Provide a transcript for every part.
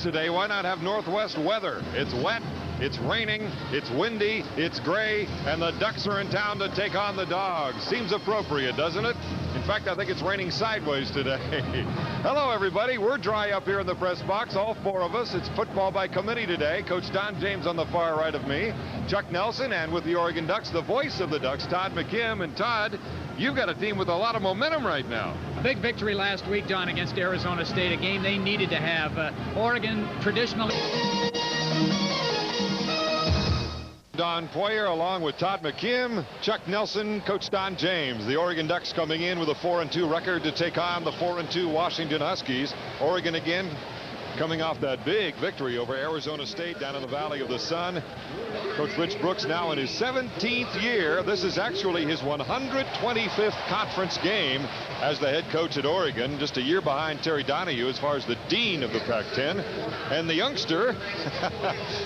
today, why not have Northwest weather? It's wet, it's raining, it's windy, it's gray, and the Ducks are in town to take on the Dogs. Seems appropriate, doesn't it? In fact, I think it's raining sideways today. Hello, everybody. We're dry up here in the press box, all four of us. It's football by committee today. Coach Don James on the far right of me, Chuck Nelson, and with the Oregon Ducks, the voice of the Ducks, Todd McKim. And Todd, you've got a team with a lot of momentum right now. A big victory last week, Don, against Arizona State, a game they needed to have. Oregon traditionally... Don Poyer along with Todd McKim, Chuck Nelson, Coach Don James. The Oregon Ducks coming in with a 4-2 record to take on the 4-2 Washington Huskies. Oregon again coming off that big victory over Arizona State down in the Valley of the Sun. Coach Rich Brooks now in his 17th year. This is actually his 125th conference game as the head coach at Oregon, just a year behind Terry Donahue as far as the dean of the Pac-10. And the youngster,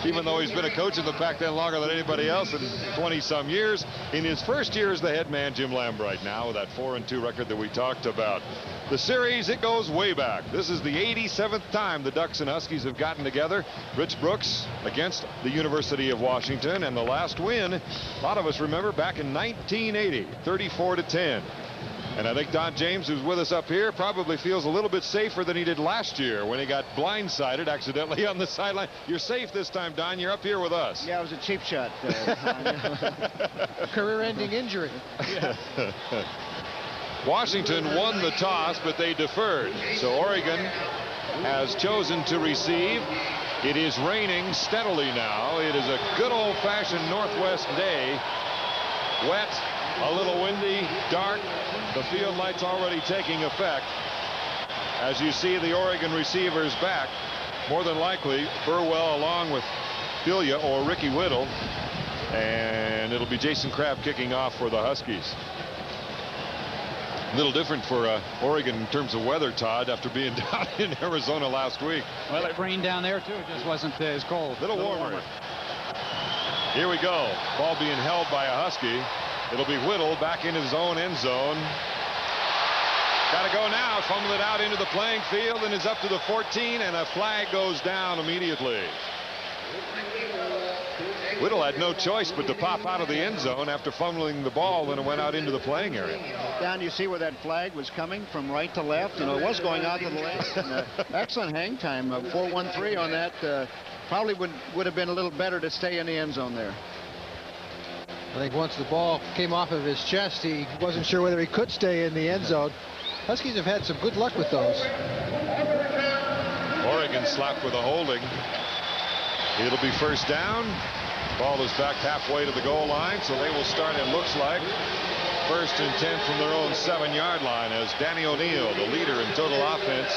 even though he's been a coach in the Pac-10 longer than anybody else in 20-some years, in his first year as the head man, Jim Lambright, now with that 4-2 record that we talked about. The series, it goes way back. This is the 87th time the Ducks and Huskies have gotten together. Rich Brooks against the University of Washington, and the last win, a lot of us remember, back in 1980, 34-10. And I think Don James, who's with us up here, probably feels a little bit safer than he did last year when he got blindsided accidentally on the sideline. You're safe this time, Don. You're up here with us. Yeah, it was a cheap shot. Career-ending injury. Yeah. Washington won the toss, but they deferred. So Oregon has chosen to receive. It is raining steadily now. It is a good old-fashioned northwest day. Wet, a little windy, dark. The field lights already taking effect. As you see the Oregon receivers back, more than likely Burwell along with Filia or Ricky Whittle. And it'll be Jason Crabb kicking off for the Huskies. A little different for Oregon in terms of weather, Todd, after being down in Arizona last week. Well, it rained down there, too. It just wasn't as cold. A little warmer. Here we go. Ball being held by a Husky. It'll be Whittle back in his own end zone. Got to go now. Fumble it out into the playing field and is up to the 14, and a flag goes down immediately. Whittle had no choice but to pop out of the end zone after fumbling the ball when it went out into the playing area. Down, you see where that flag was coming from right to left. You know, it was going out to the left. And, excellent hang time. 4-1-3 on that. Probably would have been a little better to stay in the end zone there. I think once the ball came off of his chest, he wasn't sure whether he could stay in the end zone. Huskies have had some good luck with those. Oregon slapped with a holding. It'll be first down. Ball is back halfway to the goal line, so they will start, it looks like, 1st and 10 from their own 7-yard line as Danny O'Neill, the leader in total offense.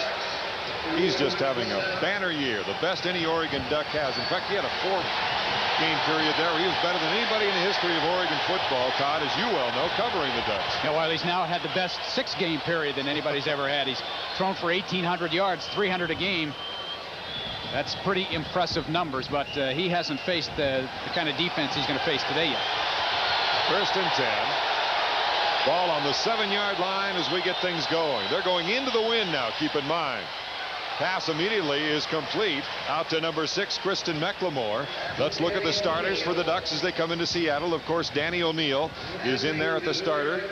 He's just having a banner year, the best any Oregon Duck has. In fact, he had a 4-game period there. He was better than anybody in the history of Oregon football, Todd, as you well know, covering the Ducks. Yeah, well, he's now had the best 6-game period than anybody's ever had. He's thrown for 1,800 yards, 300 a game. That's pretty impressive numbers, but he hasn't faced the kind of defense he's going to face today yet. 1st and 10. Ball on the 7-yard line as we get things going. They're going into the wind now, keep in mind. Pass immediately is complete out to number 6, Kristen McLemore. Let's look at the starters for the Ducks as they come into Seattle. Of course, Danny O'Neill is in there at the starter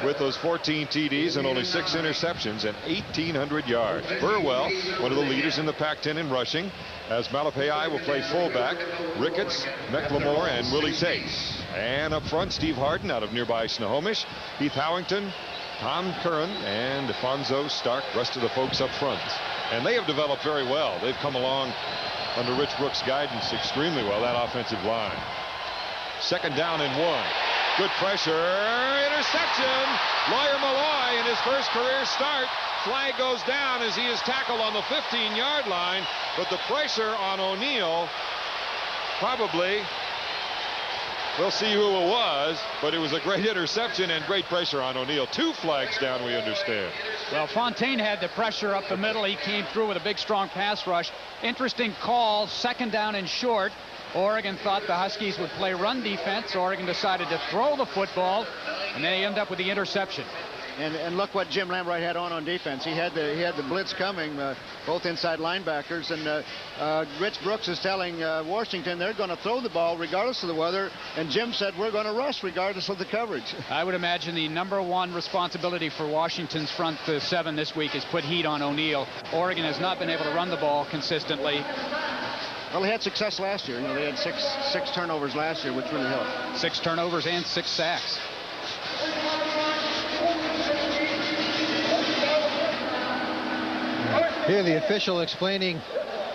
with those 14 TDs and only 6 interceptions and 1,800 yards. Burwell, one of the leaders in the Pac-10 in rushing, as Malapei will play fullback. Ricketts, McLemore, and Willie Tate. And up front, Steve Harden out of nearby Snohomish, Heath Howington, Tom Curran, and Defonso Stark, rest of the folks up front. And they have developed very well. They've come along under Rich Brooks' guidance extremely well, that offensive line. 2nd down and 1. Good pressure. Interception. Lawyer Malloy in his first career start. Flag goes down as he is tackled on the 15-yard line. But the pressure on O'Neill probably, we'll see who it was, but it was a great interception and great pressure on O'Neill. 2 flags down, we understand. Well, Fontaine had the pressure up the middle. He came through with a big, strong pass rush. Interesting call, 2nd down and short. Oregon thought the Huskies would play run defense. Oregon decided to throw the football, and they end up with the interception. And look what Jim Lambright had on defense. He had the blitz coming, both inside linebackers. And Rich Brooks is telling Washington they're going to throw the ball regardless of the weather. And Jim said we're going to rush regardless of the coverage. I would imagine the #1 responsibility for Washington's front seven this week is put heat on O'Neal. Oregon has not been able to run the ball consistently. Well, they had success last year. You know, they had six turnovers last year, which really helped. 6 turnovers and 6 sacks. Here the official explaining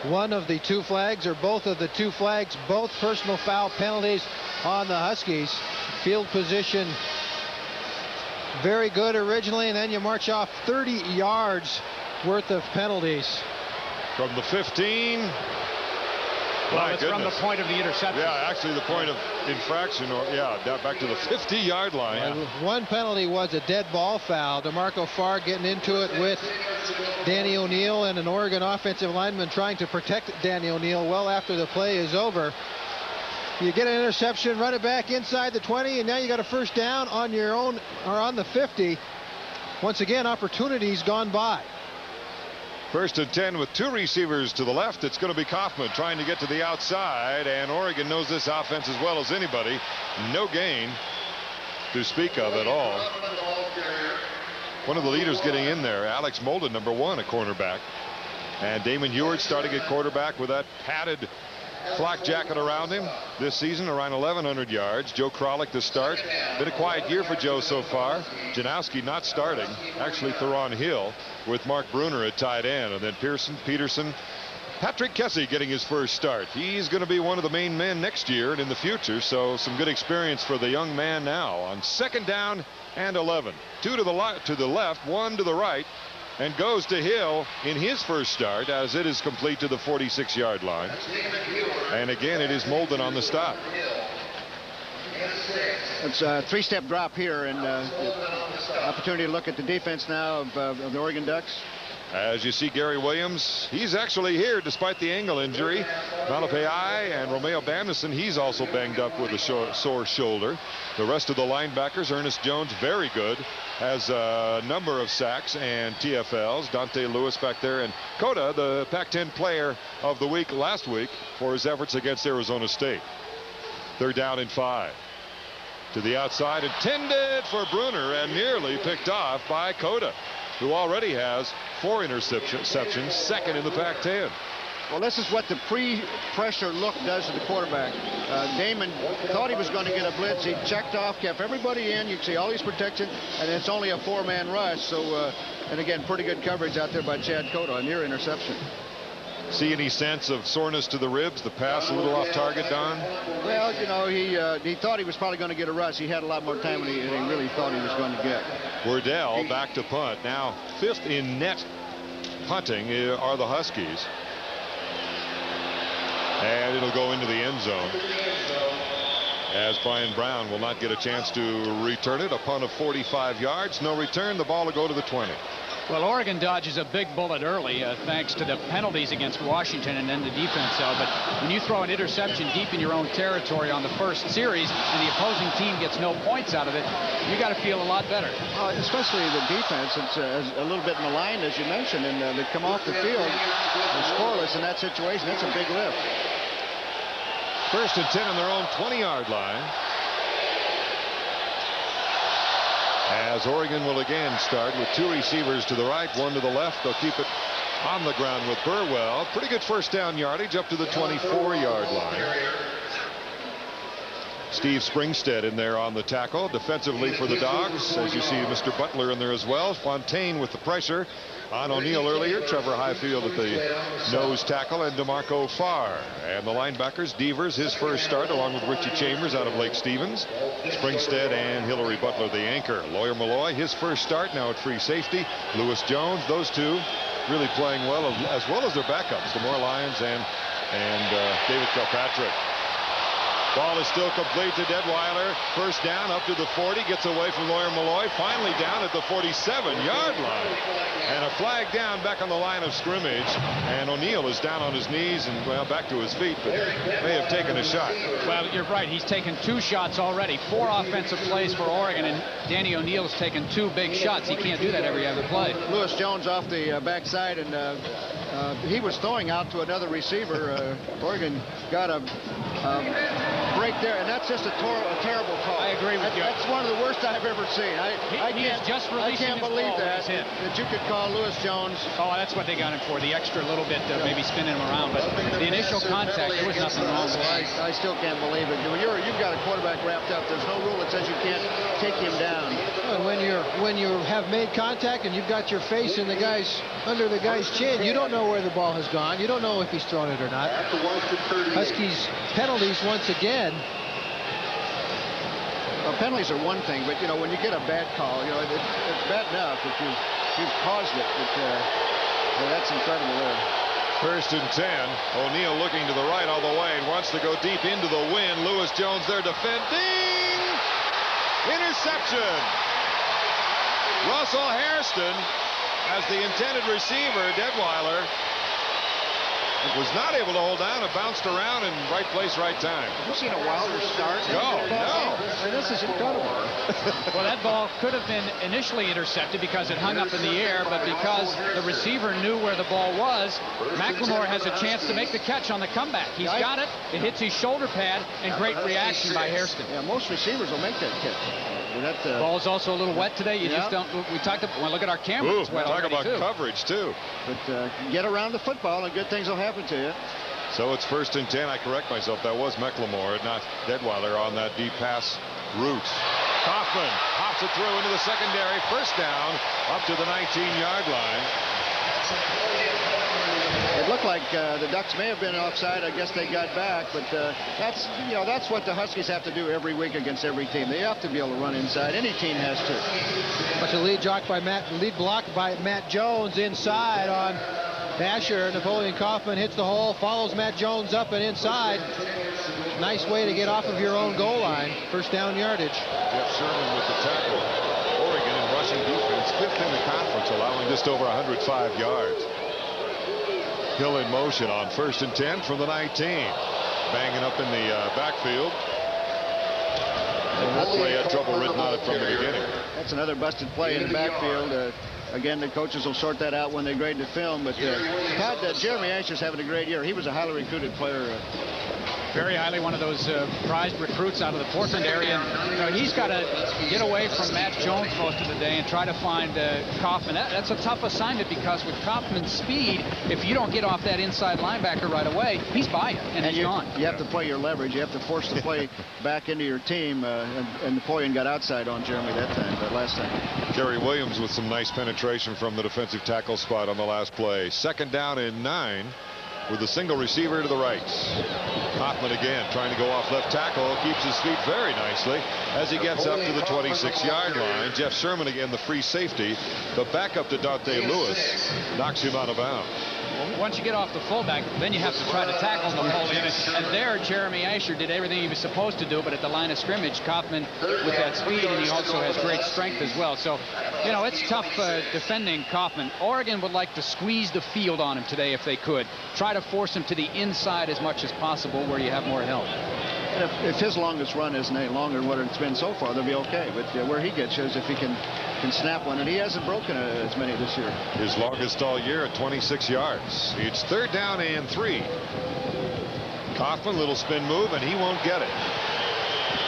one of the 2 flags or both of the 2 flags, both personal foul penalties on the Huskies. Field position very good originally, and then you march off 30 yards worth of penalties. From the 15. Well, it's from the point of the interception. Yeah, actually the point of infraction, or down back to the 50-yard line. One penalty was a dead ball foul. DeMarco Farr getting into it with Danny O'Neal, and an Oregon offensive lineman trying to protect Danny O'Neal well after the play is over. You get an interception, run it back inside the 20, and now you got a first down on your own or on the 50. Once again, opportunities gone by. 1st and 10 with 2 receivers to the left. It's going to be Kaufman trying to get to the outside, and Oregon knows this offense as well as anybody. No gain to speak of at all. One of the leaders getting in there, Alex Molden, #1, a cornerback. And Damon Ewart starting at quarterback with that padded flak jacket around him this season, around 1,100 yards. Joe Kralik to start. Been a quiet year for Joe so far. Janowski not starting. Actually, Theron Hill with Mark Bruner at tight end. And then Peterson. Patrick Kessie getting his first start. He's going to be one of the main men next year and in the future. So some good experience for the young man now. On 2nd down and 11. 2 to the left, 1 to the right. And goes to Hill in his first start as it is complete to the 46-yard line. And again, it is Molden on the stop. It's a 3-step drop here, and opportunity to look at the defense now of the Oregon Ducks. As you see Gary Williams, he's actually here despite the ankle injury. Malapai and Romeo Bamison, he's also banged up with a sore shoulder. The rest of the linebackers, Ernest Jones, very good. Has a number of sacks and TFLs. Dante Lewis back there. And Cota, the Pac-10 player of the week last week for his efforts against Arizona State. 3rd down and 5. To the outside, intended for Bruner and nearly picked off by Cota, who already has 4 interceptions, 2nd in the Pac-10. Well, this is what the pre-pressure look does to the quarterback. Damon thought he was going to get a blitz. He checked off, kept everybody in. You can see all these protection, and it's only a 4-man rush. So, and again, pretty good coverage out there by Chad Cota, a near interception. See any sense of soreness to the ribs? The pass a little off target, Don? Well, you know, he thought he was probably going to get a rush. He had a lot more time than he really thought he was going to get. Wardell back to punt. Now 5th in net punting are the Huskies. And it'll go into the end zone, as Brian Brown will not get a chance to return it. A punt of 45 yards. No return. The ball will go to the 20. Well, Oregon dodges a big bullet early thanks to the penalties against Washington and then the defense. But when you throw an interception deep in your own territory on the first series and the opposing team gets no points out of it, you got to feel a lot better. Especially the defense. It's a little bit maligned, as you mentioned, and they come off the field scoreless in that situation. That's a big lift. 1st and 10 on their own 20-yard line. As Oregon will again start with 2 receivers to the right, 1 to the left. They'll keep it on the ground with Burwell. Pretty good first down yardage up to the 24-yard line. Steve Springstead in there on the tackle. Defensively for the Dogs, as you see Mr. Butler in there as well. Fontaine with the pressure on O'Neal earlier. Trevor Highfield at the nose tackle, and DeMarco Farr. And the linebackers, Devers, his first start, along with Richie Chambers out of Lake Stevens. Springstead and Hillary Butler, the anchor. Lawyer Malloy, his first start, now at free safety. Lewis Jones, those two really playing well as their backups, the Moore Lions and David Kilpatrick. Ball is still complete to Detweiler. First down up to the 40. Gets away from Lawyer Milloy. Finally down at the 47-yard line. And a flag down back on the line of scrimmage. And O'Neill is down on his knees and, well, back to his feet, but may have taken a shot. Well, you're right. He's taken 2 shots already. 4 offensive plays for Oregon, and Danny O'Neill's taken 2 big shots. He can't do that every other play. Lewis Jones off the backside, and he was throwing out to another receiver. Oregon got a break there, and that's just a terrible call. I agree with you. That's one of the worst I've ever seen. I can't believe that you could call Lewis Jones. Oh, that's what they got him for, the extra little bit, maybe spinning him around. But the initial contact, there was nothing wrong with it. I still can't believe it. You've got a quarterback wrapped up. There's no rule that says you can't take him down. And when you have made contact and you've got your face in under the guy's chin, you don't know where the ball has gone. You don't know if he's thrown it or not. Huskies penalties once again. Well, penalties are one thing, but when you get a bad call, it's bad enough if you've caused it. But that's incredible there. First and 10. O'Neill looking to the right all the way and wants to go deep into the wind. Lewis Jones there defending. Interception. Russell Hairston as the intended receiver. Detweiler was not able to hold down and bounced around in right place, right time. Have you seen a wilder start? No. This is incredible. Well, that ball could have been initially intercepted because it hung up in the air, but because the receiver knew where the ball was, McLemore has a chance to make the catch on the comeback. He's got it. It hits his shoulder pad, and great reaction by Hairston. Yeah, most receivers will make that catch. The ball's also a little wet today. You just don't. We talked about. Well, look at our camera. It's wet talk about too. coverage too. But get around the football, and good things will happen to you. So it's first and 10. I correct myself. That was McLemore, not Detweiler on that deep pass route. Kaufman hops it through into the secondary. First down up to the 19-yard line. It looked like the Ducks may have been offside. I guess they got back, but that's what the Huskies have to do every week against every team. They have to be able to run inside. Any team has to. Much a lead block by Matt Jones inside on Asher. Napoleon Kaufman hits the hole, follows Matt Jones up and inside. Nice way to get off of your own goal line. First down yardage. Jeff Sherman with the tackle. Oregon in rushing defense, 5th in the conference, allowing just over 105 yards. Hill in motion on first and 10 from the 19. Banging up in the backfield. And that play had trouble written on it from the beginning. That's another busted play in the backfield. Again, the coaches will sort that out when they grade the film. But Jeremy Asher's having a great year. He was a highly recruited player. Very highly, one of those prized recruits out of the Portland area. And, he's got to get away from Matt Jones most of the day and try to find Kaufman. That's a tough assignment because with Kaufman's speed, if you don't get off that inside linebacker right away, he's by you and he's gone. You have to play your leverage. You have to force the play back into your team. And Napoleon got outside on Jeremy last time. Kerry Williams with some nice penetration from the defensive tackle spot on the last play. Second down and 9. With a single receiver to the right. Kaufman again trying to go off left tackle. Keeps his feet very nicely as he gets up to the 26-yard line. Jeff Sherman again, the free safety. The backup to Dante Lewis knocks him out of bounds. Once you get off the fullback, then you have to try to tackle Napoleon. And there, Jeremy Asher did everything he was supposed to do, but at the line of scrimmage, Kaufman with that speed, and he also has great strength as well. So, it's tough defending Kaufman. Oregon would like to squeeze the field on him today if they could. Try to force him to the inside as much as possible where you have more help. If his longest run isn't any longer than what it's been so far, they'll be okay. But where he gets is if he can snap one, and he hasn't broken as many this year. His longest all year at 26 yards. It's third down and 3. Kaufman, little spin move, and he won't get it.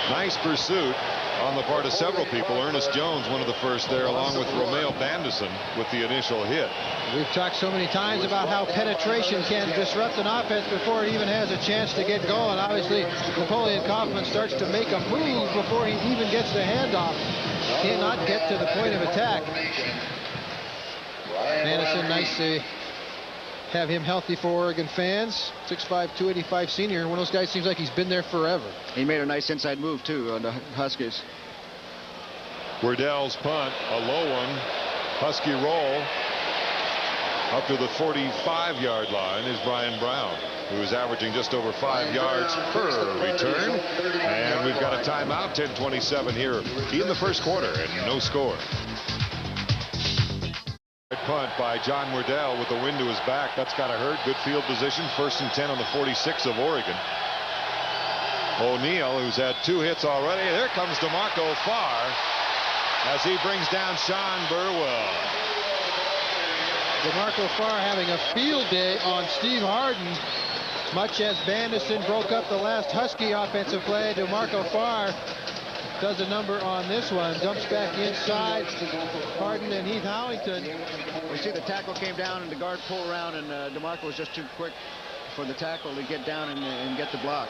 Nice pursuit on the part of several people. Ernest Jones, one of the first there, along with Romeo Bandison with the initial hit. We've talked so many times about how penetration can disrupt an offense before it even has a chance to get going. Obviously, Napoleon Kaufman starts to make a move before he even gets the handoff. Cannot get to the point of attack. Bandison, nice to have him healthy for Oregon fans. 6'5", 285 senior. One of those guys seems like he's been there forever. He made a nice inside move, too, on the Huskies. Wardell's punt, a low one. Husky roll. Up to the 45-yard line is Brian Brown, who is averaging just over 5 yards per return. And we've got a timeout, 10:27 here in the first quarter, and no score. Punt by John Wardell with the wind to his back. That's got to hurt. Good field position. 1st and 10 on the 46 of Oregon. O'Neal, who's had 2 hits already. There comes DeMarco Farr as he brings down Sean Burwell. DeMarco Farr having a field day on Steve Harden. Much as Bandison broke up the last Husky offensive play, DeMarco Farr does a number on this one. Dumps back inside. Harden and Heath Howington. We see the tackle came down and the guard pulled around, and DeMarco was just too quick for the tackle to get down and get the block.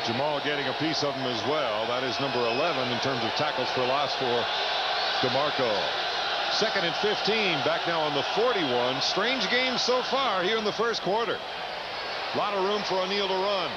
Jamal getting a piece of him as well. That is number 11 in terms of tackles for loss for DeMarco. 2nd and 15. Back now on the 41. Strange game so far here in the first quarter. A lot of room for O'Neal to run.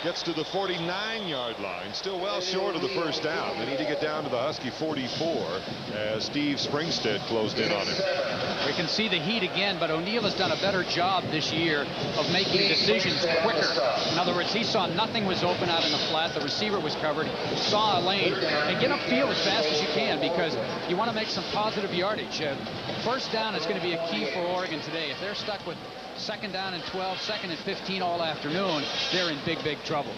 Gets to the 49-yard line. Still well short of the first down. They need to get down to the Husky 44 as Steve Springstead closed in on him. We can see the heat again, but O'Neal has done a better job this year of making decisions quicker. In other words, he saw nothing was open out in the flat. The receiver was covered. Saw a lane. And get upfield as fast as you can because you want to make some positive yardage. First down is going to be a key for Oregon today. If they're stuck with 2nd down and 12, 2nd and 15 all afternoon, they're in big, big trouble.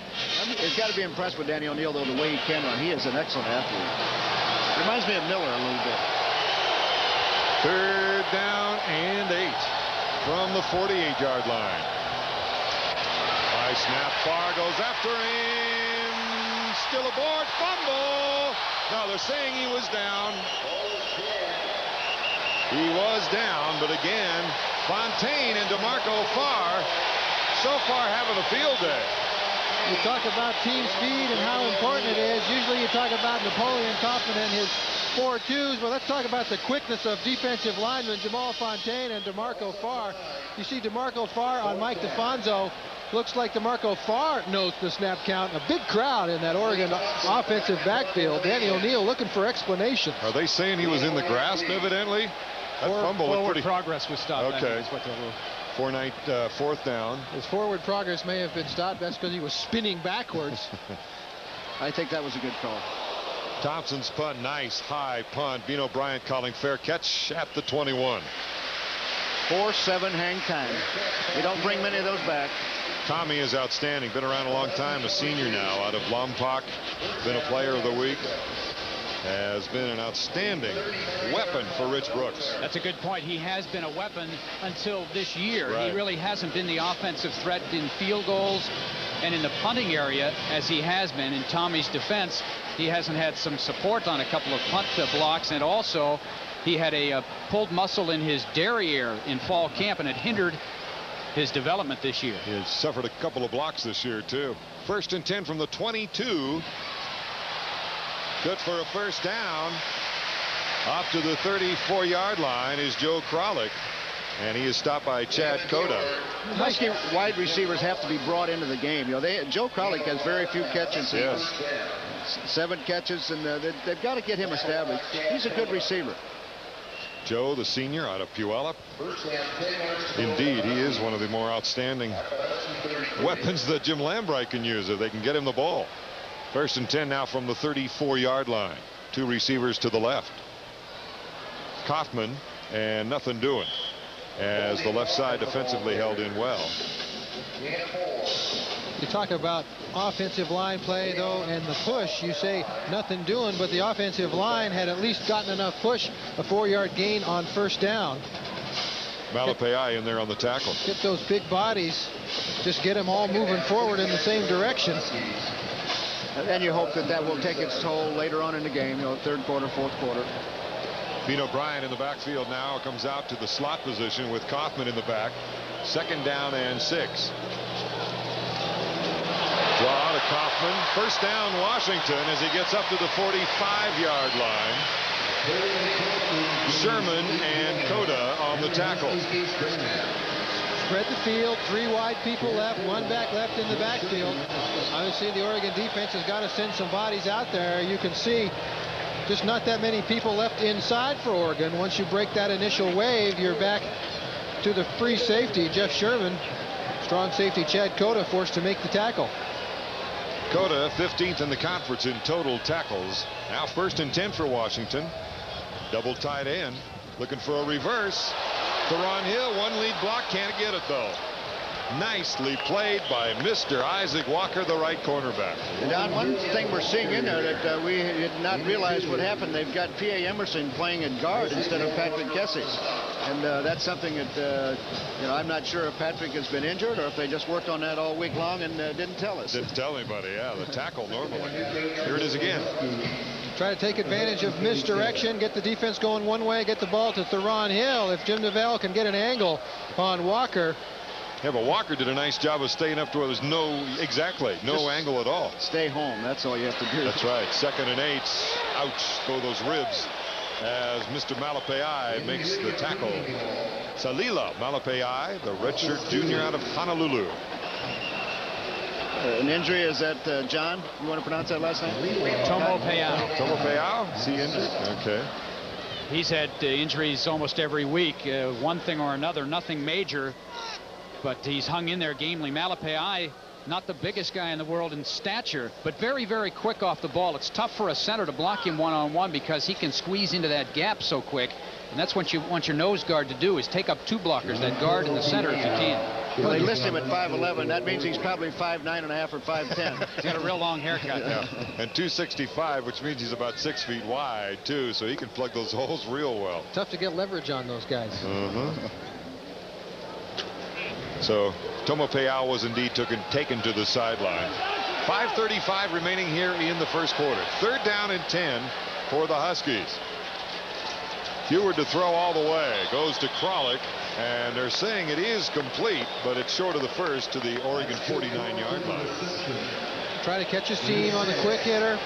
He's got to be impressed with Danny O'Neal, though, the way he can run. He is an excellent athlete. Reminds me of Miller a little bit. 3rd down and 8 from the 48-yard line. High snap. Farr goes after him. Still aboard. Fumble. No, they're saying he was down. He was down, but again, Fontaine and DeMarco Farr so far having a field day. You talk about team speed and how important it is. Usually you talk about Napoleon Kaufman and his 4-2s, but let's talk about the quickness of defensive linemen Jamal Fontaine and DeMarco Farr. You see DeMarco Farr on Mike DeFonso. Looks like DeMarco Farr knows the snap count. A big crowd in that Oregon offensive backfield. Danny O'Neal looking for explanations. Are they saying he was in the grasp, evidently? That fumble looked Forward pretty... progress was stopped. Okay. That's what they were. 4th down. His forward progress may have been stopped. That's because he was spinning backwards. I think that was a good call. Thompson's punt, nice high punt. Bino Bryant calling fair catch at the 21. 4-7 hang time. You don't bring many of those back. Tommy is outstanding. Been around a long time. A senior now out of Lompoc. Been a player of the week. Has been an outstanding weapon for Rich Brooks. That's a good point. He has been a weapon until this year. Right. He really hasn't been the offensive threat in field goals and in the punting area as he has been. In Tommy's defense, he hasn't had some support on a couple of punt blocks, and also he had a pulled muscle in his derriere in fall camp, and it hindered his development this year. He has suffered a couple of blocks this year too. 1st and 10 from the 22. Good for a first down. Up to the 34-yard line is Joe Kralik, and he is stopped by Chad Cota. Husky wide receivers have to be brought into the game. You know, Joe Kralik has very few catches. Yes. 7 catches, and they've got to get him established. He's a good receiver. Joe, the senior out of Puyallup. Indeed, he is one of the more outstanding weapons that Jim Lambright can use if they can get him the ball. 1st and 10 now from the 34-yard line. 2 receivers to the left. Kaufman and nothing doing as the left side defensively held in well. You talk about offensive line play, though, and the push. You say nothing doing, but the offensive line had at least gotten enough push, a 4-yard gain on first down. Malapei in there on the tackle. Get those big bodies, just get them all moving forward in the same direction. And you hope that will take its toll later on in the game, you know, 3rd quarter, 4th quarter. Bino Bryant in the backfield now comes out to the slot position with Kaufman in the back. 2nd down and 6. Draw to Kaufman. 1st down Washington as he gets up to the 45-yard line. Sherman and Cota on the tackle. Spread the field, 3 wide people left, 1 back left in the backfield. Obviously, the Oregon defense has got to send some bodies out there. You can see just not that many people left inside for Oregon. Once you break that initial wave, you're back to the free safety, Jeff Sherman. Strong safety Chad Cota forced to make the tackle. Cota 15th in the conference in total tackles. Now 1st and 10 for Washington. Double tight end. Looking for a reverse. Theron Hill, one lead block, can't get it though. Nicely played by Mr. Isaac Walker, the right cornerback. And Don, one thing we're seeing in there that we did not realize what happened, they've got P.A. Emerson playing at guard instead of Patrick Kessie. And that's something that, I'm not sure if Patrick has been injured or if they just worked on that all week long and didn't tell us. Didn't tell anybody, yeah, the tackle normally. Here it is again. Try to take advantage of misdirection, get the defense going one way, get the ball to Theron Hill. If Jim Neville can get an angle on Walker. Yeah, but Walker did a nice job of staying up to where there's no angle at all. Stay home. That's all you have to do. That's right. 2nd and 8. Ouch, go those ribs. As Mr. Malapai makes the tackle. Salila Malapai, the redshirt junior out of Honolulu. An injury, is that John? You want to pronounce that last name? Tomo Peao. Tomo Peao? Is he injured? Okay. He's had injuries almost every week. One thing or another, nothing major. But he's hung in there gamely. Malapai, not the biggest guy in the world in stature, but very, very quick off the ball. It's tough for a center to block him one-on-one because he can squeeze into that gap so quick. And that's what you want your nose guard to do, is take up 2 blockers, that guard in the center if you can. Well, they list him at 5'11". That means he's probably 5'9.5" or 5'10". He's got a real long haircut. Yeah. And 265, which means he's about 6 feet wide, too, so he can plug those holes real well. Tough to get leverage on those guys. So Tomo Peao was indeed taken to the sideline. 5:35 remaining here in the first quarter. 3rd down and 10 for the Huskies. Heward to throw all the way. Goes to Kralik, and they're saying it is complete, but it's short of the first to the Oregon 49-yard line. Try to catch a seam on the quick hitter.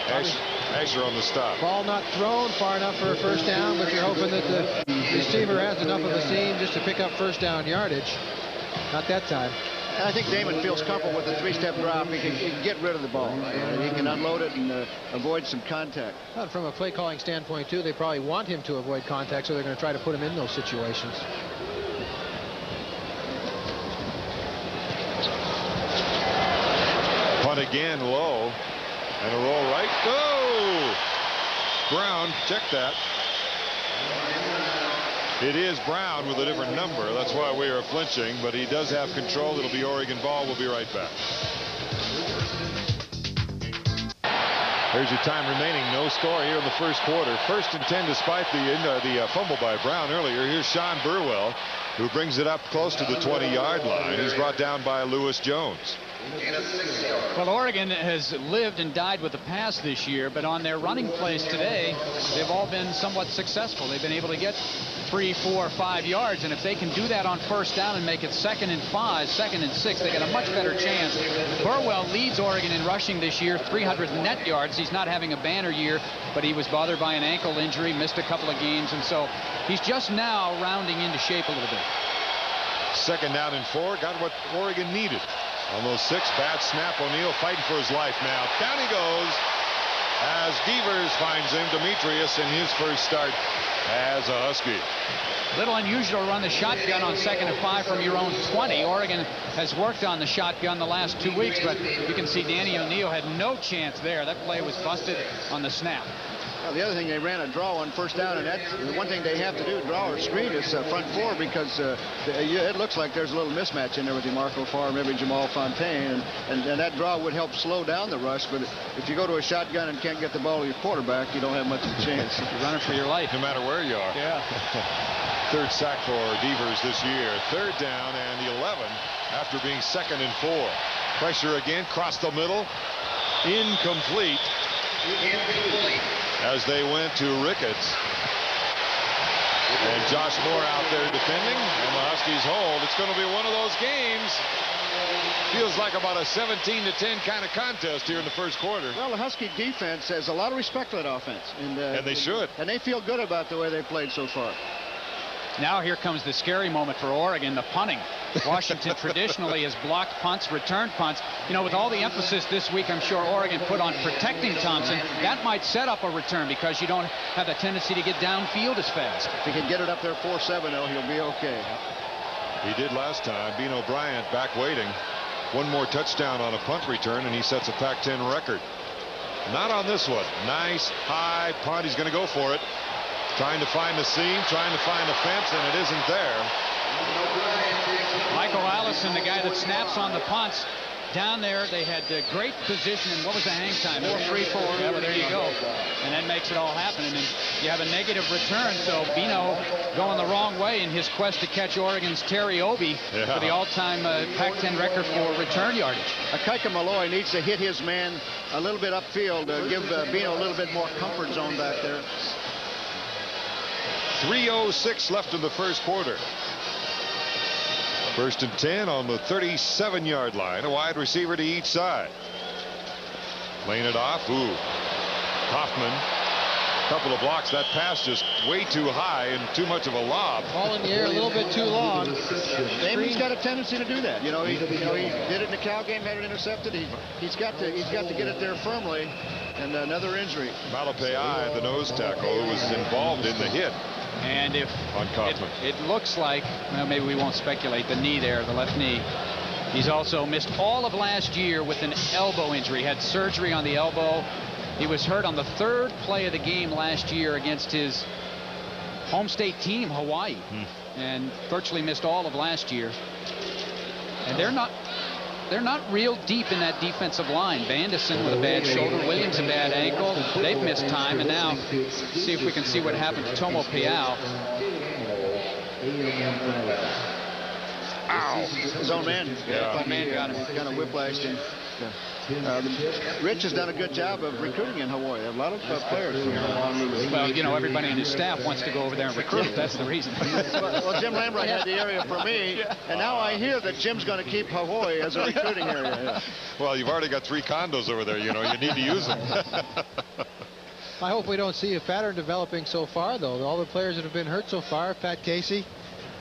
Asher on the stop. Ball not thrown far enough for a first down, but you're hoping that the receiver has enough of a seam just to pick up first down yardage. Not that time. I think Damon feels comfortable with a 3-step drop. He can get rid of the ball. He can unload it and avoid some contact. Well, from a play calling standpoint, too, they probably want him to avoid contact, so they're going to try to put him in those situations. Punt again low. And a roll right. Oh! Brown, check that. It is Brown with a different number. That's why we are flinching, but he does have control. It'll be Oregon ball. We'll be right back. Here's your time remaining. No score here in the first quarter. 1st and 10 despite the fumble by Brown earlier. Here's Sean Burwell, who brings it up close to the 20-yard line. He's brought down by Lewis Jones. Well, Oregon has lived and died with the pass this year, but on their running plays today, they've all been somewhat successful. They've been able to get 3, 4, 5 yards, and if they can do that on first down and make it 2nd and 5, 2nd and 6, they got a much better chance. Burwell leads Oregon in rushing this year, 300 net yards. He's not having a banner year, but he was bothered by an ankle injury, missed a couple of games, and so he's just now rounding into shape a little bit. 2nd down and 4, got what Oregon needed. On those 6, bad snap. O'Neal fighting for his life now. Down he goes as Devers finds him. Demetrius in his first start as a Husky. Little unusual to run the shotgun on 2nd and 5 from your own 20. Oregon has worked on the shotgun the last 2 weeks, but you can see Danny O'Neal had no chance there. That play was busted on the snap. Well, the other thing, they ran a draw on first down, and that's the one thing they have to do, draw or screen, is front 4, because it looks like there's a little mismatch in there with DeMarco Farr, maybe Jamal Fontaine, and that draw would help slow down the rush, but if you go to a shotgun and can't get the ball to your quarterback, you don't have much of a chance. You're running for your life. No matter where you are. Yeah. 3rd sack for Devers this year. 3rd down and 11 after being 2nd and 4. Pressure again, cross the middle. Incomplete. As they went to Ricketts. And Josh Moore out there defending, and the Huskies hold. It's going to be one of those games. Feels like about a 17-10 kind of contest here in the first quarter. Well, the Husky defense has a lot of respect for that offense. And they should. And they feel good about the way they played so far. Now here comes the scary moment for Oregon, the punting. Washington traditionally has blocked punts, returned punts. You know, with all the emphasis this week, I'm sure Oregon put on protecting Thompson. That might set up a return because you don't have the tendency to get downfield as fast. If he can get it up there 4-7, he'll be okay. He did last time. Bino Bryant back waiting. One more touchdown on a punt return, and he sets a Pac-10 record. Not on this one. Nice high punt. He's going to go for it. Trying to find the seam, trying to find the fence, and it isn't there. Michael Allison, the guy that snaps on the punts, down there. They had great position. And what was the hang time? 4-3-4. Yeah, well, there you go. And that makes it all happen. And then you have a negative return. So Bino going the wrong way in his quest to catch Oregon's Terry Obi for the all-time Pac-10 record for return yardage. Kaika Malloy needs to hit his man a little bit upfield to give Bino a little bit more comfort zone back there. 3:06 left in the first quarter. 1st and 10 on the 37-yard line. A wide receiver to each side. Laying it off. Ooh. Hoffman. Couple of blocks. That pass just way too high and too much of a lob. Ball in the air a little bit too long. Damon's got a tendency to do that. He did it in the Cal game, had it intercepted. He's got to get it there firmly. And another injury. Malapai, the nose tackle, was involved in the hit. And if on Kaufman. It looks like, well, maybe we won't speculate, the knee there, the left knee. He's also missed all of last year with an elbow injury. Had surgery on the elbow. He was hurt on the 3rd play of the game last year against his home state team, Hawaii, and virtually missed all of last year. And they're not real deep in that defensive line. Bandison with a bad shoulder, Williams a bad ankle. They've missed time, and now see if we can see what happened to Tomo Peau. Ow! His own man. Yeah. Man got him. Kind of whiplashed him. Rich has done a good job of recruiting in Hawaii. A lot of players from Hawaii. Well, you know, everybody in his staff wants to go over there and recruit. That's the reason. Well, Jim Lambright had the area for me, and now I hear that Jim's going to keep Hawaii as a recruiting area. Yeah. Well, you've already got 3 condos over there. You know, you need to use them. I hope we don't see a pattern developing so far, though. All the players that have been hurt so far, Pat Casey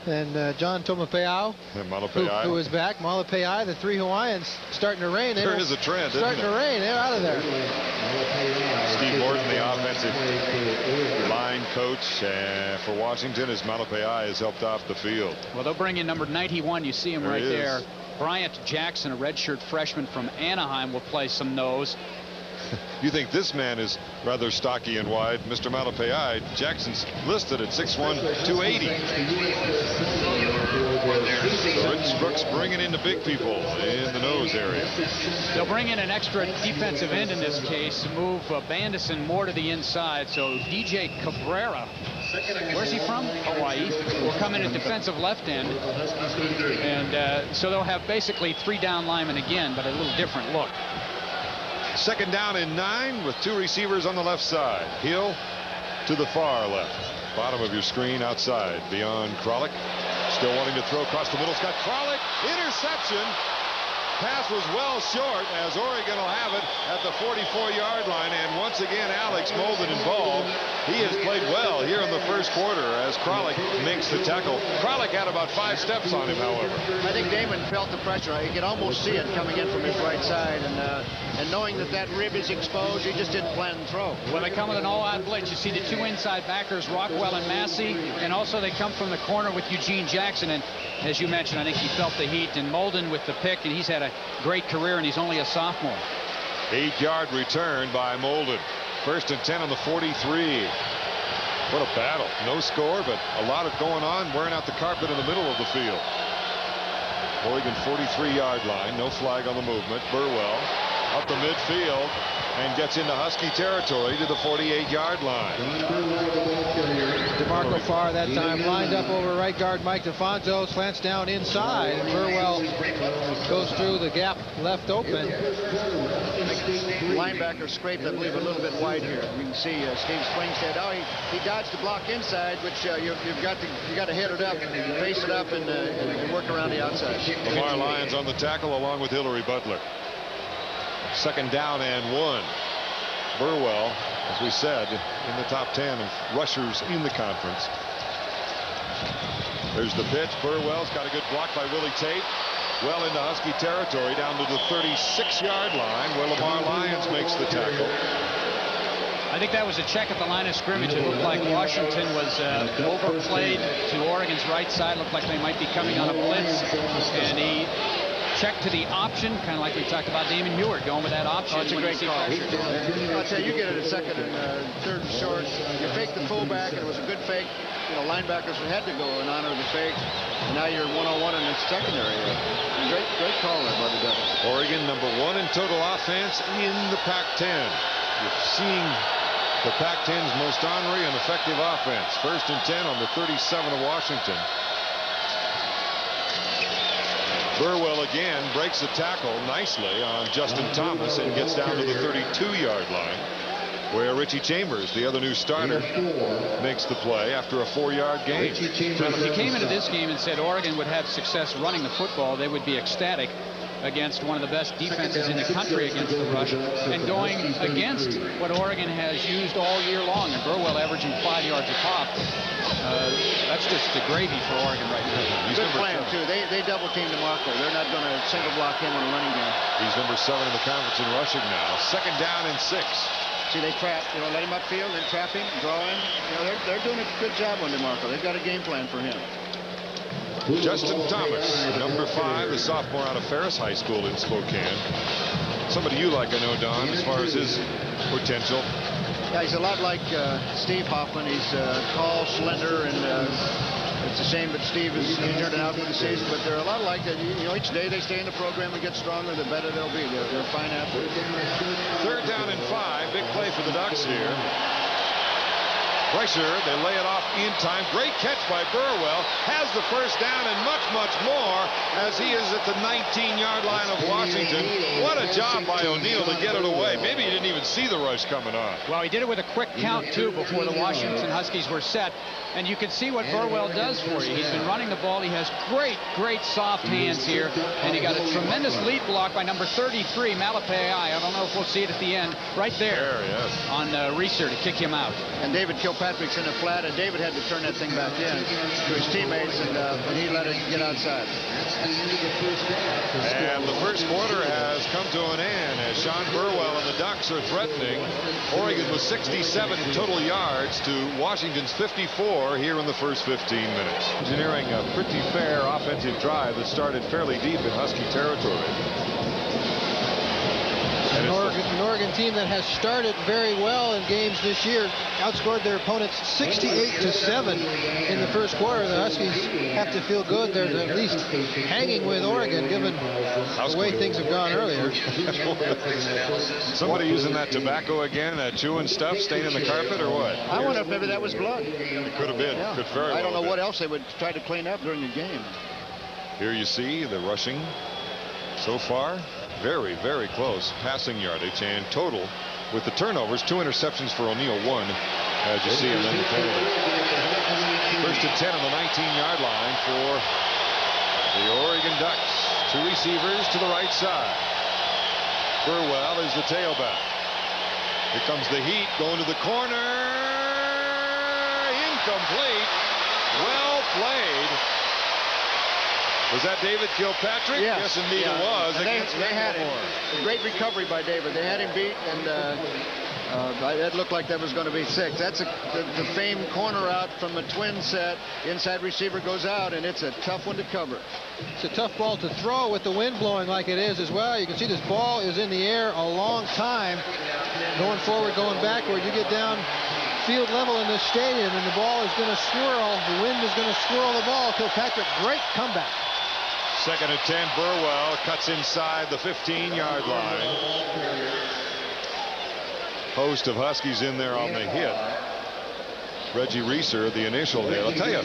and John Tomapeau, who is back. Malapai, the 3 Hawaiians starting to rain. There is a trend, starting to rain. They're out of there. Steve Morton, the offensive line coach for Washington, as Malapai has helped off the field. Well, they'll bring in number 91. You see him right there. Bryant Jackson, a redshirt freshman from Anaheim, will play some nose. You think this man is rather stocky and wide. Mr. Malapai, Jackson's listed at 6'1", 280. Rich Brooks bringing in the big people in the nose area. They'll bring in an extra defensive end in this case, move Bandison more to the inside. So DJ Cabrera, where's he from? Hawaii. Will come in at defensive left end. And so they'll have basically 3 down linemen again, but a little different look. 2nd down and 9 with 2 receivers on the left side. Hill to the far left. Bottom of your screen outside. Beyond Kralik. Still wanting to throw across the middle. Scott Kralik. Interception. Pass was well short, as Oregon will have it at the 44-yard line. And once again, Alex Molden involved. He has played well here in the first quarter as Kralik makes the tackle. Kralik had about 5 steps on him, however. I think Damon felt the pressure. He could almost see it coming in from his right side. And knowing that rib is exposed, he just didn't plan to throw. Well, they come with an all-out blitz. You see the 2 inside backers, Rockwell and Massey. And also they come from the corner with Eugene Jackson. And as you mentioned, I think he felt the heat. And Molden with the pick, and he's had a great career, and he's only a sophomore. 8-yard return by Molden. 1st and 10 on the 43. What a battle. No score, but a lot of going on, wearing out the carpet in the middle of the field. Oregon 43-yard line. No flag on the movement. Burwell up the midfield and gets into Husky territory to the 48-yard line. DeMarco Farr that time lined up over right guard Mike DeFonso, slants down inside, and Burwell goes through the gap left open. Linebacker scraped, I believe, a little bit wide here. You can see Steve Springstead. Oh, he dodged the block inside, which you've got to head it up, face it up, and work around the outside. Lamar Lyons on the tackle along with Hillary Butler. 2nd down and 1. Burwell, as we said, in the top 10 of rushers in the conference. There's the pitch. Burwell's got a good block by Willie Tate. Well into Husky territory, down to the 36-yard line, where Lamar Lyons makes the tackle. I think that was a check at the line of scrimmage. It looked like Washington was overplayed to Oregon's right side. Looked like they might be coming on a blitz, and he checked to the option, kind of like we talked about Damon Huard going with that option. It's a great call. I'll tell you, get it at second and third and short. You fake the fullback, and it was a good fake. You know, linebackers had to go and honor the fake. And now you're one-on-one in the secondary. Great call there by the Ducks. Oregon #1 in total offense in the Pac-10. You're seeing the Pac-10's most ornery and effective offense. 1st and 10 on the 37 of Washington. Burwell again breaks the tackle nicely on Justin Thomas and gets down to the 32-yard line, where Richie Chambers, the other new starter, makes the play after a 4-yard gain. Well, if you came into this game and said Oregon would have success running the football, they would be ecstatic against one of the best defenses in the country against the rush, and going against what Oregon has used all year long, and Burwell averaging 5 yards a pop. That's just the gravy for Oregon right now. Good plan, too. They double team DeMarco. They're not going to single block him on a running game. He's #7 in the conference in rushing now. 2nd down and 6. See, they trap, you know, let him upfield, then trap him, draw him. You know, they're doing a good job on DeMarco. They've got a game plan for him. Justin Thomas, #5, the sophomore out of Ferris High School in Spokane. Somebody you like, I know, Don, as far as his potential. Yeah, he's a lot like Steve Hoffman. He's tall, slender, and it's a shame that Steve he turned it out for the season, but they're a lot like that. You know, each day they stay in the program and get stronger, the better they'll be. They're fine athletes. 3rd down and 5. Big play for the Ducks here. Pressure, they lay it off in time. Great catch by Burwell. Has the 1st down and much more as he is at the 19-yard line of Washington. What a job by O'Neal to get it away. Maybe he didn't even see the rush coming on. Well, he did it with a quick count, too, before the Washington Huskies were set. And you can see what Burwell does for you. He's been running the ball. He has great soft hands here. And he got a tremendous lead block by #33, Malapai. I don't know if we'll see it at the end. Right there yes. On Reeser to kick him out. And David Kilpatrick's in the flat, and David had to turn that thing back in to his teammates, and he let it get outside. And the 1st quarter has come to an end as Sean Burwell and the Ducks are threatening Oregon with 67 total yards to Washington's 54 here in the first 15 minutes. Engineering a pretty fair offensive drive that started fairly deep in Husky territory. An Oregon team that has started very well in games this year, outscored their opponents 68-7 in the 1st quarter. The Huskies have to feel good. They're at least hanging with Oregon, given the way things have gone earlier. Somebody using that tobacco again, chewing stuff, staining the carpet, or what? I wonder if maybe that was blood. It could have been. Yeah. Could very well I don't know have what been. else they would try to clean up during the game. Here you see the rushing so far. Very close passing yardage, and total with the turnovers, 2 interceptions for O'Neal, 1 as you see, and then the penalty. 1st and 10 on the 19-yard line for the Oregon Ducks. 2 receivers to the right side. Burwell is the tailback. Here comes the heat going to the corner. Incomplete. Well played. Was that David Kilpatrick? Yes, indeed it was. They had it. A great recovery by David. They had him beat, and it looked like that was going to be 6. That's the famed corner out from the twin set. Inside receiver goes out, and it's a tough one to cover. It's a tough ball to throw with the wind blowing like it is as well. You can see this ball is in the air a long time. Going forward, going backward, you get down field level in this stadium, and the ball is going to swirl. The wind is going to swirl the ball. Kilpatrick, great comeback. 2nd and 10, Burwell cuts inside the 15-yard line. Host of Huskies in there on the hit. Reggie Reeser, the initial hit. I'll tell you,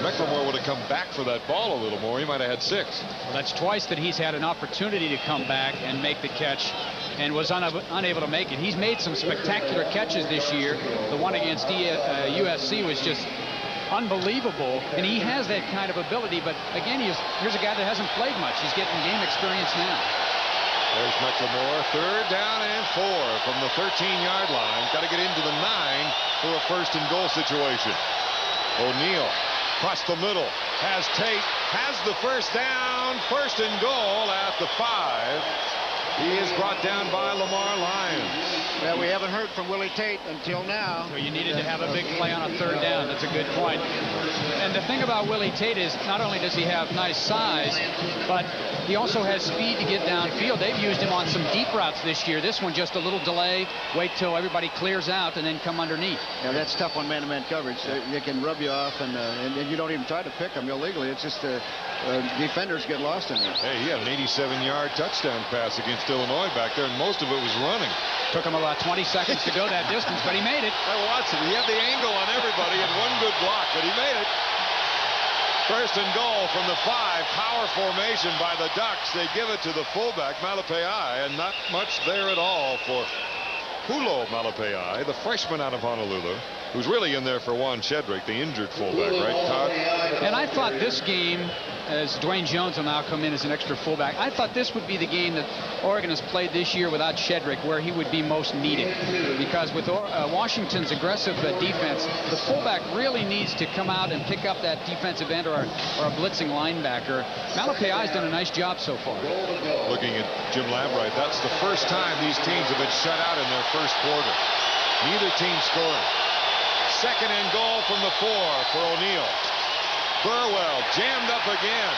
McLemore would have come back for that ball a little more. He might have had 6. Well, that's twice that he's had an opportunity to come back and make the catch and was unable to make it. He's made some spectacular catches this year. The one against USC was just unbelievable, and he has that kind of ability, but again, here's a guy that hasn't played much. He's getting game experience now. There's McLemore. 3rd down and 4 from the 13-yard line. Got to get into the 9 for a 1st and goal situation. O'Neal Across the middle. Has Tate. Has the first down. First and goal at the 5. He is brought down by Lamar Lyons. Well, we haven't heard from Willie Tate until now. So you needed to have a big play on a 3rd down. That's a good point. And the thing about Willie Tate is not only does he have nice size, but he also has speed to get downfield. They've used him on some deep routes this year. This one just a little delay, wait till everybody clears out and then come underneath. Yeah, that's tough on man-to-man coverage. They can rub you off, and you don't even try to pick them illegally. It's just defenders get lost in there. Hey, he had an 87-yard touchdown pass against Illinois back there, and most of it was running. Took him about 20 seconds to go that distance, but he made it. I watched it. He had the angle on everybody and one good block, but he made it. First and goal from the 5. Power formation by the Ducks. They give it to the fullback, Malepeai, and not much there at all for Hulo Malepeai, the freshman out of Honolulu, who's really in there for Juan Shedrick, the injured fullback, right, Todd? And I thought this game, as Dwayne Jones will now come in as an extra fullback, I thought this would be the game that Oregon has played this year without Shedrick, where he would be most needed. Because with Washington's aggressive defense, the fullback really needs to come out and pick up that defensive end or a blitzing linebacker. Malepeai's done a nice job so far. Looking at Jim Lambright, that's the first time these teams have been shut out in their first quarter. Neither team scoring. Second and goal from the 4 for O'Neal. Burwell jammed up again.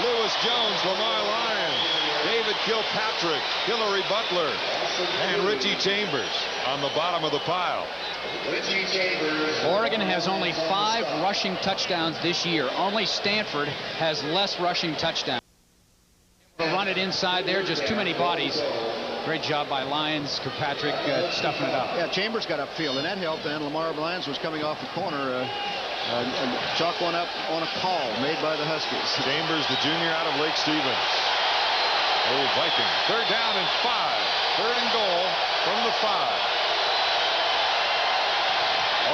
Lewis Jones, Lamar Lyons, David Kilpatrick, Hillary Butler, and Richie Chambers on the bottom of the pile. Oregon has only 5 rushing touchdowns this year. Only Stanford has less rushing touchdowns. To run it inside there, just too many bodies. Great job by Lyons, Kirkpatrick stuffing it up. Yeah, Chambers got upfield, and that helped. And Lamar Lyons was coming off the corner. And chalk one up on a call made by the Huskies. Chambers, the junior out of Lake Stevens. Old Viking. 3rd down and 5. 3rd and goal from the 5.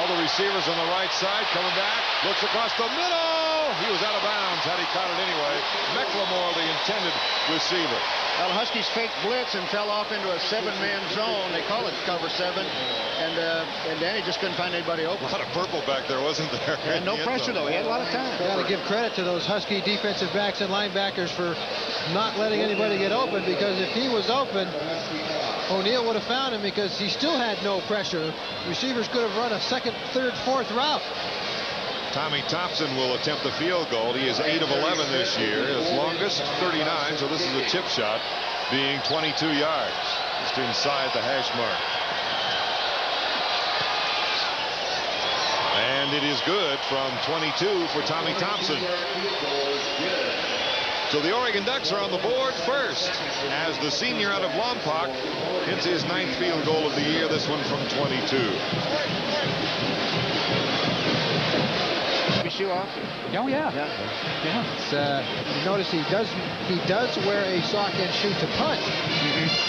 All the receivers on the right side coming back. Looks across the middle. He was out of bounds had he caught it anyway. McLemore, the intended receiver. Well, the Huskies faked blitz and fell off into a 7-man zone. They call it cover 7. And Danny just couldn't find anybody open. A lot of purple back there, wasn't there? And no pressure, though. He had a lot of time. Got to give credit to those Husky defensive backs and linebackers for not letting anybody get open, because if he was open, O'Neal would have found him, because he still had no pressure. Receivers could have run a 2nd, 3rd, 4th route. Tommy Thompson will attempt the field goal. He is 8 of 11 this year. His longest 39, so this is a chip shot, being 22 yards. Just inside the hash mark. And it is good from 22 for Tommy Thompson. So the Oregon Ducks are on the board first as the senior out of Lompoc hits his 9th field goal of the year, this one from 22. Shoe off? Oh, yeah. You notice he does wear a sock and shoe to punt.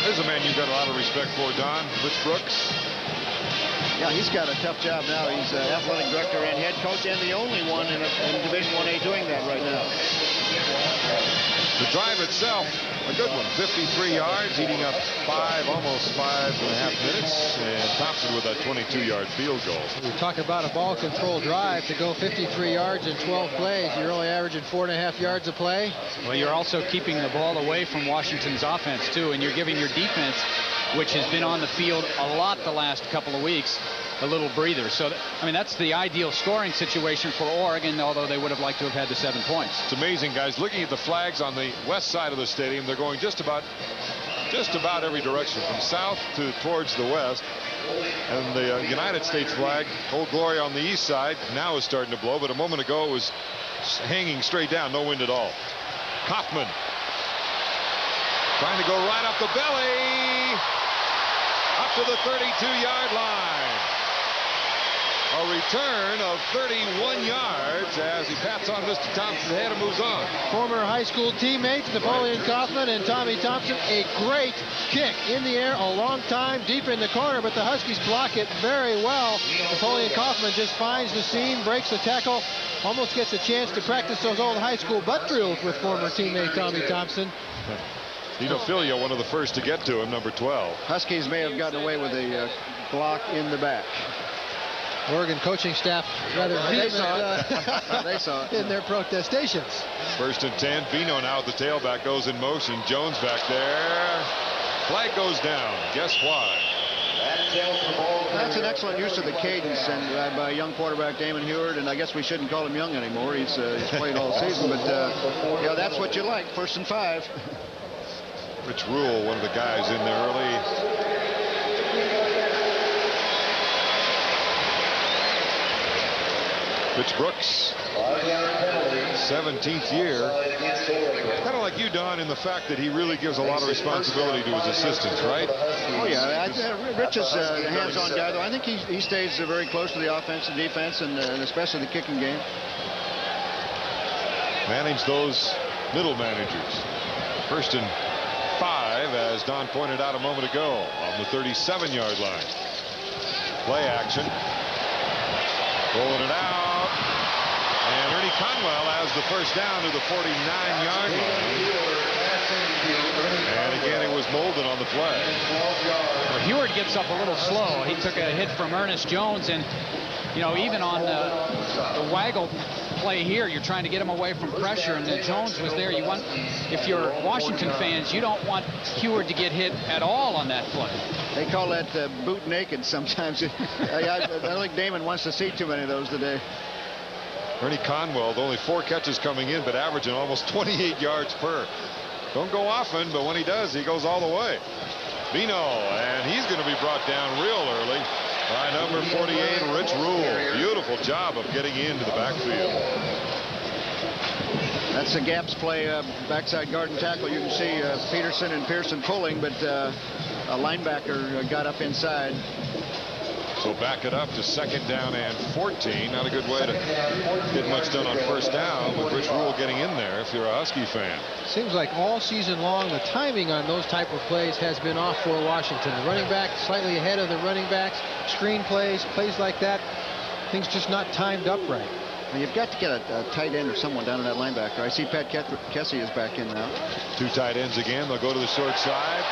There's a man you've got a lot of respect for, Don. Rich Brooks. Yeah, he's got a tough job now. He's athletic director and head coach, and the only one in Division 1A doing that right now. The drive itself, a good one. 53 yards, eating up almost 5.5 minutes. And Thompson with that 22-yard field goal. We're talking about a ball control drive to go 53 yards in 12 plays. You're only averaging 4.5 yards a play. Well, you're also keeping the ball away from Washington's offense, too, and you're giving your defense, which has been on the field a lot the last couple of weeks, a little breather. So, I mean, that's the ideal scoring situation for Oregon, although they would have liked to have had the 7 points. It's amazing, guys. Looking at the flags on the west side of the stadium, they're going just about every direction, from south to towards the west. And the United States flag, Old Glory on the east side, now is starting to blow, but a moment ago it was hanging straight down, no wind at all. Kaufman trying to go right up the belly, up to the 32-yard line. A return of 31 yards as he pats on Mr. Thompson's head and moves on. Former high school teammates Napoleon Kaufman and Tommy Thompson. A great kick in the air, a long time deep in the corner, but the Huskies block it very well. Napoleon Kaufman just finds the seam, breaks the tackle, almost gets a chance to practice those old high school butt drills with former teammate Tommy Thompson. Dino Filio, one of the first to get to him, number 12. Huskies may have gotten away with a block in the back. Oregon coaching staff rather They saw it. They saw it. in their protestations. 1st and 10. Bino now at the tailback goes in motion. Jones back there. Flag goes down. Guess why? That's an excellent use of the cadence and by young quarterback Damon Huard, and I guess we shouldn't call him young anymore. He's played all season, but that's what you like. 1st and 5. Rich Rule, one of the guys in there early. Rich Brooks, 17th year. Kind of like you, Don, in the fact that he really gives a lot of responsibility to his assistants, right? Oh, yeah. Rich is a hands-on guy, though. I think he stays very close to the offense and defense, and especially the kicking game. Manage those middle managers. 1st and 5, as Don pointed out a moment ago, on the 37-yard line. Play action. Rolling it out. And Ernie Conwell has the 1st down to the 49-yard line. And again, it was Molden on the play. Well, Huard gets up a little slow. He took a hit from Ernest Jones, and even on the waggle play here, you're trying to get him away from pressure, and then Jones was there. If you're Washington fans, you don't want Huard to get hit at all on that play. They call that boot naked sometimes. I don't think Damon wants to see too many of those today. Ernie Conwell, with only 4 catches coming in, but averaging almost 28 yards per. Don't go often, but when he does, he goes all the way. Bino, and he's going to be brought down real early by number 48, Rich Rule. Beautiful job of getting into the backfield. That's the gaps play, backside guard and tackle. You can see Peterson and Pearson pulling, but a linebacker got up inside. So back it up to 2nd down and 14. Not a good way to get much done on 1st down, with Rich Rule getting in there if you're a Husky fan. Seems like all season long the timing on those type of plays has been off for Washington. The running back slightly ahead of the running backs. Screen plays like that. Things just not timed up right. Well, you've got to get a tight end or someone down in that linebacker. I see Pat Kessie is back in now. 2 tight ends again. They'll go to the short side.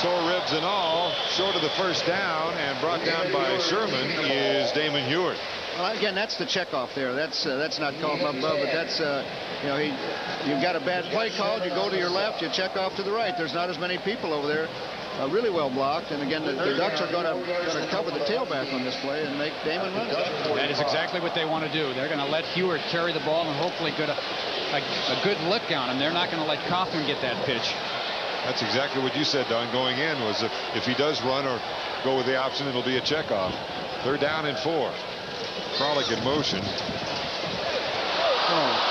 Sore ribs and all, short of the 1st down, and brought down by Sherman is Damon Huard. Well, again, that's the checkoff there. That's not called above, but that's you've got a bad play called. You go to your left, you check off to the right. There's not as many people over there. Really well blocked, and again, the Ducks are going to cover the tailback on this play and make Damon run it. That is exactly what they want to do. They're going to let Huard carry the ball and hopefully get a good lick on him. They're not going to let Kaufman get that pitch. That's exactly what you said, Don, going in, was if he does run or go with the option, it'll be a checkoff. 3rd down and 4. Frolic in motion. Oh,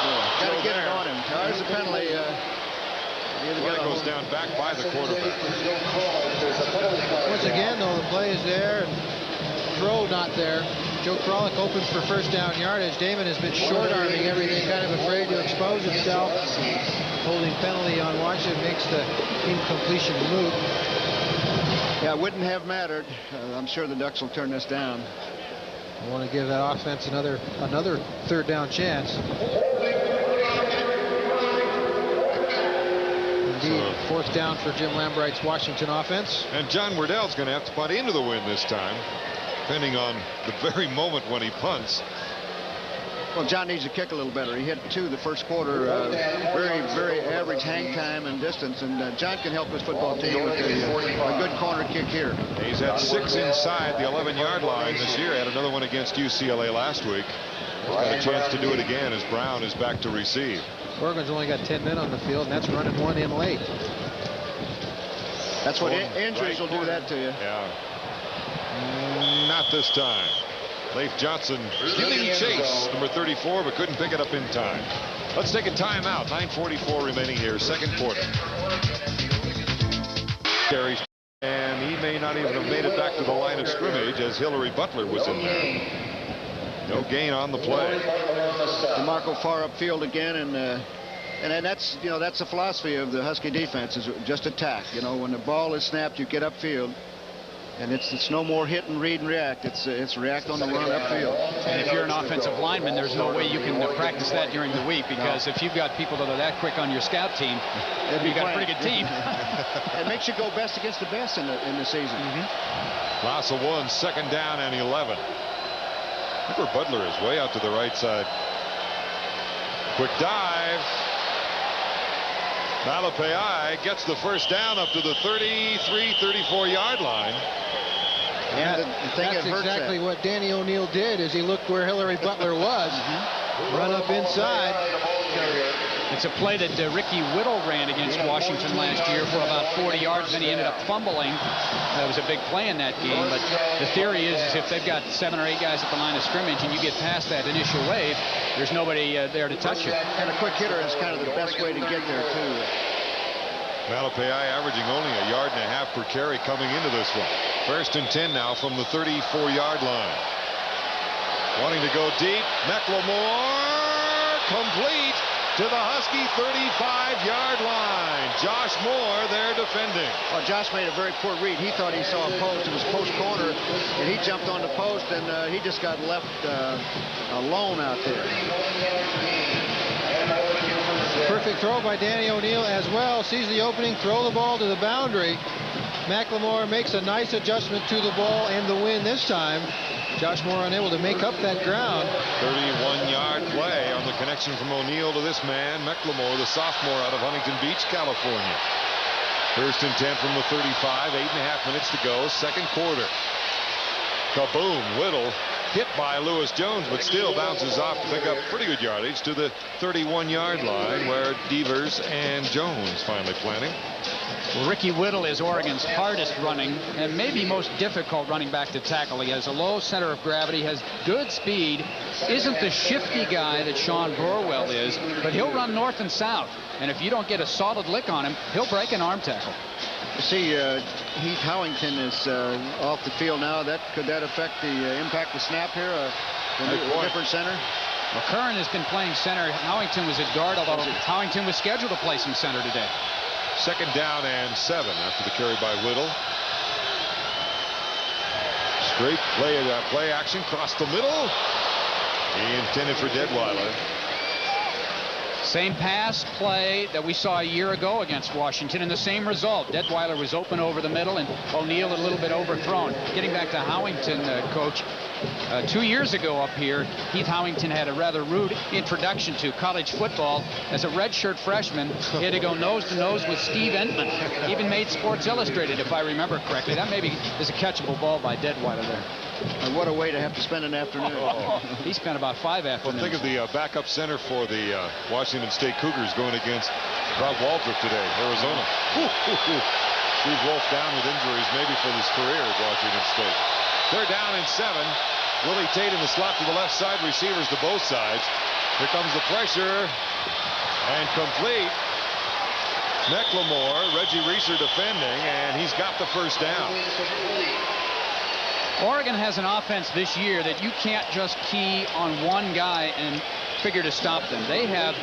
boy. Got to get it on him. There's a penalty. Play goes down back by the quarterback. Once again, though, the play is there. Throw not there. Joe Frolic opens for 1st down yardage. Damon has been short-arming everything, kind of afraid to expose himself. Holding penalty on Washington makes the incompletion moot. Yeah, it wouldn't have mattered. I'm sure the Ducks will turn this down. I want to give that offense another 3rd down chance. Indeed, 4th down for Jim Lambright's Washington offense. And John Wardell's going to have to punt into the wind this time, depending on the very moment when he punts. Well, John needs to kick a little better. He hit 2 the 1st quarter. Very, very average hang time and distance. And John can help his football team with a good corner kick here. He's had 6 inside the 11-yard line this year. Had another one against UCLA last week. He's got a chance to do it again as Brown is back to receive. Oregon's only got 10 men on the field, and that's running one in late. That's what injuries will do that to you. Yeah. Not this time. Leif Johnson giving chase, number 34, but couldn't pick it up in time. Let's take a timeout. 9:44 remaining here, 2nd quarter. Carries, and he may not even have made it back to the line of scrimmage as Hillary Butler was in there. No gain on the play. DeMarco far upfield again, and that's that's the philosophy of the Husky defense, is just attack. When the ball is snapped, you get upfield. And it's no more hit and read and react. It's react on the run upfield. And if you're an offensive lineman, there's no way you can practice that during the week, because if you've got people that are that quick on your scout team, you've got a pretty good team. It makes you go best against the best in the season. Loss of 1, 2nd down and 11. Look where Butler is, way out to the right side. Quick dive. Malepeai gets the first down up to the 33, 34-yard line. Yeah, the thing That's that hurts exactly that. what Danny O'Neil did, is he looked where Hillary Butler was, run up inside. It's a play that Ricky Whittle ran against Washington last year for about 40 yards, then he ended up fumbling. That was a big play in that game, but the theory is if they've got 7 or 8 guys at the line of scrimmage and you get past that initial wave, there's nobody there to touch you. And a quick hitter is kind of the best way to get there, too. Malepeai averaging only 1.5 yards per carry coming into this one. 1st and 10 now from the 34-yard line. Wanting to go deep. McLemore complete to the Husky 35-yard line. Josh Moore there defending. Well, Josh made a very poor read. He thought he saw a post. It was post corner, and he jumped on the post, and he just got left alone out there. Perfect throw by Danny O'Neil as well. Sees the opening, throw the ball to the boundary. McLemore makes a nice adjustment to the ball and the win this time. Josh Moore unable to make up that ground. 31-yard play on the connection from O'Neil to this man, McLemore, the sophomore out of Huntington Beach, California. 1st and 10 from the 35, 8.5 minutes to go, 2nd quarter. Kaboom, Whittle hit by Lewis Jones, but still bounces off to pick up pretty good yardage to the 31-yard line, where Devers and Jones finally planting. Well, Ricky Whittle is Oregon's hardest running and maybe most difficult running back to tackle. He has a low center of gravity, has good speed, isn't the shifty guy that Sean Burwell is, but he'll run north and south. And if you don't get a solid lick on him, he'll break an arm tackle. You see, Heath Howington is off the field now. Could that affect the impact of snap here? The different center? Well, Curran has been playing center. Howington was at guard, although Howington was scheduled to play some center today. 2nd down and 7 after the carry by Whittle. Straight play action across the middle. He intended for Detweiler. Same pass play that we saw a year ago against Washington, and the same result. Detweiler was open over the middle, and O'Neil a little bit overthrown. Getting back to Howington, Coach, 2 years ago up here, Heath Howington had a rather rude introduction to college football. As a redshirt freshman, he had to go nose-to-nose with Steve Entman. Even made Sports Illustrated, if I remember correctly. That maybe is a catchable ball by Detweiler there. And what a way to have to spend an afternoon. He spent about 5 afternoons. Well, think of the backup center for the Washington State Cougars going against Rob Waldrop today, Arizona. Steve Wolf down with injuries, maybe for his career at Washington State. 3rd down and 7. Willie Tate in the slot to the left side, receivers to both sides. Here comes the pressure, and complete. McLemore, Reggie Reeser defending, and he's got the 1st down. Oregon has an offense this year that you can't just key on one guy and figure to stop them. They have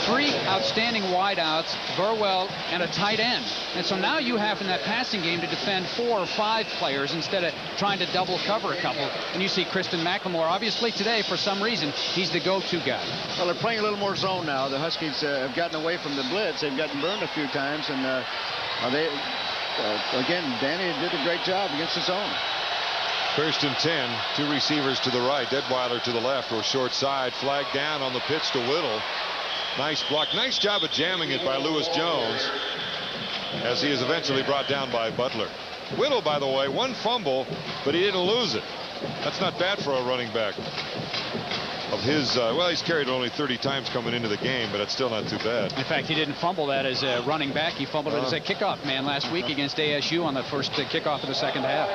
3 outstanding wideouts, Burwell, and a tight end. And so now you have in that passing game to defend 4 or 5 players instead of trying to double cover a couple. And you see Kristen McLemore, obviously today, for some reason, he's the go-to guy. Well, they're playing a little more zone now. The Huskies have gotten away from the blitz. They've gotten burned a few times, and again, Danny did a great job against the zone. 1st and 10, 2 receivers to the right, Detweiler to the left, or short side, flag down on the pitch to Whittle. Nice block, nice job of jamming it by Lewis Jones, as he is eventually brought down by Butler. Whittle, by the way, 1 fumble, but he didn't lose it. That's not bad for a running back of his. Well, he's carried only 30 times coming into the game, but it's still not too bad. In fact, he didn't fumble that as a running back. He fumbled it as a kickoff man last week against ASU on the first kickoff of the 2nd half.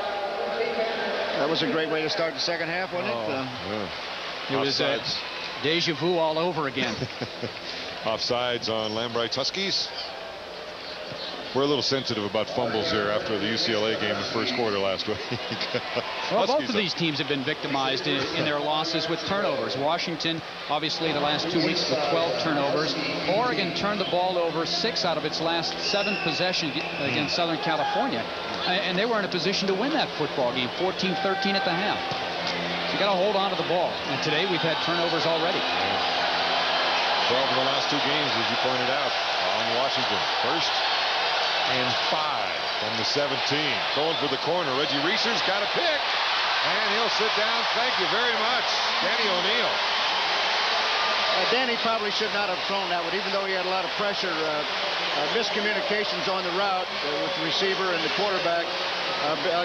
That was a great way to start the 2nd half, wasn't it? Yeah. It was deja vu all over again. Offsides on Lambright's Huskies. We're a little sensitive about fumbles here after the UCLA game in the 1st quarter last week. Well, both of these teams have been victimized in their losses with turnovers. Washington, obviously, the last 2 weeks with 12 turnovers. Oregon turned the ball over 6 out of its last 7 possessions against Southern California. And they were in a position to win that football game, 14-13 at the half. So you got to hold on to the ball. And today we've had turnovers already. 12 of the last 2 games, as you pointed out, on Washington. 1st and 5 from the 17. Going for the corner. Reggie Reeser's got a pick. And he'll sit down. Thank you very much, Danny O'Neill. Danny probably should not have thrown that one, even though he had a lot of pressure. Miscommunications on the route with the receiver and the quarterback.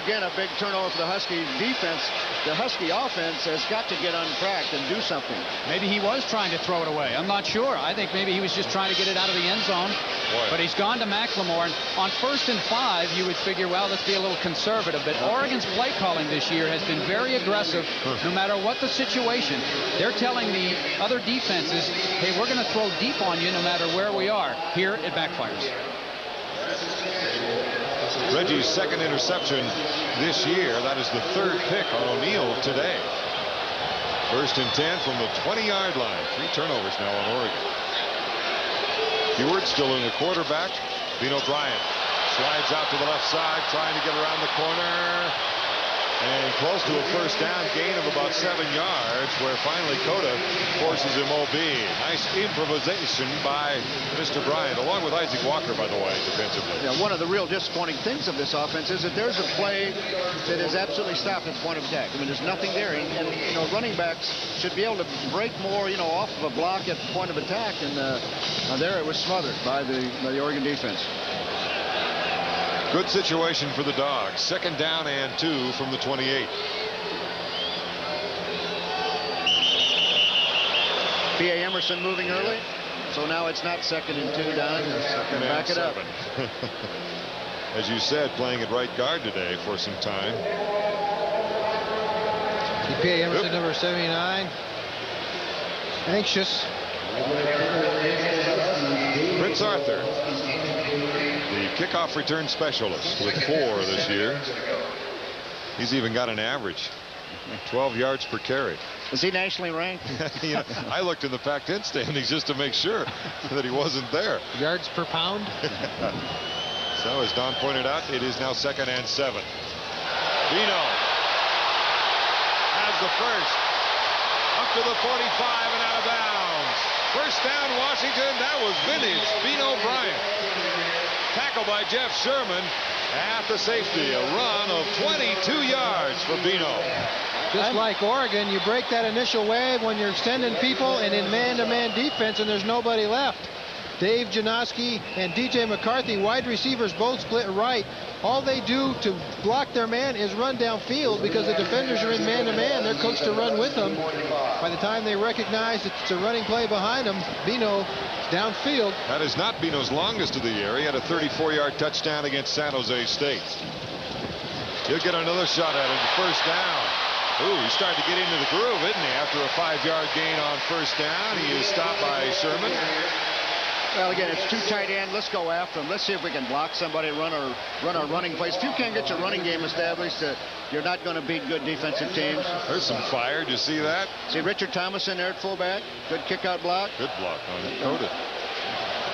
Again, a big turnover for the Husky defense. The Husky offense has got to get untracked and do something. Maybe he was trying to throw it away. I'm not sure. I think maybe he was just trying to get it out of the end zone. Boy. But he's gone to McLemore. And on 1st and 5, you would figure, well, let's be a little conservative. But Oregon's play calling this year has been very aggressive. No matter what the situation, they're telling the other defenses, hey, we're going to throw deep on you no matter where we are. Here, it backfires. Reggie's 2nd interception this year. That is the 3rd pick on O'Neill today. 1st and 10 from the 20-yard line. 3 turnovers now on Oregon. Heward still in the quarterback. Bino Bryant slides out to the left side, trying to get around the corner. And close to a 1st down, gain of about 7 yards, where finally Cota forces him OB. Nice improvisation by Mr. Bryant, along with Isaac Walker, by the way, defensively. Yeah, one of the real disappointing things of this offense is that there's a play that is absolutely stopped at the point of attack. I mean, there's nothing there. And you know, running backs should be able to break more, you know, off of a block at the point of attack. And there it was smothered by the Oregon defense. Good situation for the Dogs. 2nd down and 2 from the 28. P.A. Emerson moving early. So now it's not 2nd and 2 down. Back it up. As you said, playing at right guard today for some time. P.A. Emerson, number 79. Anxious. Prince Arthur, the kickoff return specialist, with 4 this year. He's even got an average 12 yards per carry. Is he nationally ranked? You know, I looked in the Pac-10 standings just to make sure that he wasn't there. Yards per pound. So as Don pointed out, it is now 2nd and 7. Bino has the first, up to the 45 and out of bounds. 1st down, Washington. That was vintage Bino Bryant. Tackled by Jeff Sherman at the safety. A run of 22 yards for Bino. Just like Oregon, you break that initial wave when you're sending people and in man-to-man defense and there's nobody left. Dave Janoski and DJ McCarthy, wide receivers, both split right. All they do to block their man is run downfield because the defenders are in man-to-man. They're coached to run with them. By the time they recognize it's a running play behind them, Bino downfield. That is not Bino's longest of the year. He had a 34-yard touchdown against San Jose State. He'll get another shot at it. 1st down. Ooh, he's starting to get into the groove, isn't he? After a 5-yard gain on 1st down, he is stopped by Sherman. Well, again, it's 2 tight end. Let's go after him. Let's see if we can block somebody, run our running plays. If you can't get your running game established, you're not going to beat good defensive teams. There's some fire. Did you see that? See Richard Thomas in there at fullback. Good kick-out block. Good block on Cota.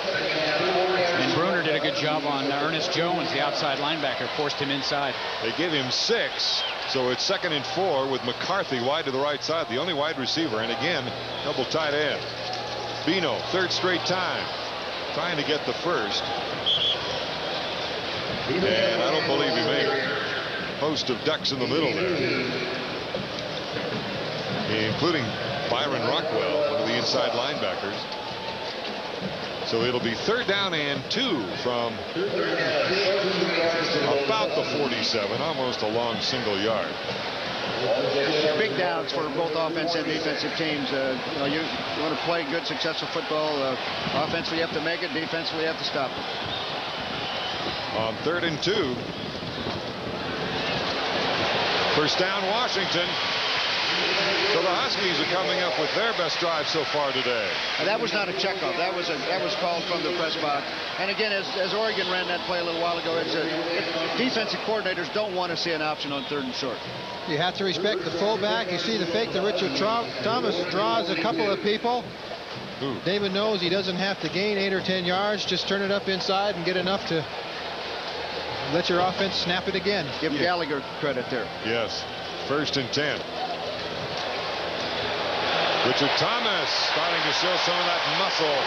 And Bruner did a good job on Ernest Jones, the outside linebacker, forced him inside. They give him 6, so it's 2nd and 4 with McCarthy wide to the right side, the only wide receiver, and again, double tight end. Bino, 3rd straight time, trying to get the first. And I don't believe he made it. Host of ducks in the middle there, including Byron Rockwell, one of the inside linebackers. So it'll be 3rd down and 2 from about the 47, almost a long single yard. Big downs for both offense and defensive teams. You want to play good, successful football. Offensively, you have to make it. Defensively, you have to stop it. On 3rd and 2. 1st down, Washington. So the Huskies are coming up with their best drive so far today. That was not a checkoff. That was called from the press box. And again, as Oregon ran that play a little while ago, defensive coordinators don't want to see an option on 3rd and short. You have to respect the fullback. You see the fake that Richard Thomas draws a couple of people. Ooh. David knows he doesn't have to gain 8 or 10 yards. Just turn it up inside and get enough to let your offense snap it again. Give Gallagher credit there. Yes. 1st and 10. Richard Thomas starting to show some of that muscle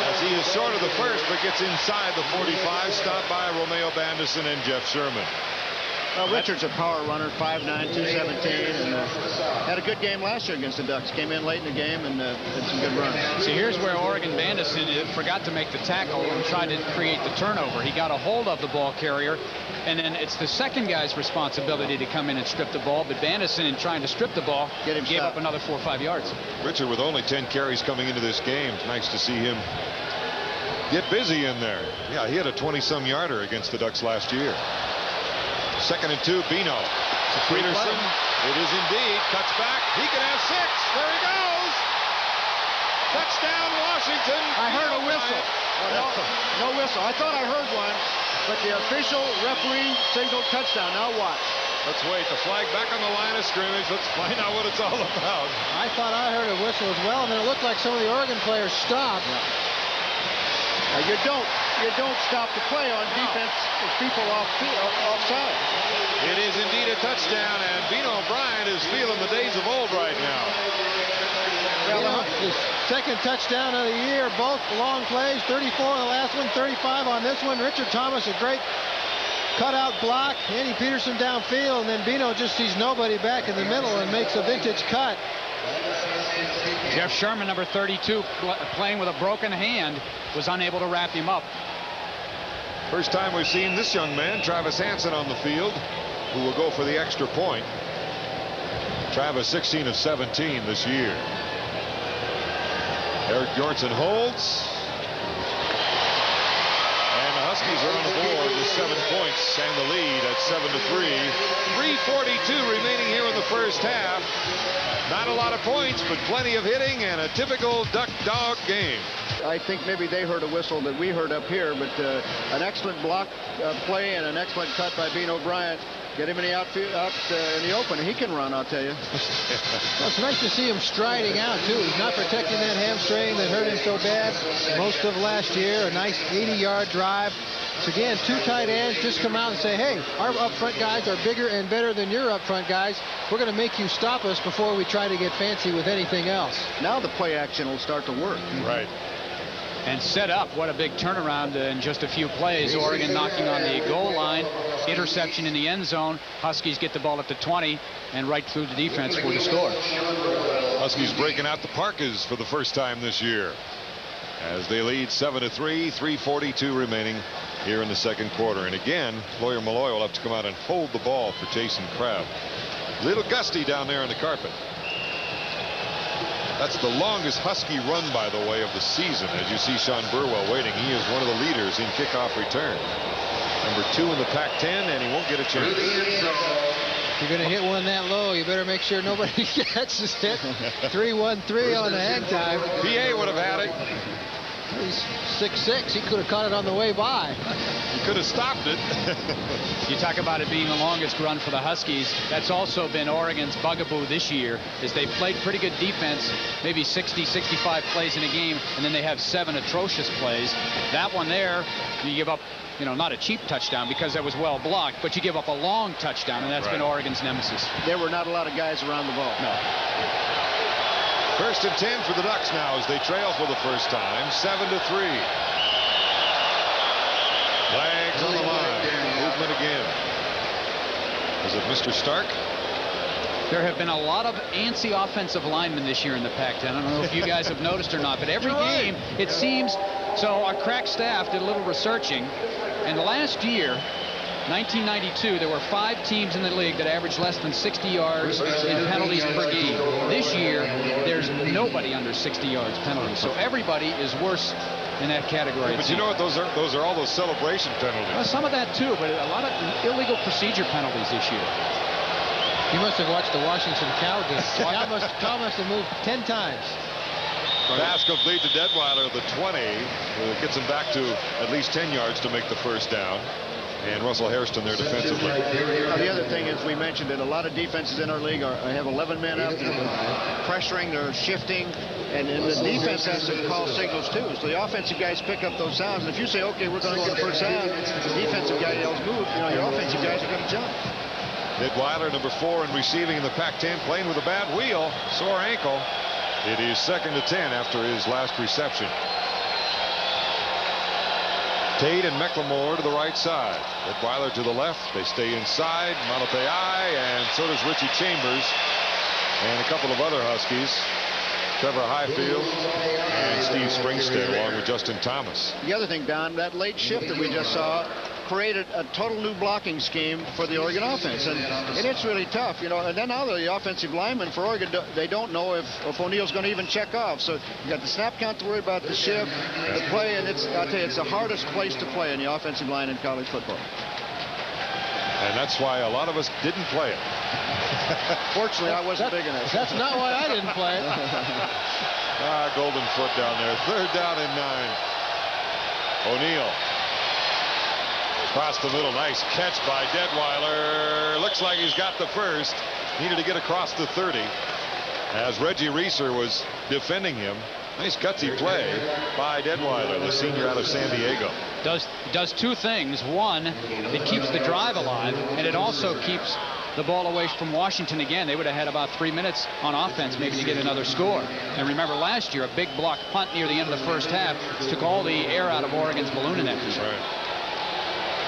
as he is short of the first but gets inside the 45, stopped by Romeo Bandison and Jeff Sherman. Richard's a power runner, 5'9", 217, and had a good game last year against the Ducks. Came in late in the game and had some good runs. See, here's where Oregon Bandison forgot to make the tackle and tried to create the turnover. He got a hold of the ball carrier, and then it's the second guy's responsibility to come in and strip the ball. But Bandison, in trying to strip the ball, gave up another 4 or 5 yards. Richard with only 10 carries coming into this game. Nice to see him get busy in there. Yeah, he had a 20-some yarder against the Ducks last year. 2nd and 2, Bino. To Peterson. It is indeed. Cuts back. He can have 6. There he goes. Touchdown, Washington. I heard a whistle. No whistle. I thought I heard one, but the official referee signaled touchdown. Now watch. Let's wait. The flag back on the line of scrimmage. Let's find out what it's all about. I thought I heard a whistle as well, and then it looked like some of the Oregon players stopped. You don't stop the play on defense with people offside. It is indeed a touchdown, and Bino Bryant is feeling the days of old right now. Well, his second touchdown of the year, both long plays, 34 on the last one, 35 on this one. Richard Thomas, a great cutout block. Andy Peterson downfield, and then Bino just sees nobody back in the middle and makes a vintage cut. Jeff Sherman, number 32, playing with a broken hand, was unable to wrap him up. First time we've seen this young man, Travis Hansen, on the field, who will go for the extra point. Travis 16 of 17 this year. Eric Bjornsson holds. And the Huskies are on the board with 7 points and the lead at 7-3. 3:42 remaining here in the first half. Not a lot of points, but plenty of hitting and a typical Duck Dog game. I think maybe they heard a whistle that we heard up here, but an excellent block play and an excellent cut by Bino Bryant. Get him in the outfield, in the open. He can run, I'll tell you. Well, it's nice to see him striding out, too. He's not protecting that hamstring that hurt him so bad most of last year. A nice 80-yard drive. So again, 2 tight ends just come out and say, hey, our up front guys are bigger and better than your up front guys. We're going to make you stop us before we try to get fancy with anything else. Now the play action will start to work. Right. And set up. What a big turnaround in just a few plays. Oregon knocking on the goal line. Interception in the end zone. Huskies get the ball at the 20 and right through the defense for the score. Huskies breaking out the Parkas for the first time this year as they lead 7-3. 3:42 remaining here in the second quarter. And again, Lawyer Malloy will have to come out and hold the ball for Jason Crabb. Little gusty down there on the carpet. That's the longest Husky run, by the way, of the season. As you see Sean Burwell waiting, he is one of the leaders in kickoff return. Number 2 in the Pac-10, and he won't get a chance. If you're going to hit one that low, you better make sure nobody catches it. 3-1-3 on the hang time. PA would have had it. He's 6'6". He could have caught it on the way by. He could have stopped it. You talk about it being the longest run for the Huskies. That's also been Oregon's bugaboo this year, is they've played pretty good defense, maybe 60, 65 plays in a game, and then they have 7 atrocious plays. That one there, you give up, not a cheap touchdown because that was well blocked, but you give up a long touchdown, and that's been Oregon's nemesis. There were not a lot of guys around the ball. No. 1st and 10 for the Ducks now as they trail for the first time. 7-3. Flags on the line. Movement again. Is it Mr. Stark? There have been a lot of antsy offensive linemen this year in the Pac-10. I don't know if you guys have noticed or not, but every game it seems. So our crack staff did a little researching, and last year, 1992, there were 5 teams in the league that averaged less than 60 yards in penalties per game. This year, there's nobody under 60 yards penalties. So everybody is worse in that category. But you know what? Those are all those celebration penalties. Well, some of that too, but a lot of illegal procedure penalties this year. You must have watched the Washington Cal game. Cal must have moved 10 times. Pass complete to Detweiler at the 20. Gets him back to at least 10 yards to make the first down. And Russell Hairston there defensively. The other thing is we mentioned that a lot of defenses in our league have 11 men up. They're pressuring, they're shifting, and the defense has to call signals too. So the offensive guys pick up those sounds. And if you say, okay, we're going to get first down, the defensive guy yells move, your offensive guys are going to jump. Detweiler, number 4 in receiving in the Pac-10, playing with a bad wheel, sore ankle. It is 2nd and 10 after his last reception. Tate and McLemore to the right side. Detweiler to the left. They stay inside. Malapai, and so does Richie Chambers. And a couple of other Huskies. Trevor Highfield and Steve Springstead, along with Justin Thomas. The other thing, Don, that late shift that we just saw created a total new blocking scheme for the Oregon offense, and it's really tough, you know. And then now the offensive linemen for Oregon, they don't know if O'Neill's going to even check off. So you got the snap count to worry about, the shift, the play, and I'll tell you, it's the hardest place to play in the offensive line in college football. And that's why a lot of us didn't play it. Fortunately, I wasn't big enough. That's not why I didn't play it. Golden foot down there. 3rd down and 9. O'Neill. Across the middle. Nice catch by Detweiler. Looks like he's got the first. Needed to get across the 30 as Reggie Reeser was defending him. Nice gutsy play by Detweiler, the senior out of San Diego. Does two things. One, it keeps the drive alive, and it also keeps the ball away from Washington again. They would have had about 3 minutes on offense maybe to get another score. And remember last year, a big block punt near the end of the first half took all the air out of Oregon's balloon in that. That's right.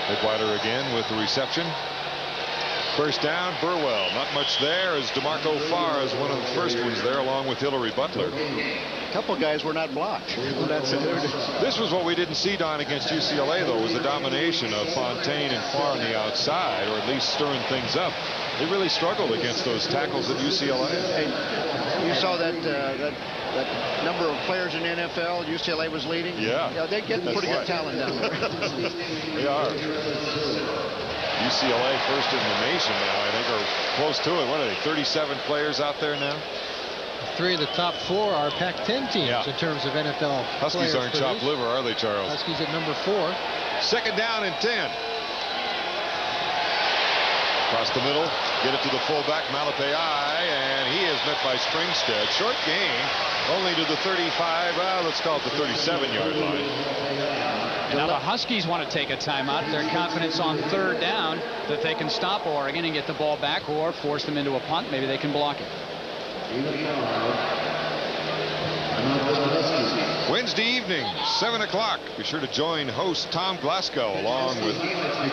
Detweiler again with the reception. First down, Burwell. Not much there as DeMarco Farr is one of the first ones there, along with Hillary Butler. A couple guys were not blocked. This was what we didn't see, Don, against UCLA, though, was the domination of Fontaine and Farr on the outside, or at least stirring things up. They really struggled against those tackles at UCLA. Hey, you saw that number of players in the NFL UCLA was leading? Yeah. They're getting pretty good talent down there. They are. UCLA first in the nation now, I think, or close to it. What are they, 37 players out there now? 3 of the top 4 are Pac-10 teams in terms of NFL Huskies aren't chopped liver, are they, Charles? Huskies at number 4. 2nd down and 10. Across the middle, get it to the fullback, Malapai, and he is met by Springstead. Short gain, only to the 35, let's call it the 37-yard line. And now the Huskies want to take a timeout. Their confidence on 3rd down that they can stop Oregon and get the ball back or force them into a punt. Maybe they can block it. Wednesday evening, 7 o'clock. Be sure to join host Tom Glasgow along with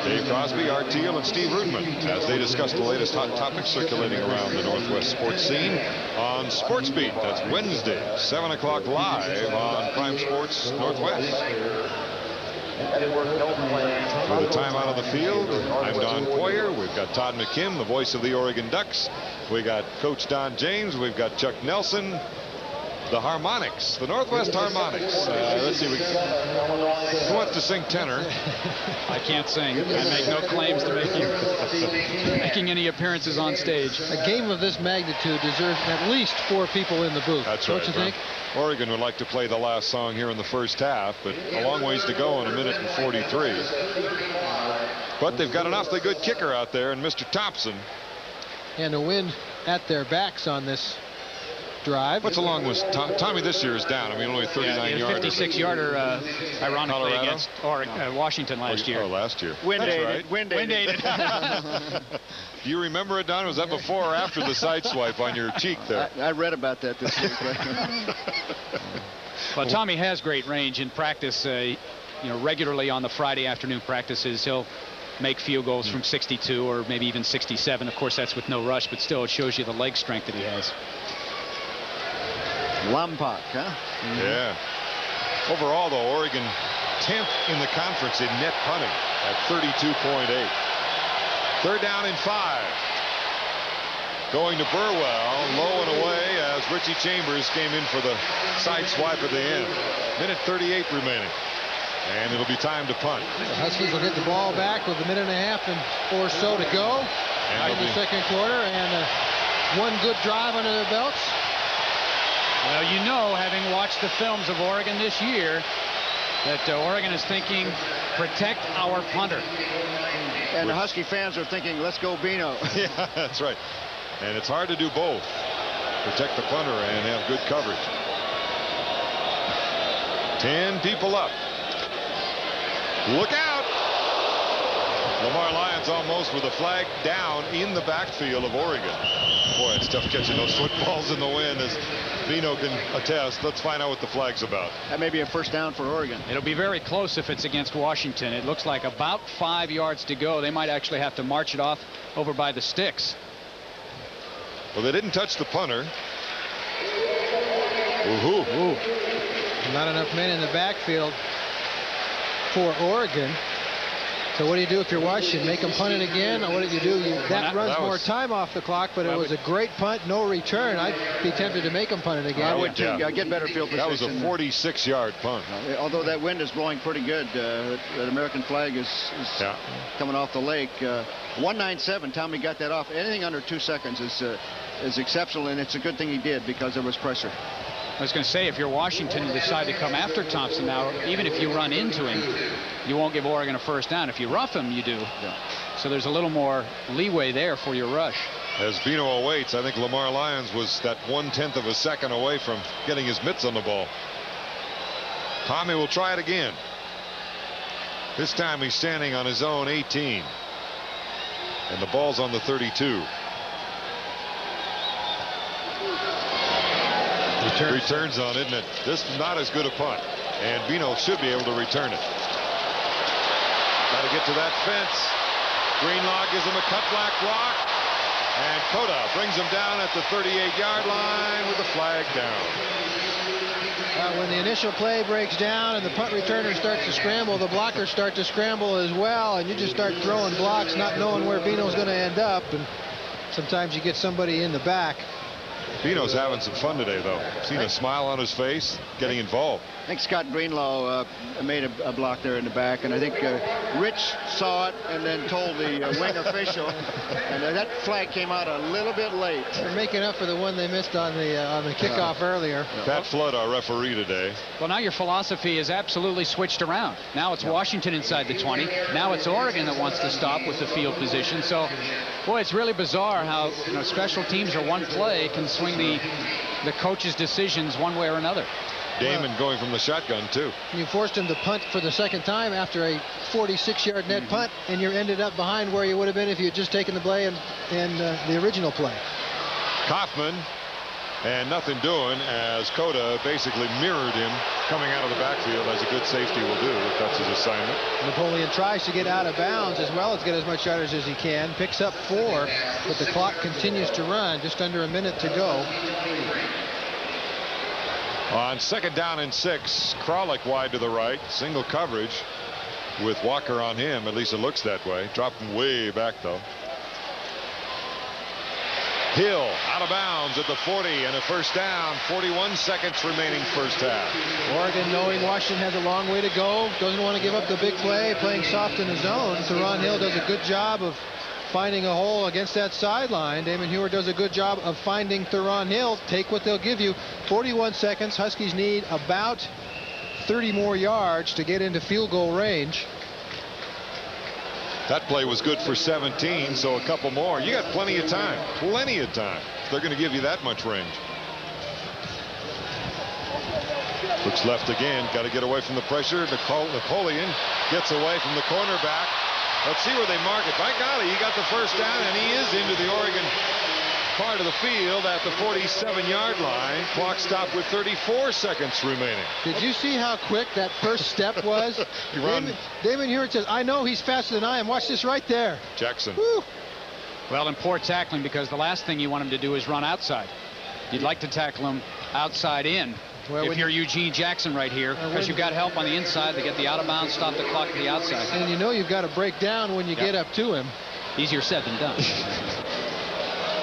Dave Crosby, Art Thiel, and Steve Rudman as they discuss the latest hot topics circulating around the Northwest sports scene on Sports Beat. That's Wednesday, 7 o'clock live on Prime Sports Northwest. For the timeout on the field, I'm Don Poyer. We've got Todd McKim, the voice of the Oregon Ducks. We got Coach Don James. We've got Chuck Nelson. The Harmonics, the Northwest Harmonics. Let's see, who wants to sing tenor? I can't sing. I make no claims to making any appearances on stage. A game of this magnitude deserves at least 4 people in the booth. That's don't right, you think? Oregon would like to play the last song here in the first half, but a long ways to go in 1:43. But they've got an awfully good kicker out there, and Mr. Thompson. And the wind at their backs on this drive. What's along with Tommy this year is down. I mean, only 39 yards. 56-yarder, ironically, Colorado? against Washington last year. Oh, last year. Wind That's aided. right. Wind aided. Do you remember it, Don? Was that before or after the side swipe on your cheek there? I read about that this week. But Tommy has great range in practice. Regularly on the Friday afternoon practices, he'll make field goals from 62 or maybe even 67. Of course, that's with no rush, but still, it shows you the leg strength that he has. Lompoc, huh? Yeah. Overall, though, Oregon 10th in the conference in net punting at 32.8. 3rd down and 5. Going to Burwell, low and away as Richie Chambers came in for the side swipe at the end. 1:38 remaining. And it'll be time to punt. The Huskies will get the ball back with 1.5 minutes or so to go in the 2nd quarter, and one good drive under their belts. Well, having watched the films of Oregon this year, that Oregon is thinking, protect our punter. And the Husky fans are thinking, let's go Bino. Yeah, that's right. And it's hard to do both. Protect the punter and have good coverage. 10 people up. Look out! Lamar Lyons lands almost with a flag down in the backfield of Oregon. Boy, it's tough catching those footballs in the wind, as Vino can attest. Let's find out what the flag's about. That may be a first down for Oregon. It'll be very close if it's against Washington. It looks like about 5 yards to go. They might actually have to march it off over by the sticks. Well, they didn't touch the punter. Ooh. Not enough men in the backfield for Oregon. So what do you do if you're Washington? Make them punt it again? Or what did you do? That runs more time off the clock, but it was a great punt, no return. I'd be tempted to make them punt it again. I would too. Yeah, get better field position. That was a 46-yard punt. Although that wind is blowing pretty good, that American flag is coming off the lake. 197. Tommy got that off. Anything under 2 seconds is exceptional, and it's a good thing he did because there was pressure. I was going to say, if you're Washington and decide to come after Thompson now, even if you run into him, you won't give Oregon a first down. If you rough him, you do. Yeah. So there's a little more leeway there for your rush. As Vino awaits, I think Lamar Lyons was that 1/10 of a second away from getting his mitts on the ball. Tommy will try it again. This time he's standing on his own 18. And the ball's on the 32. Returns on it, and this is not as good a punt. And Vino should be able to return it. Got to get to that fence. Greenlaw gives him a cut black block. And Cota brings him down at the 38-yard line with the flag down. When the initial play breaks down and the punt returner starts to scramble, the blockers start to scramble as well, and you just start throwing blocks, not knowing where Vino's going to end up. And sometimes you get somebody in the back. Vino's having some fun today, though. Seen a smile on his face, getting involved. I think Scott Greenlaw made a block there in the back, and I think Rich saw it and then told the wing official, and that flag came out a little bit late. They're making up for the one they missed on the kickoff earlier. Pat Flood, our referee today. Well, now your philosophy is absolutely switched around. Now it's Washington inside the 20. Now it's Oregon that wants to stop with the field position. So, boy, it's really bizarre how special teams or one play can swing the coach's decisions one way or another. Damon going from the shotgun, too. You forced him to punt for the second time after a 46-yard net punt, and you ended up behind where you would have been if you had just taken the play and the original play. Kaufman, and nothing doing as Cota basically mirrored him coming out of the backfield, as a good safety will do if that's his assignment. Napoleon tries to get out of bounds as well as get as much yardage as he can. Picks up 4, but the clock continues to run. Just under a minute to go. On 2nd down and 6, Kralik wide to the right. Single coverage with Walker on him. At least it looks that way. Dropped him way back, though. Hill out of bounds at the 40 and a first down. 41 seconds remaining first half. Oregon, knowing Washington has a long way to go, doesn't want to give up the big play, playing soft in the zone. Theron Hill does a good job of finding a hole against that sideline. Damon Huard does a good job of finding Theron Hill. Take what they'll give you. 41 seconds. Huskies need about 30 more yards to get into field goal range. That play was good for 17, so a couple more. You got plenty of time. Plenty of time. They're going to give you that much range. Looks left again. Got to get away from the pressure. Napoleon gets away from the cornerback. Let's see where they mark it. By golly, he got the first down, and he is into the Oregon part of the field at the 47-yard line. Clock stopped with 34 seconds remaining. Did you see how quick that first step was? Damon Huard says, I know he's faster than I am. Watch this right there. Jackson. Woo. Well, and poor tackling, because the last thing you want him to do is run outside. You'd like to tackle him outside in. Well, if you're Eugene Jackson right here, because you've got help on the inside to get the out of bounds, stop the clock at the outside. And you know you've got to break down when you get up to him. Easier said than done.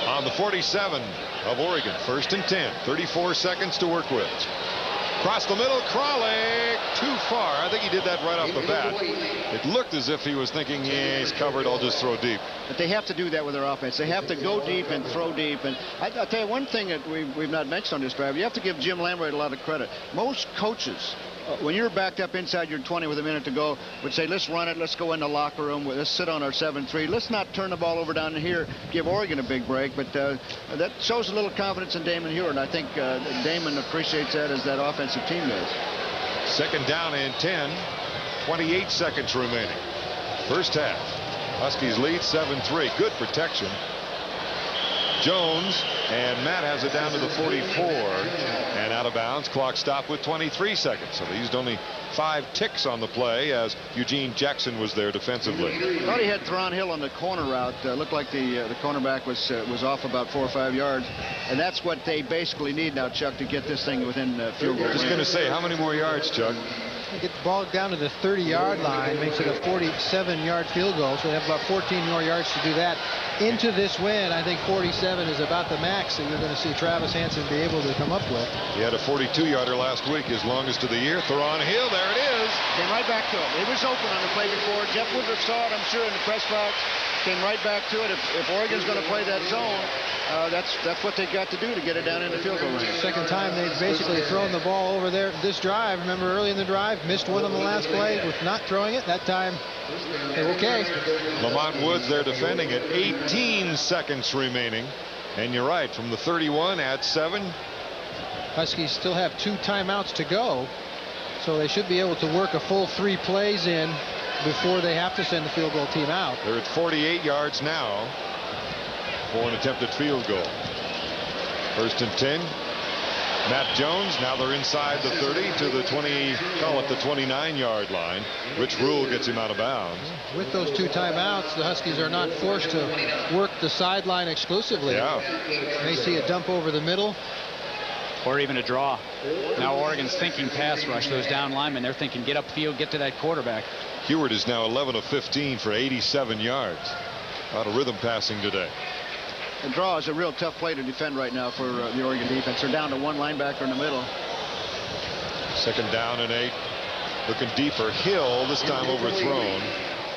On the 47 of Oregon, 1st and 10, 34 seconds to work with. Across the middle, Kralik too far. I think he did that right off the bat. It looked as if he was thinking, yeah, he's covered, I'll just throw deep. But they have to do that with their offense. They have to go deep and throw deep. And I'll tell you one thing that we've not mentioned on this drive. You have to give Jim Lambright a lot of credit. Most coaches, when you're backed up inside your 20 with a minute to go, would say, let's run it, let's go in the locker room, let's sit on our 7-3, let's not turn the ball over down here, give Oregon a big break. But that shows a little confidence in Damon Huard, and I think Damon appreciates that as that offensive team does. 2nd down and 10, 28 seconds remaining. First half. Huskies lead 7-3. Good protection. Jones, and Matt has it down to the 44 and out of bounds. Clock stopped with 23 seconds. So they used only 5 ticks on the play as Eugene Jackson was there defensively. Thought he had Theron Hill on the corner route. Looked like the cornerback was off about 4 or 5 yards, and that's what they basically need now, Chuck, to get this thing within field goal. Just going to say, how many more yards, Chuck? Get the ball down to the 30-yard line, makes it a 47-yard field goal, so they have about 14 more yards to do that. Into this win, I think 47 is about the max that you're going to see Travis Hansen be able to come up with. He had a 42-yarder last week, his longest of the year. Theron Hill, there it is. Came right back to him. It was open on the play before. Jeff Woodruff saw it, I'm sure, in the press box. Came right back to it. If Oregon's going to play that zone, that's what they got to do to get it down in the field goal range. Second time they've basically thrown the ball over there this drive. Remember early in the drive, missed one on the last play with not throwing it. That time, they're okay. Lamont Woods there defending it. 18 seconds remaining. And you're right, from the 31, add 7. Huskies still have 2 timeouts to go, so they should be able to work a full 3 plays in before they have to send the field goal team out. They're at 48 yards now for an attempted field goal. 1st and 10. Matt Jones, now they're inside the 30 to the 29-yard line. Rich Rule gets him out of bounds. With those 2 timeouts, the Huskies are not forced to work the sideline exclusively. Yeah. They see a dump over the middle. Or even a draw. Now Oregon's thinking pass rush. Those down linemen, they're thinking get upfield, get to that quarterback. Heward is now 11 of 15 for 87 yards. A lot of rhythm passing today. The draw is a real tough play to defend right now for the Oregon defense. They're down to 1 linebacker in the middle. 2nd down and 8. Looking deeper. Hill, this time overthrown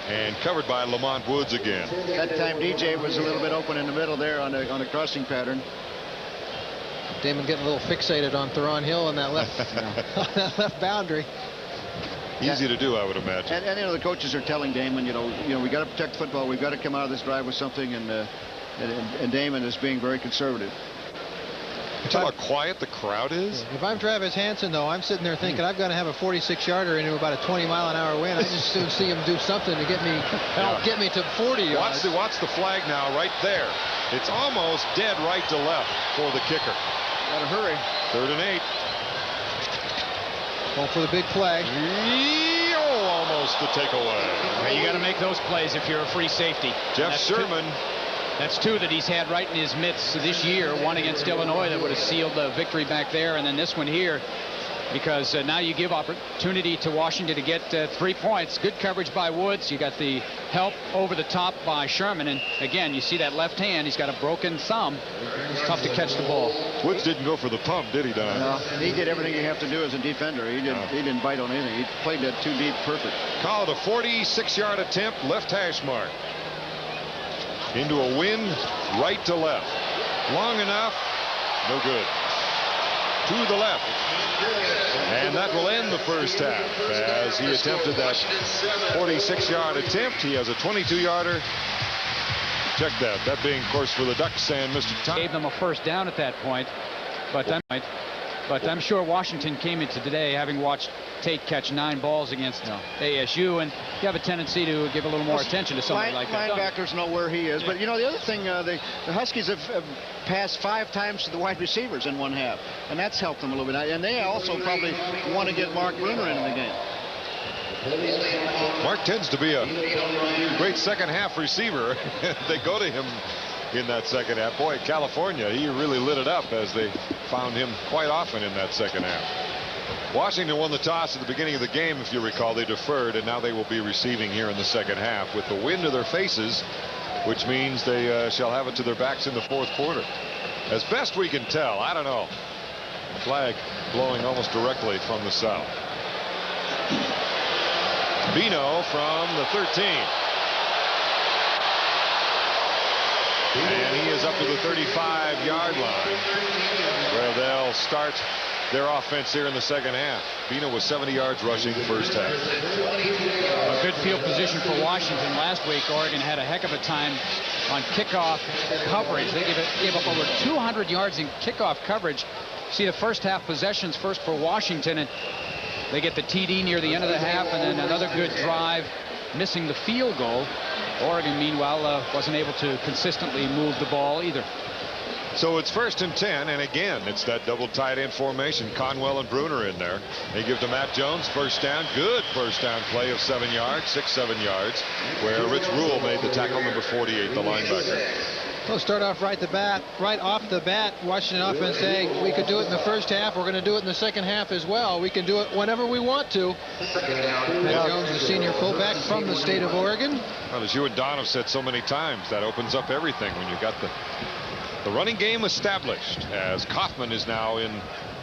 and covered by Lamont Woods again. That time DJ was a little bit open in the middle there on a crossing pattern. Damon getting a little fixated on Theron Hill on that left, on that left boundary. Easy to do, I would imagine. And you know, the coaches are telling Damon, you know, we got to protect football. We've got to come out of this drive with something, and Damon is being very conservative. You tell how quiet the crowd is. If I'm Travis Hansen, though, I'm sitting there thinking I've got to have a 46-yarder into about a 20-mile-an-hour wind. I just soon see him do something to get me to 40 yards. Watch the flag now, right there. It's almost dead right to left for the kicker. Got to hurry. 3rd and 8. Going for the big play. Almost the takeaway. Well, you got to make those plays if you're a free safety. Jeff Sherman. That's 2 that he's had right in his midst this year. One against Illinois that would have sealed the victory back there, and then this one here, because now you give opportunity to Washington to get 3 points. Good coverage by Woods. You got the help over the top by Sherman, and again, you see that left hand. He's got a broken thumb. It's tough to catch the ball. Woods didn't go for the pump, did he, Don? No, he did everything you have to do as a defender. He didn't bite on anything. He played that 2 deep perfect. Called a 46-yard attempt, left hash mark. Into a wind, right to left. Long enough, no good. To the left. And that will end the first half as he attempted that 46-yard attempt. He has a 22-yarder. Check that. That being, of course, for the Ducks and Mr. Tom. Gave them a 1st down at that point, but I'm sure Washington came into today having watched Tate catch 9 balls against ASU, and you have a tendency to give a little more attention to somebody like that. Linebackers know where he is, but you know the other thing, the Huskies have passed 5 times to the wide receivers in 1 half, and that's helped them a little bit. And they also probably want to get Mark Bruner into the game. Mark tends to be a great second half receiver. They go to him in that second half. Boy, California, he really lit it up as they found him quite often in that second half. Washington won the toss at the beginning of the game, if you recall. They deferred, and now they will be receiving here in the second half with the wind to their faces, which means they shall have it to their backs in the 4th quarter. As best we can tell, I don't know. Flag blowing almost directly from the south. Bino from the 13. And he is up to the 35-yard line, where they'll start their offense here in the second half. Bino was 70 yards rushing the first half. A good field position for Washington. Last week, Oregon had a heck of a time on kickoff coverage. They gave up over 200 yards in kickoff coverage. See the first half possessions first for Washington, and they get the TD near the end of the half, and then another good drive, missing the field goal. Oregon, meanwhile, wasn't able to consistently move the ball either. So it's 1st and 10, and again, it's that double tight end formation. Conwell and Bruner in there. They give to Matt Jones, first down. Good first down play of 7 yards, 6-7 yards, where Rich Rule made the tackle, number 48, the linebacker. We'll start off right off the bat. Washington offense saying we could do it in the first half. We're going to do it in the second half as well. We can do it whenever we want to. Matt Jones, the senior fullback from the state of Oregon. Well, as you and Don have said so many times, that opens up everything when you got the running game established, as Kaufman is now in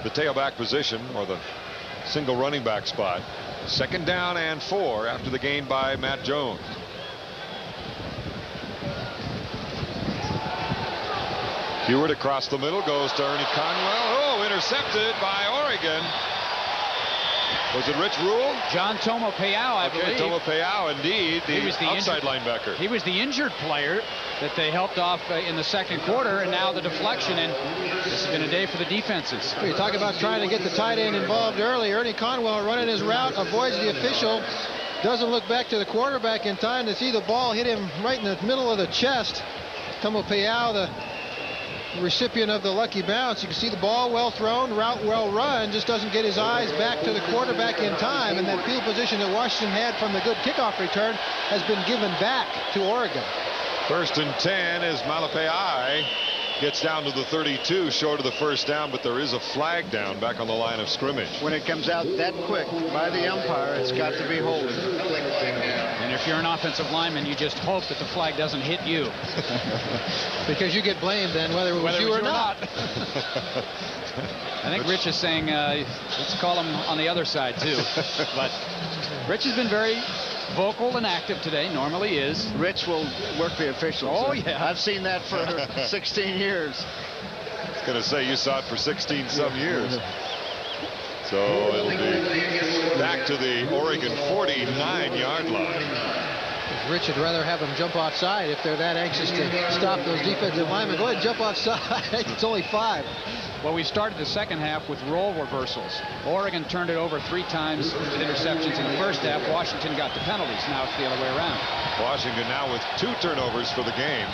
the tailback position, or the single running back spot. 2nd down and 4 after the gain by Matt Jones. Hewitt across the middle, goes to Ernie Conwell. Oh, intercepted by Oregon. Was it Rich Rule? John Tomopeau, I believe. Tomopeau, indeed, the outside linebacker. He was the injured player that they helped off in the second quarter, and now the deflection, and this has been a day for the defenses. You talk about trying to get the tight end involved early. Ernie Conwell running his route, avoids the official, doesn't look back to the quarterback in time to see the ball hit him right in the middle of the chest. Tomopeau, the recipient of the lucky bounce. You can see the ball well thrown, route well run, just doesn't get his eyes back to the quarterback in time, and that field position that Washington had from the good kickoff return has been given back to Oregon. 1st and 10 as Malapai gets down to the 32, short of the first down, but there is a flag down back on the line of scrimmage. When it comes out that quick by the umpire, it's got to be holding. And if you're an offensive lineman, you just hope that the flag doesn't hit you. Because you get blamed then whether it was you or not. I think Rich is saying let's call him on the other side too. But Rich has been very vocal and active today, normally is. Rich will work the officials. Oh, yeah. I've seen that for 16 years. I was going to say, you saw it for 16 some years. So it'll be back to the Oregon 49-yard line. Rich would rather have them jump offside if they're that anxious to stop those defensive linemen. Go ahead and jump offside. It's only 5. Well, we started the second half with role reversals. Oregon turned it over 3 times with interceptions in the first half. Washington got the penalties. Now it's the other way around. Washington now with 2 turnovers for the game.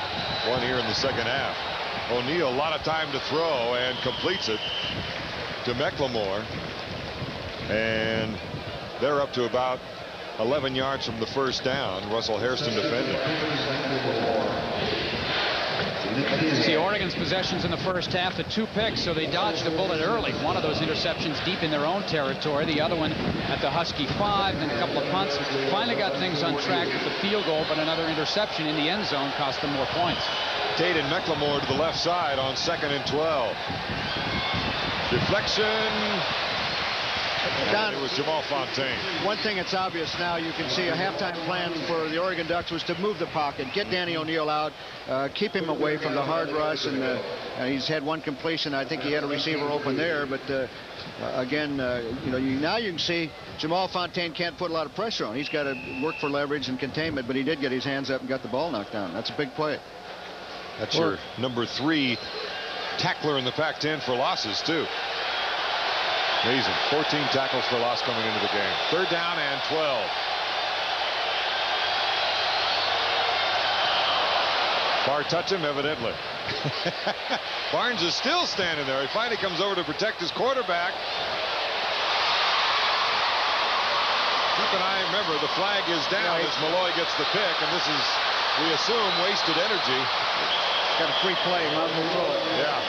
1 here in the second half. O'Neal, a lot of time to throw, and completes it to McLemore. And they're up to about 11 yards from the first down. Russell Hairston defending. You see Oregon's possessions in the first half, the 2 picks, so they dodged a bullet early. One of those interceptions deep in their own territory, the other one at the Husky 5, then a couple of punts. Finally got things on track with the field goal, but another interception in the end zone cost them more points. Tate and McLemore to the left side on 2nd and 12. Deflection. Don, it was Jamal Fontaine. One thing that's obvious now, you can see a halftime plan for the Oregon Ducks was to move the pocket, get Danny O'Neal out, keep him away from the hard rush, and he's had 1 completion. I think he had a receiver open there, but again, now you can see Jamal Fontaine can't put a lot of pressure on. He's got to work for leverage and containment, but he did get his hands up and got the ball knocked down. That's a big play. That's your number 3 tackler in the Pac-10 for losses, too. Amazing. 14 tackles for loss coming into the game. 3rd down and 12. Barr touch him, evidently. Barnes is still standing there. He finally comes over to protect his quarterback. Keep an eye. Remember, the flag is down as Malloy gets the pick, and this is, we assume, wasted energy. Got a free play. Might as well throw it. Yeah.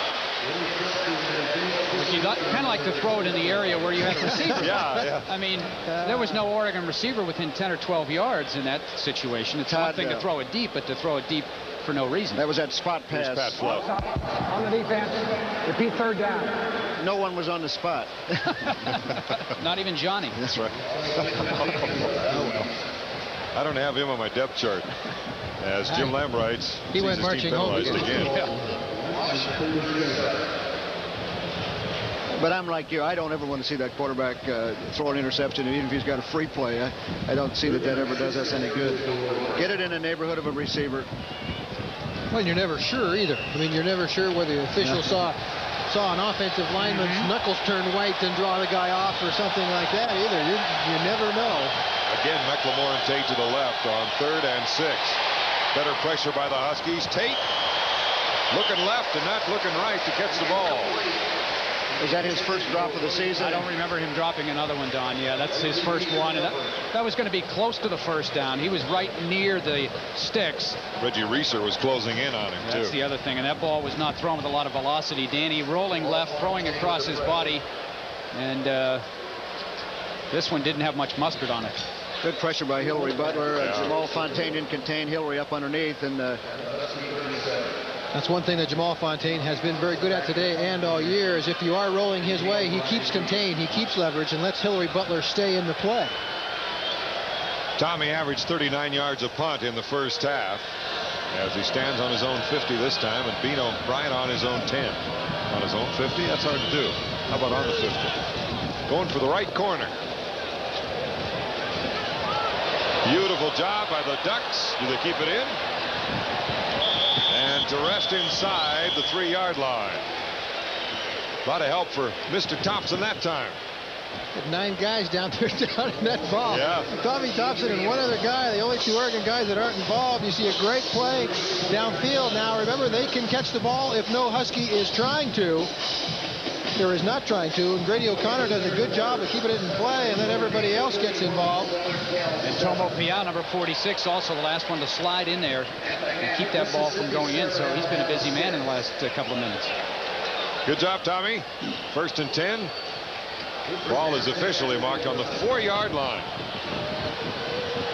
You'd kind of like to throw it in the area where you had a receiver. Yeah. I mean, there was no Oregon receiver within 10 or 12 yards in that situation. It's one thing to throw it deep, but to throw it deep for no reason. That was that spot pass. Pat Flow. On the defense, repeat 3rd down. No one was on the spot. Not even Johnny. That's right. I don't have him on my depth chart. As Jim Lamb writes, he went marching home again. But I'm like you. I don't ever want to see that quarterback throw an interception, even if he's got a free play. I don't see that ever does us any good. Get it in the neighborhood of a receiver. Well, you're never sure either. I mean, you're never sure whether the official saw an offensive lineman's knuckles turn white and draw the guy off or something like that either. You never know. Again, McLemore and Tate to the left on 3rd and 6. Better pressure by the Huskies. Tate looking left and not looking right to catch the ball. Is that his first drop of the season? I don't remember him dropping another one, Don. Yeah, that's his first one. And that was going to be close to the first down. He was right near the sticks. Reggie Reeser was closing in on him, too. That's the other thing. And that ball was not thrown with a lot of velocity. Danny rolling left, throwing across his body. And this one didn't have much mustard on it. Good pressure by Hillary Butler. Jamal Fontaine didn't contain Hillary up underneath. And that's one thing that Jamal Fontaine has been very good at today and all year, is if you are rolling his way, he keeps contained, he keeps leverage, and lets Hillary Butler stay in the play. Tommy averaged 39 yards a punt in the first half as he stands on his own 50 this time, and Bino Bryant on his own 10. On his own 50, that's hard to do. How about on the 50? Going for the right corner. Beautiful job by the Ducks. Do they keep it in? And to rest inside the 3-yard line. A lot of help for Mr. Thompson that time. 9 guys down there down in that ball. Yeah. Tommy Thompson and one other guy, the only 2 Oregon guys that aren't involved. You see a great play downfield. Now remember, they can catch the ball if no Husky is trying to. There is not trying to, and Grady O'Connor does a good job of keeping it in play, and then everybody else gets involved. And Tomo Pia, number 46, also the last one to slide in there and keep that ball from going in. So he's been a busy man in the last couple of minutes. Good job, Tommy. 1st and 10. Ball is officially marked on the 4-yard line.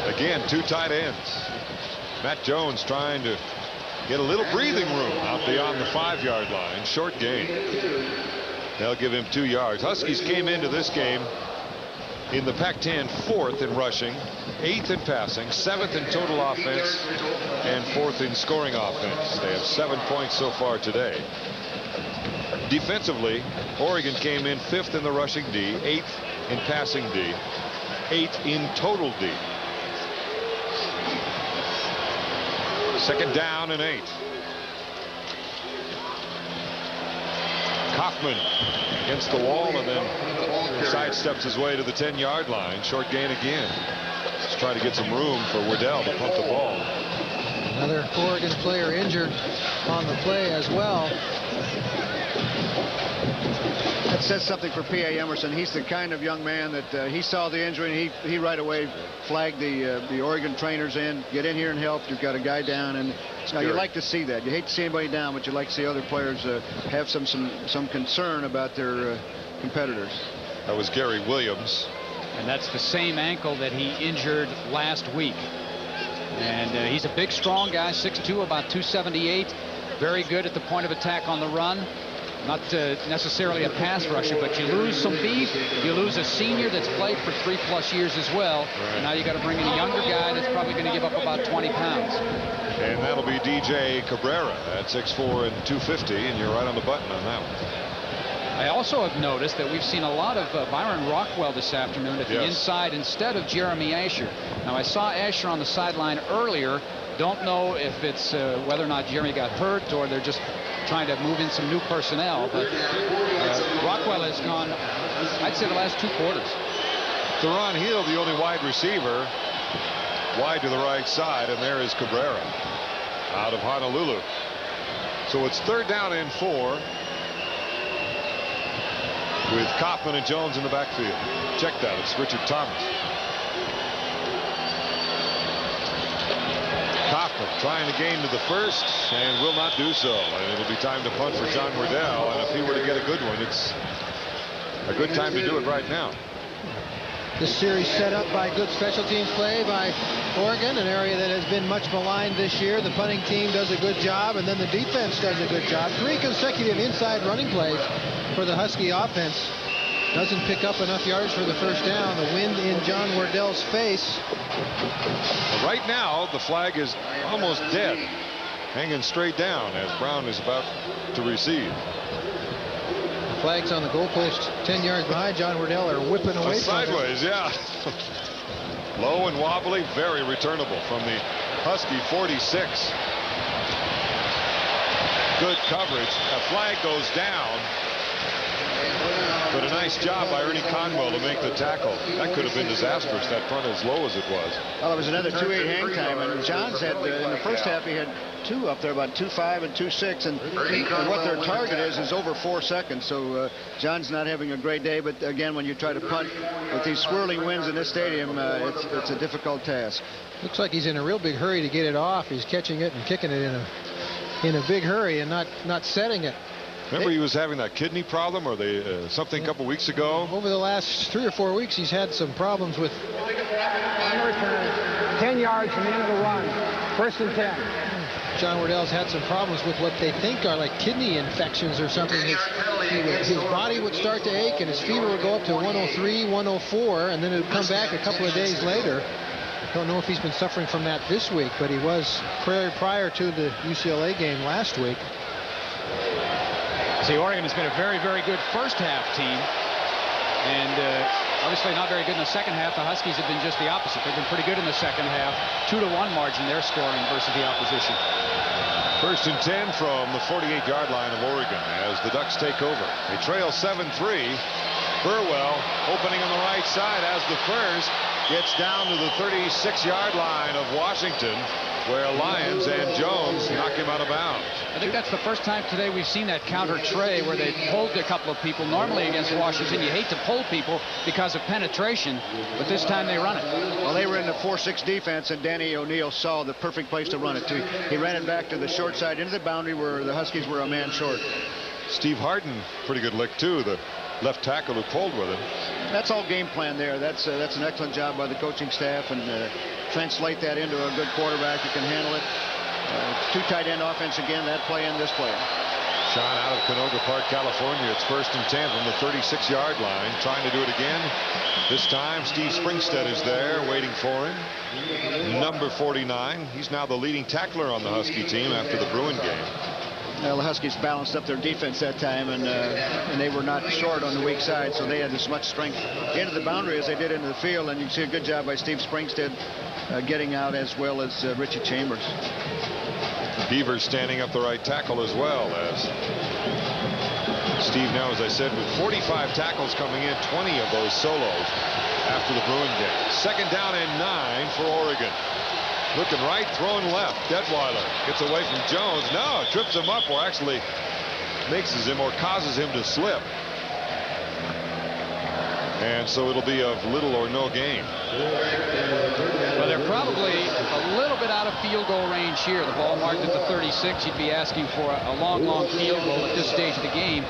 Again, 2 tight ends. Matt Jones trying to get a little breathing room out beyond the 5-yard line. Short gain. They'll give him 2 yards. Huskies came into this game in the Pac-10 4th in rushing, 8th in passing, 7th in total offense, and 4th in scoring offense. They have 7 points so far today. Defensively, Oregon came in 5th in the rushing D, 8th in passing D, 8th in total D. 2nd down and 8. Kaufman against the wall and then sidesteps his way to the 10-yard line. Short gain again. Just trying to get some room for Waddell to pump the ball. Another Oregon player injured on the play as well. That says something for P.A. Emerson. He's the kind of young man that he saw the injury and he right away flagged the Oregon trainers in. Get in here and help. You've got a guy down, and you like to see that. You hate to see anybody down, but you like to see other players have some concern about their competitors. That was Gary Williams. And that's the same ankle that he injured last week. And he's a big, strong guy, 6'2", about 278. Very good at the point of attack on the run. Not necessarily a pass rusher, but you lose some beef. You lose a senior that's played for 3+ years as well. Right. And now you got to bring in a younger guy that's probably going to give up about 20 pounds. And that'll be DJ Cabrera at 6'4" and 250, and you're right on the button on that one. I also have noticed that we've seen a lot of Byron Rockwell this afternoon at the inside instead of Jeremy Asher. Now, I saw Asher on the sideline earlier. Don't know if it's whether or not Jeremy got hurt or they're just trying to move in some new personnel, but Rockwell has gone, I'd say, the last 2 quarters. Theron Hill, the only wide receiver, wide to the right side, and there is Cabrera out of Honolulu. So it's 3rd down and 4 with Kaufman and Jones in the backfield. Check that, it's Richard Thomas. Kaufman trying to gain to the 1st and will not do so. And it'll be time to punt for John Waddell. And if he were to get a good one, it's a good time to do it right now. This series set up by good special teams play by Oregon, an area that has been much maligned this year. The punting team does a good job, and then the defense does a good job. 3 consecutive inside running plays for the Husky offense. Doesn't pick up enough yards for the 1st down. The wind in John Waddell's face. Right now, the flag is almost dead, hanging straight down as Brown is about to receive. The flag's on the goalpost 10 yards behind. John Waddell are whipping away sideways, yeah. Low and wobbly, very returnable from the Husky 46. Good coverage. A flag goes down. The But a nice job by Ernie Conwell to make the tackle. That could have been disastrous, that punt as low as it was. Well, it was another 2-8 hang time, and Johns had, in the first half, he had 2 up there, about 2.5 and 2.6, and what their target is over 4 seconds. So Johns not having a great day, but again, when you try to punt with these swirling winds in this stadium, it's a difficult task. Looks like he's in a real big hurry to get it off. He's catching it and kicking it in a big hurry and not setting it. Remember, he was having that kidney problem, or something a couple weeks ago. Over the last 3 or 4 weeks, he's had some problems with. On the return, 10 yards from the end of the run. 1st and 10. John Wardell's had some problems with what they think are like kidney infections or something. His body would start to ache and his fever would go up to 103, 104, and then it would come back a couple of days later. Don't know if he's been suffering from that this week, but he was prior to the UCLA game last week. See, Oregon has been a very, very good first half team, and obviously not very good in the second half. The Huskies have been just the opposite. They've been pretty good in the second half. 2-1 margin they're scoring versus the opposition. 1st and 10 from the 48-yard line of Oregon as the Ducks take over. They trail 7-3. Burwell opening on the right side as the first gets down to the 36-yard line of Washington, where Lyons and Jones knock him out of bounds. I think that's the first time today we've seen that counter tray where they pulled a couple of people. Normally against Washington, you hate to pull people because of penetration, but this time they run it. Well, they were in the 4-6 defense, and Danny O'Neill saw the perfect place to run it to. He ran it back to the short side into the boundary where the Huskies were a man short. Steve Harden, pretty good lick too, the left tackle who pulled with him. That's all game plan there. That's an excellent job by the coaching staff, and translate that into a good quarterback who can handle it. 2 tight end offense again, that play and this play. Shot out of Canoga Park, California. It's 1st and 10 from the 36-yard line. Trying to do it again. This time Steve Springstead is there waiting for him. Number 49. He's now the leading tackler on the Husky team after the Bruin game. Well, the Huskies balanced up their defense that time, and they were not short on the weak side, so they had as much strength into the boundary as they did into the field, and you can see a good job by Steve Springstead getting out, as well as Richie Chambers. Beavers standing up the right tackle as well, as Steve now, as I said, with 45 tackles coming in, 20 of those solos after the Bruin game. 2nd down and 9 for Oregon. Looking right, throwing left. Detweiler gets away from Jones. No, trips him up, or actually mixes him or causes him to slip. And so it'll be of little or no gain. Well, they're probably a little bit out of field goal range here. The ball marked at the 36. You'd be asking for a long, long field goal at this stage of the game.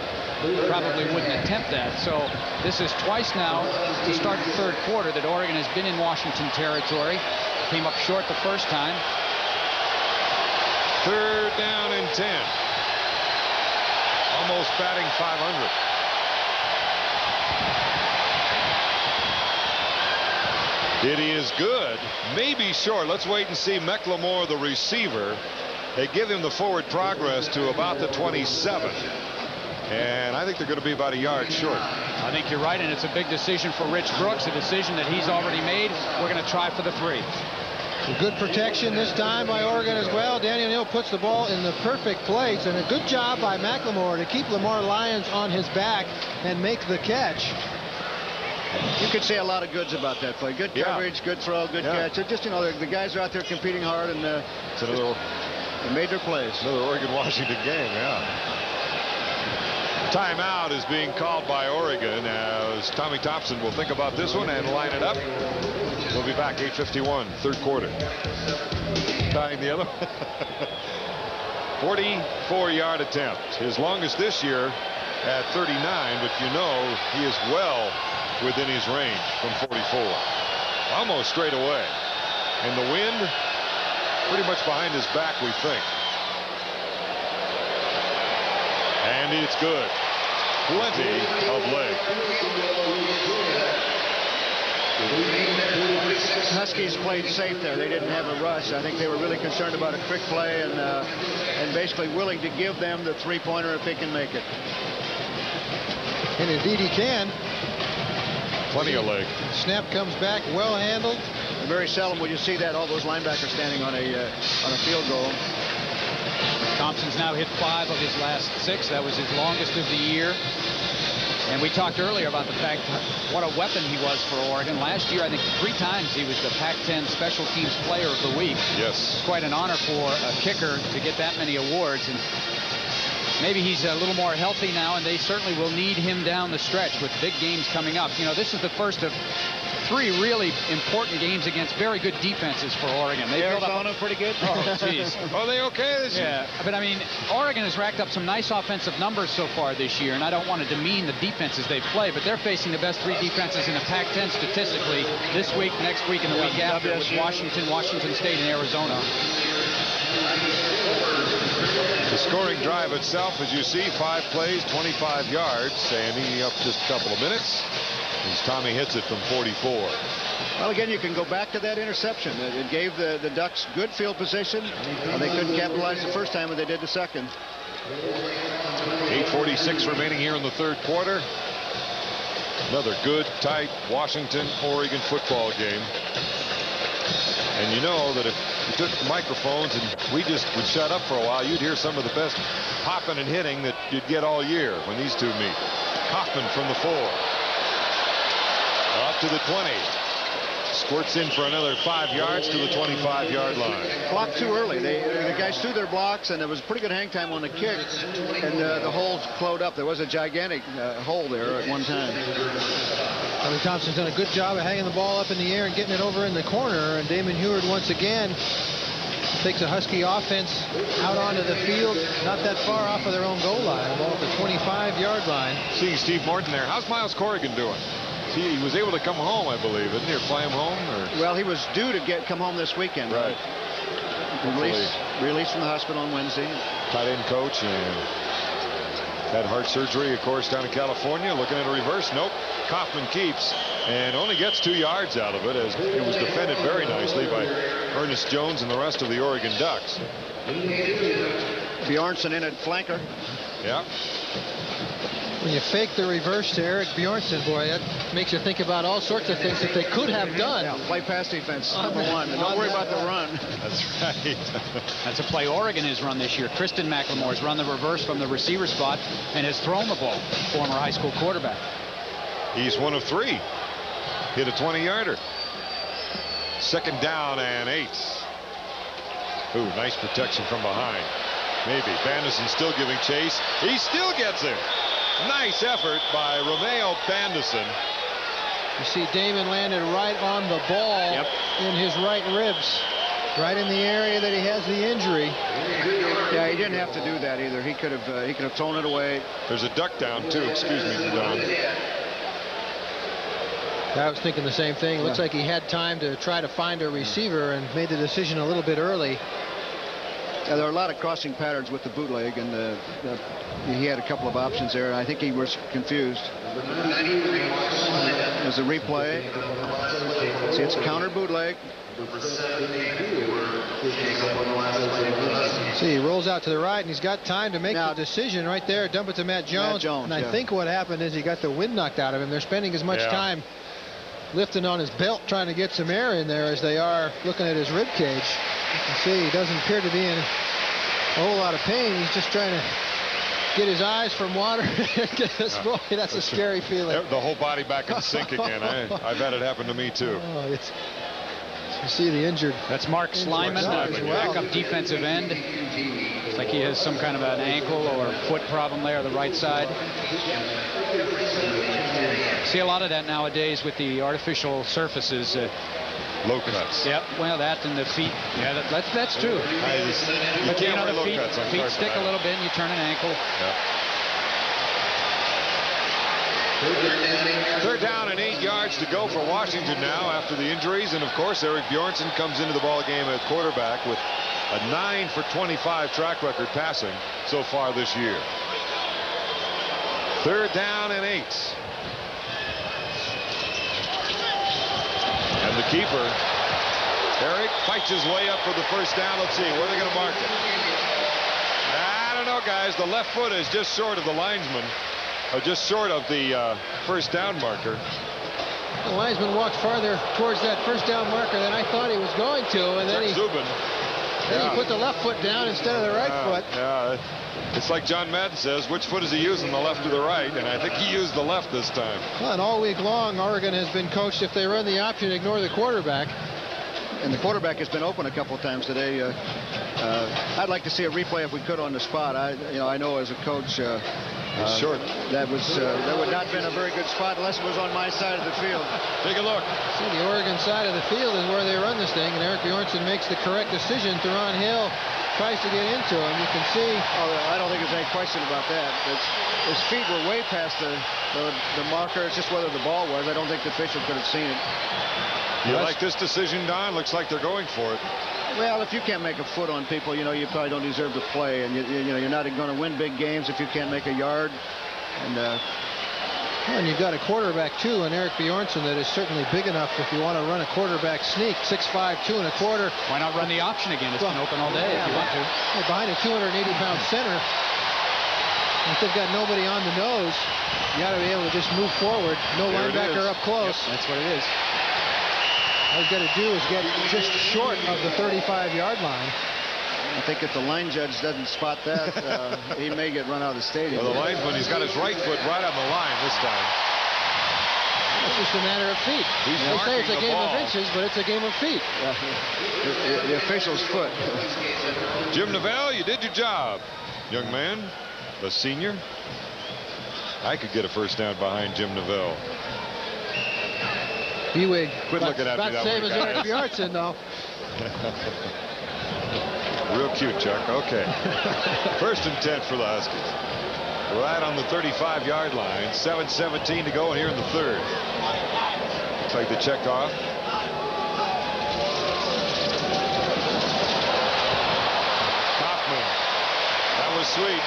Probably wouldn't attempt that. So this is twice now to start the 3rd quarter that Oregon has been in Washington territory. Came up short the first time. 3rd down and 10. Almost batting 500. It is good. Maybe short. Let's wait and see. McLemore, the receiver. They give him the forward progress to about the 27. And I think they're going to be about a yard short. I think you're right, and it's a big decision for Rich Brooks, a decision that he's already made. We're going to try for the 3. Good protection this time by Oregon as well. Danny O'Neill puts the ball in the perfect place, and a good job by McLemore to keep Lamar Lyons on his back and make the catch. You could say a lot of goods about that play. Good coverage, good throw, good catch. They're just, the guys are out there competing hard, and it's another, they made their plays. Another Oregon-Washington game, Timeout is being called by Oregon as Tommy Thompson will think about this one and line it up. We'll be back 8:51, 3rd quarter. Tying the other. 44-yard attempt. His longest this year at 39, but he is well within his range from 44. Almost straight away. And the wind pretty much behind his back, we think. And it's good. Plenty of leg. Huskies played safe there. They didn't have a rush. I think they were really concerned about a quick play and basically willing to give them the 3-pointer if they can make it. And indeed he can. Plenty of leg. Snap comes back, well handled. Very seldom will you see that, all those linebackers standing on a field goal. Thompson's now hit 5 of his last 6. That was his longest of the year. And we talked earlier about the fact what a weapon he was for Oregon. Last year, I think 3 times he was the Pac-10 Special Teams Player of the Week. Yes. Quite an honor for a kicker to get that many awards. And maybe he's a little more healthy now, and they certainly will need him down the stretch with big games coming up. You know, this is the first of 3 really important games against very good defenses for Oregon. They Arizona pretty good. Oh, jeez. Are they okay this year? Yeah, but I mean, Oregon has racked up some nice offensive numbers so far this year, and I don't want to demean the defenses they play, but they're facing the best 3 defenses in the Pac-10 statistically this week, next week, and the week after with Washington, Washington State, and Arizona. The scoring drive itself, as you see, 5 plays, 25 yards. Sandy up just a couple of minutes as Tommy hits it from 44. Well, again, you can go back to that interception. It gave the Ducks good field position. They couldn't capitalize the first time, and they did the second. 8:46 remaining here in the 3rd quarter. Another good, tight Washington-Oregon football game. And you know that if you took the microphones and we just would shut up for a while, you'd hear some of the best popping and hitting that you'd get all year when these two meet. Kaufman from the 4. Up to the 20. Squirts in for another 5 yards to the 25-yard line. Blocked too early. The guys threw their blocks, and there was pretty good hang time on the kick, and the holes flowed up. There was a gigantic hole there at one time. Tommy Thompson's done a good job of hanging the ball up in the air and getting it over in the corner. And Damon Huard once again takes a Husky offense out onto the field, not that far off of their own goal line, ball at the 25-yard line. Seeing Steve Morton there. How's Miles Corrigan doing? He was able to come home, I believe, isn't he? Or fly him home? Or? Well, he was due to come home this weekend. Right. Released from the hospital on Wednesday. Tight end coach and had heart surgery, of course, down in California. Looking at a reverse. Nope. Kaufman keeps and only gets 2 yards out of it, as it was defended very nicely by Ernest Jones and the rest of the Oregon Ducks. Bjornsson in at flanker. Yeah. When you fake the reverse to Eric Bjornsson, boy, that makes you think about all sorts of things that they could have done. Yeah, play pass defense, number 1. And don't worry about the run. That's right. That's a play Oregon has run this year. Kristen McLemore has run the reverse from the receiver spot and has thrown the ball. Former high school quarterback. He's 1 of 3. Hit a 20-yarder. 2nd down and 8. Ooh, nice protection from behind. Maybe. Bandison still giving chase. He still gets him. Nice effort by Romeo Bandison. You see Damon landed right on the ball in his right ribs, right in the area that he has the injury. Yeah, he didn't have to do that either. He could have thrown it away. There's a duck down too. Excuse me, Don. I was thinking the same thing. It looks like he had time to try to find a receiver and made the decision a little bit early. Yeah, there are a lot of crossing patterns with the bootleg, and he had a couple of options there. I think he was confused. There's a replay. See, it's a counter bootleg. See, he rolls out to the right, and he's got time to make the decision right there. Dump it to Matt Jones. And I think what happened is he got the wind knocked out of him. They're spending as much time lifting on his belt, trying to get some air in there, as they are looking at his rib cage. You can see he doesn't appear to be in a whole lot of pain. He's just trying to get his eyes from water. Boy, that's a scary feeling. The whole body back in sync again. I've had it happen to me too. Oh, you see the injured. That's Mark Slyman, backup defensive end. Looks like he has some kind of an ankle or foot problem there, the right side. See a lot of that nowadays with the artificial surfaces. Low cuts. Yep. Well, that and the feet. Yeah, that's true. You can't wear low cuts on feet stick a little bit, and you turn an ankle. Yeah. 3rd down and 8 yards to go for Washington now after the injuries, and of course Eric Bjornsson comes into the ball game at quarterback with a 9 for 25 track record passing so far this year. 3rd down and 8. And the keeper, Eric, fights his way up for the 1st down. Let's see, where are they going to mark it? I don't know, guys. The left foot is just short of the linesman, or just short of the 1st down marker. The linesman walked farther towards that 1st down marker than I thought he was going to, and then Zubin. Then he put the left foot down instead of the right foot. Yeah, it's like John Madden says, which foot is he using, the left or the right? And I think he used the left this time. Well, and all week long, Oregon has been coached if they run the option, ignore the quarterback. And the quarterback has been open a couple of times today. I'd like to see a replay if we could on the spot. I know as a coach, short. that would not have been a very good spot unless it was on my side of the field. Take a look. See, the Oregon side of the field is where they run this thing, and Eric Bjornsson makes the correct decision. Theron Hill tries to get into him. You can see. Oh, I don't think there's any question about that. His feet were way past the marker. It's just whether the ball was. I don't think the official could have seen it. You like this decision, Don? Looks like they're going for it. Well, if you can't make a foot on people, you probably don't deserve to play, and you're not going to win big games if you can't make a yard. And you've got a quarterback too, and Eric Bjornsson, that is certainly big enough if you want to run a quarterback sneak. 6'5", 2.25. Why not run the option again? It's been open all day if you want to. Behind a 280-pound center, if they've got nobody on the nose, you got to be able to just move forward. No linebacker up close. Yep, that's what it is. All he's got to do is get just short of the 35-yard line. I think if the line judge doesn't spot that, he may get run out of the stadium. Well, the linesman, he's got his right foot right on the line this time. It's just a matter of feet. They say it's a game of inches, but it's a game of feet. The official's foot. Jim Neville, you did your job, young man. The senior. I could get a first down behind Jim Neville. Ewig. Quit looking at me that way, same as Eric Bjornsson, though. Real cute, Chuck. Okay. 1st and 10 for the Huskies. Right on the 35-yard line. 7:17 to go here in the third. Looks like they checked off. Kaufman. That was sweet.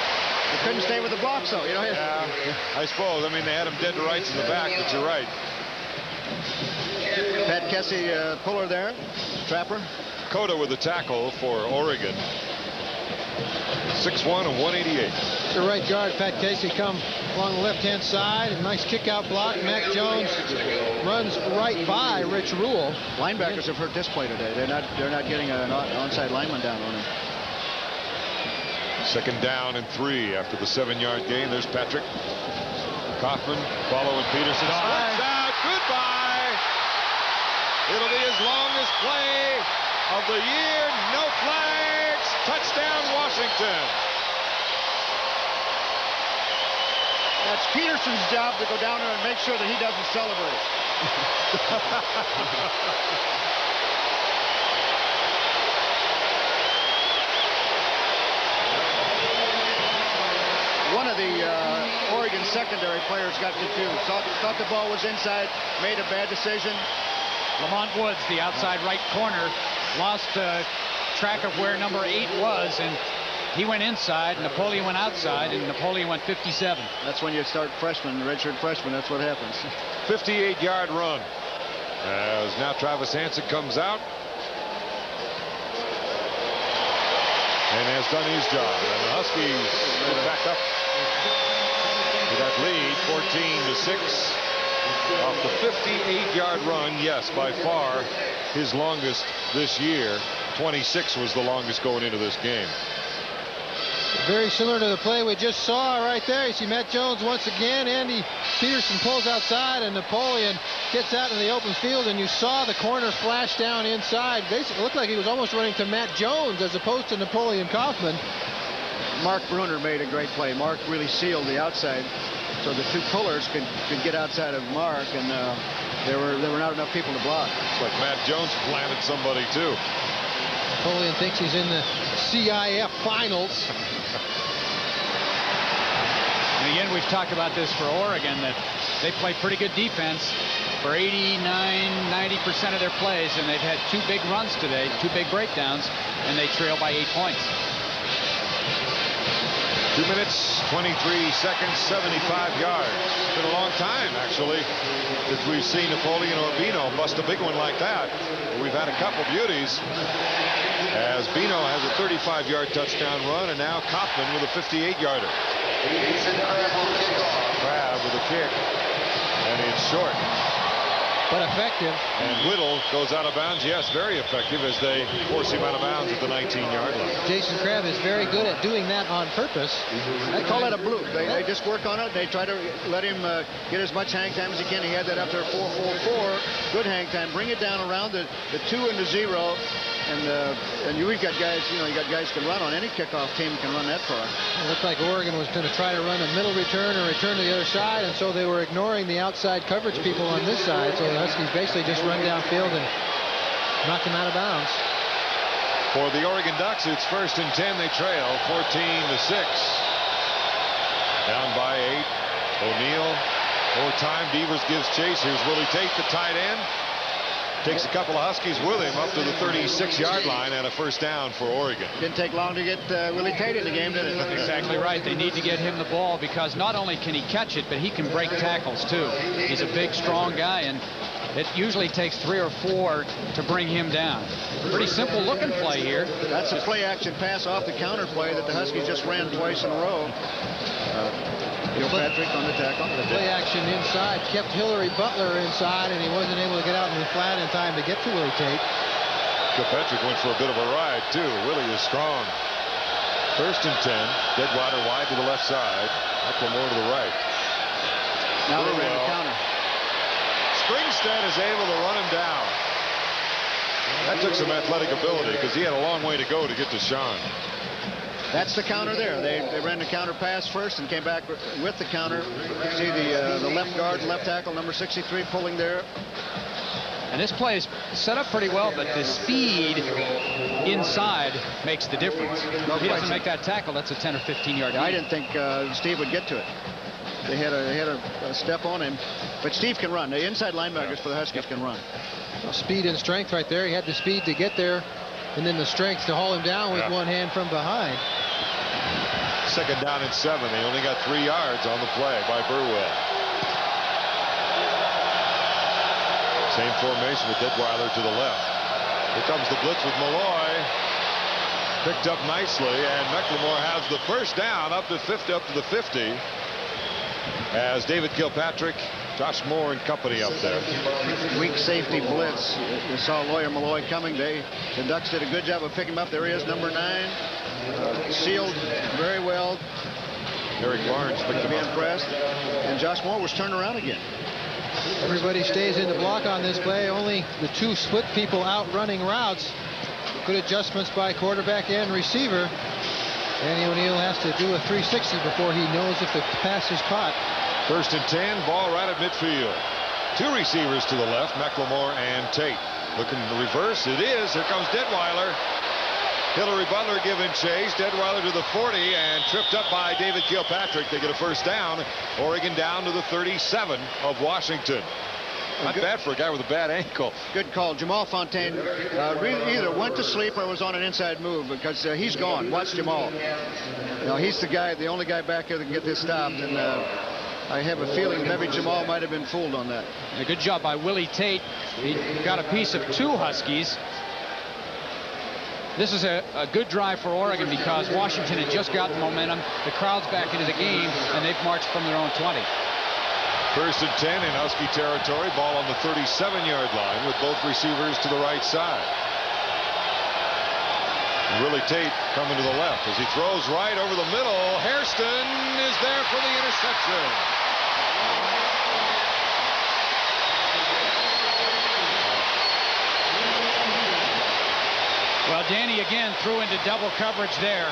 They couldn't stay with the blocks, though. Yeah, I suppose. I mean, they had him dead to rights in the back, but you're right. Pat Kessie, puller there. Trapper. Cota with the tackle for Oregon. 6'1" and 188. The right guard, Pat Casey, come along the left-hand side. A nice kick-out block. Mac Jones runs right by Rich Rule. Linebackers have hurt this play today. They're not getting an onside lineman down on him. 2nd down and 3 after the 7-yard gain. There's Patrick. Kaufman following Peterson. Strikes out. Goodbye. It'll be his longest play of the year. No flags. Touchdown, Washington. That's Peterson's job to go down there and make sure that he doesn't celebrate. One of the Oregon secondary players got confused. Thought the ball was inside, made a bad decision. Lamont Woods, the outside right corner, lost track of where number 8 was, and he went inside, Napoleon went outside, and Napoleon went 57. That's when you start freshman, redshirt freshman. That's what happens. 58-yard run. As now Travis Hansen comes out and has done his job. And the Huskies get back up to that lead, 14-6. Off the 58-yard run, yes, by far his longest this year. 26 was the longest going into this game. Very similar to the play we just saw right there. You see Matt Jones once again. Andy Peterson pulls outside, and Napoleon gets out in the open field, and you saw the corner flash down inside. Basically, it looked like he was almost running to Matt Jones as opposed to Napoleon Kaufman. Mark Bruner made a great play. Mark really sealed the outside, so the two pullers could get outside of Mark, and there were not enough people to block. It's like Matt Jones planted somebody too. Napoleon thinks he's in the CIF finals. And again, we've talked about this for Oregon, that they play pretty good defense for 89–90% of their plays, and they've had 2 big runs today, 2 big breakdowns, and they trail by 8 points. 2 minutes, 23 seconds, 75 yards. It's been a long time, actually, since we've seen Napoleon Urbino bust a big one like that. We've had a couple beauties, as Bino has a 35-yard touchdown run, and now Kaufman with a 58-yarder. Crab with a kick, and it's short. But effective. And Whittle goes out of bounds. Yes, very effective as they force him out of bounds at the 19-yard line. Jason Crabb is very good at doing that on purpose. They call that a blue. They just work on it. They try to let him get as much hang time as he can. He had that up there 4.44. Good hang time. Bring it down around the 2 and the 0. And we've got guys, you got guys who can run on any kickoff team can run that far. It looked like Oregon was going to try to run a middle return or return to the other side, and so they were ignoring the outside coverage people on this side. So the Huskies basically just run downfield and knock them out of bounds. For the Oregon Ducks, it's 1st and 10. They trail 14-6. Down by 8. O'Neal. More time. Devers gives chase. Here's Willie Tate, the tight end. Takes a couple of Huskies with him up to the 36-yard line and a first down for Oregon. Didn't take long to get Willie Tate in the game, did it? Exactly right. They need to get him the ball because not only can he catch it, but he can break tackles too. He's a big, strong guy, and it usually takes 3 or 4 to bring him down. Pretty simple looking play here. That's a play action pass off the counter play that the Huskies just ran twice in a row. Kilpatrick on the tackle. The play action inside kept Hillary Butler inside, and he wasn't able to get out in the flat in time to get to Willie Tate. Kilpatrick went for a bit of a ride, too. Willie is strong. 1st and 10. Deadwater wide to the left side. McLemore to the right. Now they ran the counter. Springstead is able to run him down. That took some athletic ability because he had a long way to go to get to Sean. That's the counter there. They ran the counter pass first and came back with the counter. See the left guard, left tackle, number 63, pulling there. And this play is set up pretty well, but the speed inside makes the difference. If he doesn't make that tackle, that's a 10 or 15-yard. I didn't think Steve would get to it. They had a step on him, but Steve can run. The inside linebackers for the Huskies can run. Speed and strength right there. He had the speed to get there, and then the strength to haul him down with one hand from behind. 2nd down and 7. They only got 3 yards on the play by Burwell. Same formation with Detweiler to the left. Here comes the blitz with Malloy. Picked up nicely, and McLemore has the first down up to the 50. As David Kilpatrick, Josh Moore and company up there. Weak safety blitz. You saw Lawyer Malloy coming. The Ducks did a good job of picking him up. There he is, number 9. Sealed very well. Eric Barnes picked him up. Impressed. And Josh Moore was turned around again. Everybody stays in the block on this play. Only the 2 split people out running routes. Good adjustments by quarterback and receiver. Danny O'Neal has to do a 360 before he knows if the pass is caught. 1st and 10, ball right at midfield. 2 receivers to the left, McLemore and Tate. Looking to reverse, it is. Here comes Detweiler. Hillary Butler giving chase. Detweiler to the 40 and tripped up by David Kilpatrick. They get a first down. Oregon down to the 37 of Washington. Not bad for a guy with a bad ankle. Good call. Jamal Fontaine either went to sleep or was on an inside move because he's gone. Watch Jamal. He's the only guy back here that can get this stopped. And I have a feeling maybe Jamal might have been fooled on that. A good job by Willie Tate. He got a piece of 2 Huskies. This is a good drive for Oregon because Washington had just gotten momentum. The crowd's back into the game, and they've marched from their own 20. 1st and 10 in Husky territory. Ball on the 37-yard line with both receivers to the right side. Willie Tate coming to the left as he throws right over the middle. Hairston is there for the interception. Well, Danny again threw into double coverage there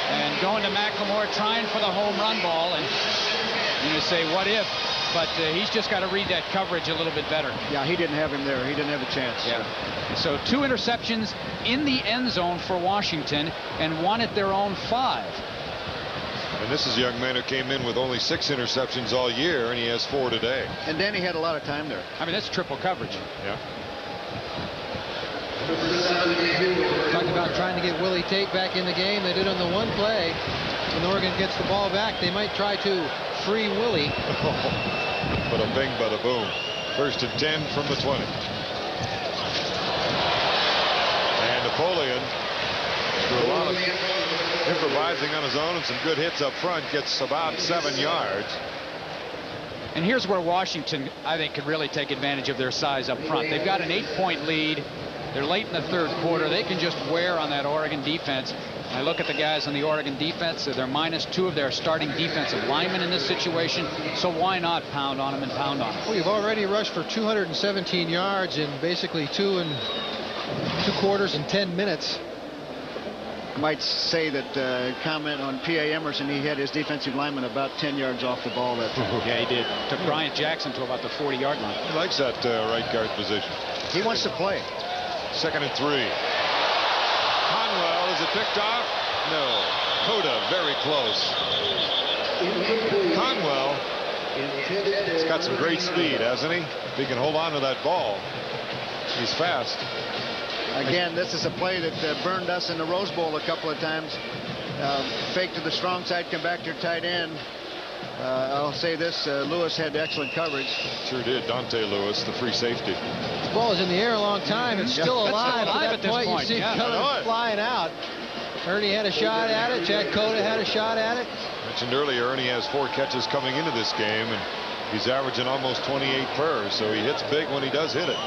and going to McLemore trying for the home run ball, and you say what if, but he's just got to read that coverage a little bit better. Yeah, he didn't have him there. He didn't have a chance. Yeah. So 2 interceptions in the end zone for Washington and 1 at their own 5. And this is a young man who came in with only 6 interceptions all year, and he has 4 today. And Danny had a lot of time there. I mean, that's triple coverage. Yeah. Talked about trying to get Willie Tate back in the game. They did on the 1 play. When Oregon gets the ball back, they might try to free Willie. Bada bing, bada boom. 1st and 10 from the 20. And Napoleon, through a lot of improvising on his own and some good hits up front, gets about 7 yards. And here's where Washington, I think, could really take advantage of their size up front. They've got an 8-point lead. They're late in the third quarter. They can just wear on that Oregon defense. I look at the guys on the Oregon defense. They're -2 of their starting defensive linemen in this situation. So why not pound on them and pound on them? We've already rushed for 217 yards in basically 2 quarters and 10 minutes. I might say that comment on P.A. Emerson, he had his defensive lineman about 10 yards off the ball that time. Yeah, he did. Took Bryant Jackson to about the 40-yard line. He likes that right guard position. He wants to play. 2nd and 3. Conwell, is it picked off? No. Cota very close. Conwell, he's got some great speed, hasn't he? If he can hold on to that ball, he's fast. Again, this is a play that burned us in the Rose Bowl a couple of times. Fake to the strong side, come back to your tight end. I'll say this, Lewis had excellent coverage. Sure did. Dante Lewis, the free safety. The ball is in the air a long time. It's still alive. At this point. You see it coming flying out. Ernie had a shot at it. Chad Cota had a shot at it. Mentioned earlier, Ernie has 4 catches coming into this game, and he's averaging almost 28 per, so he hits big when he does hit it.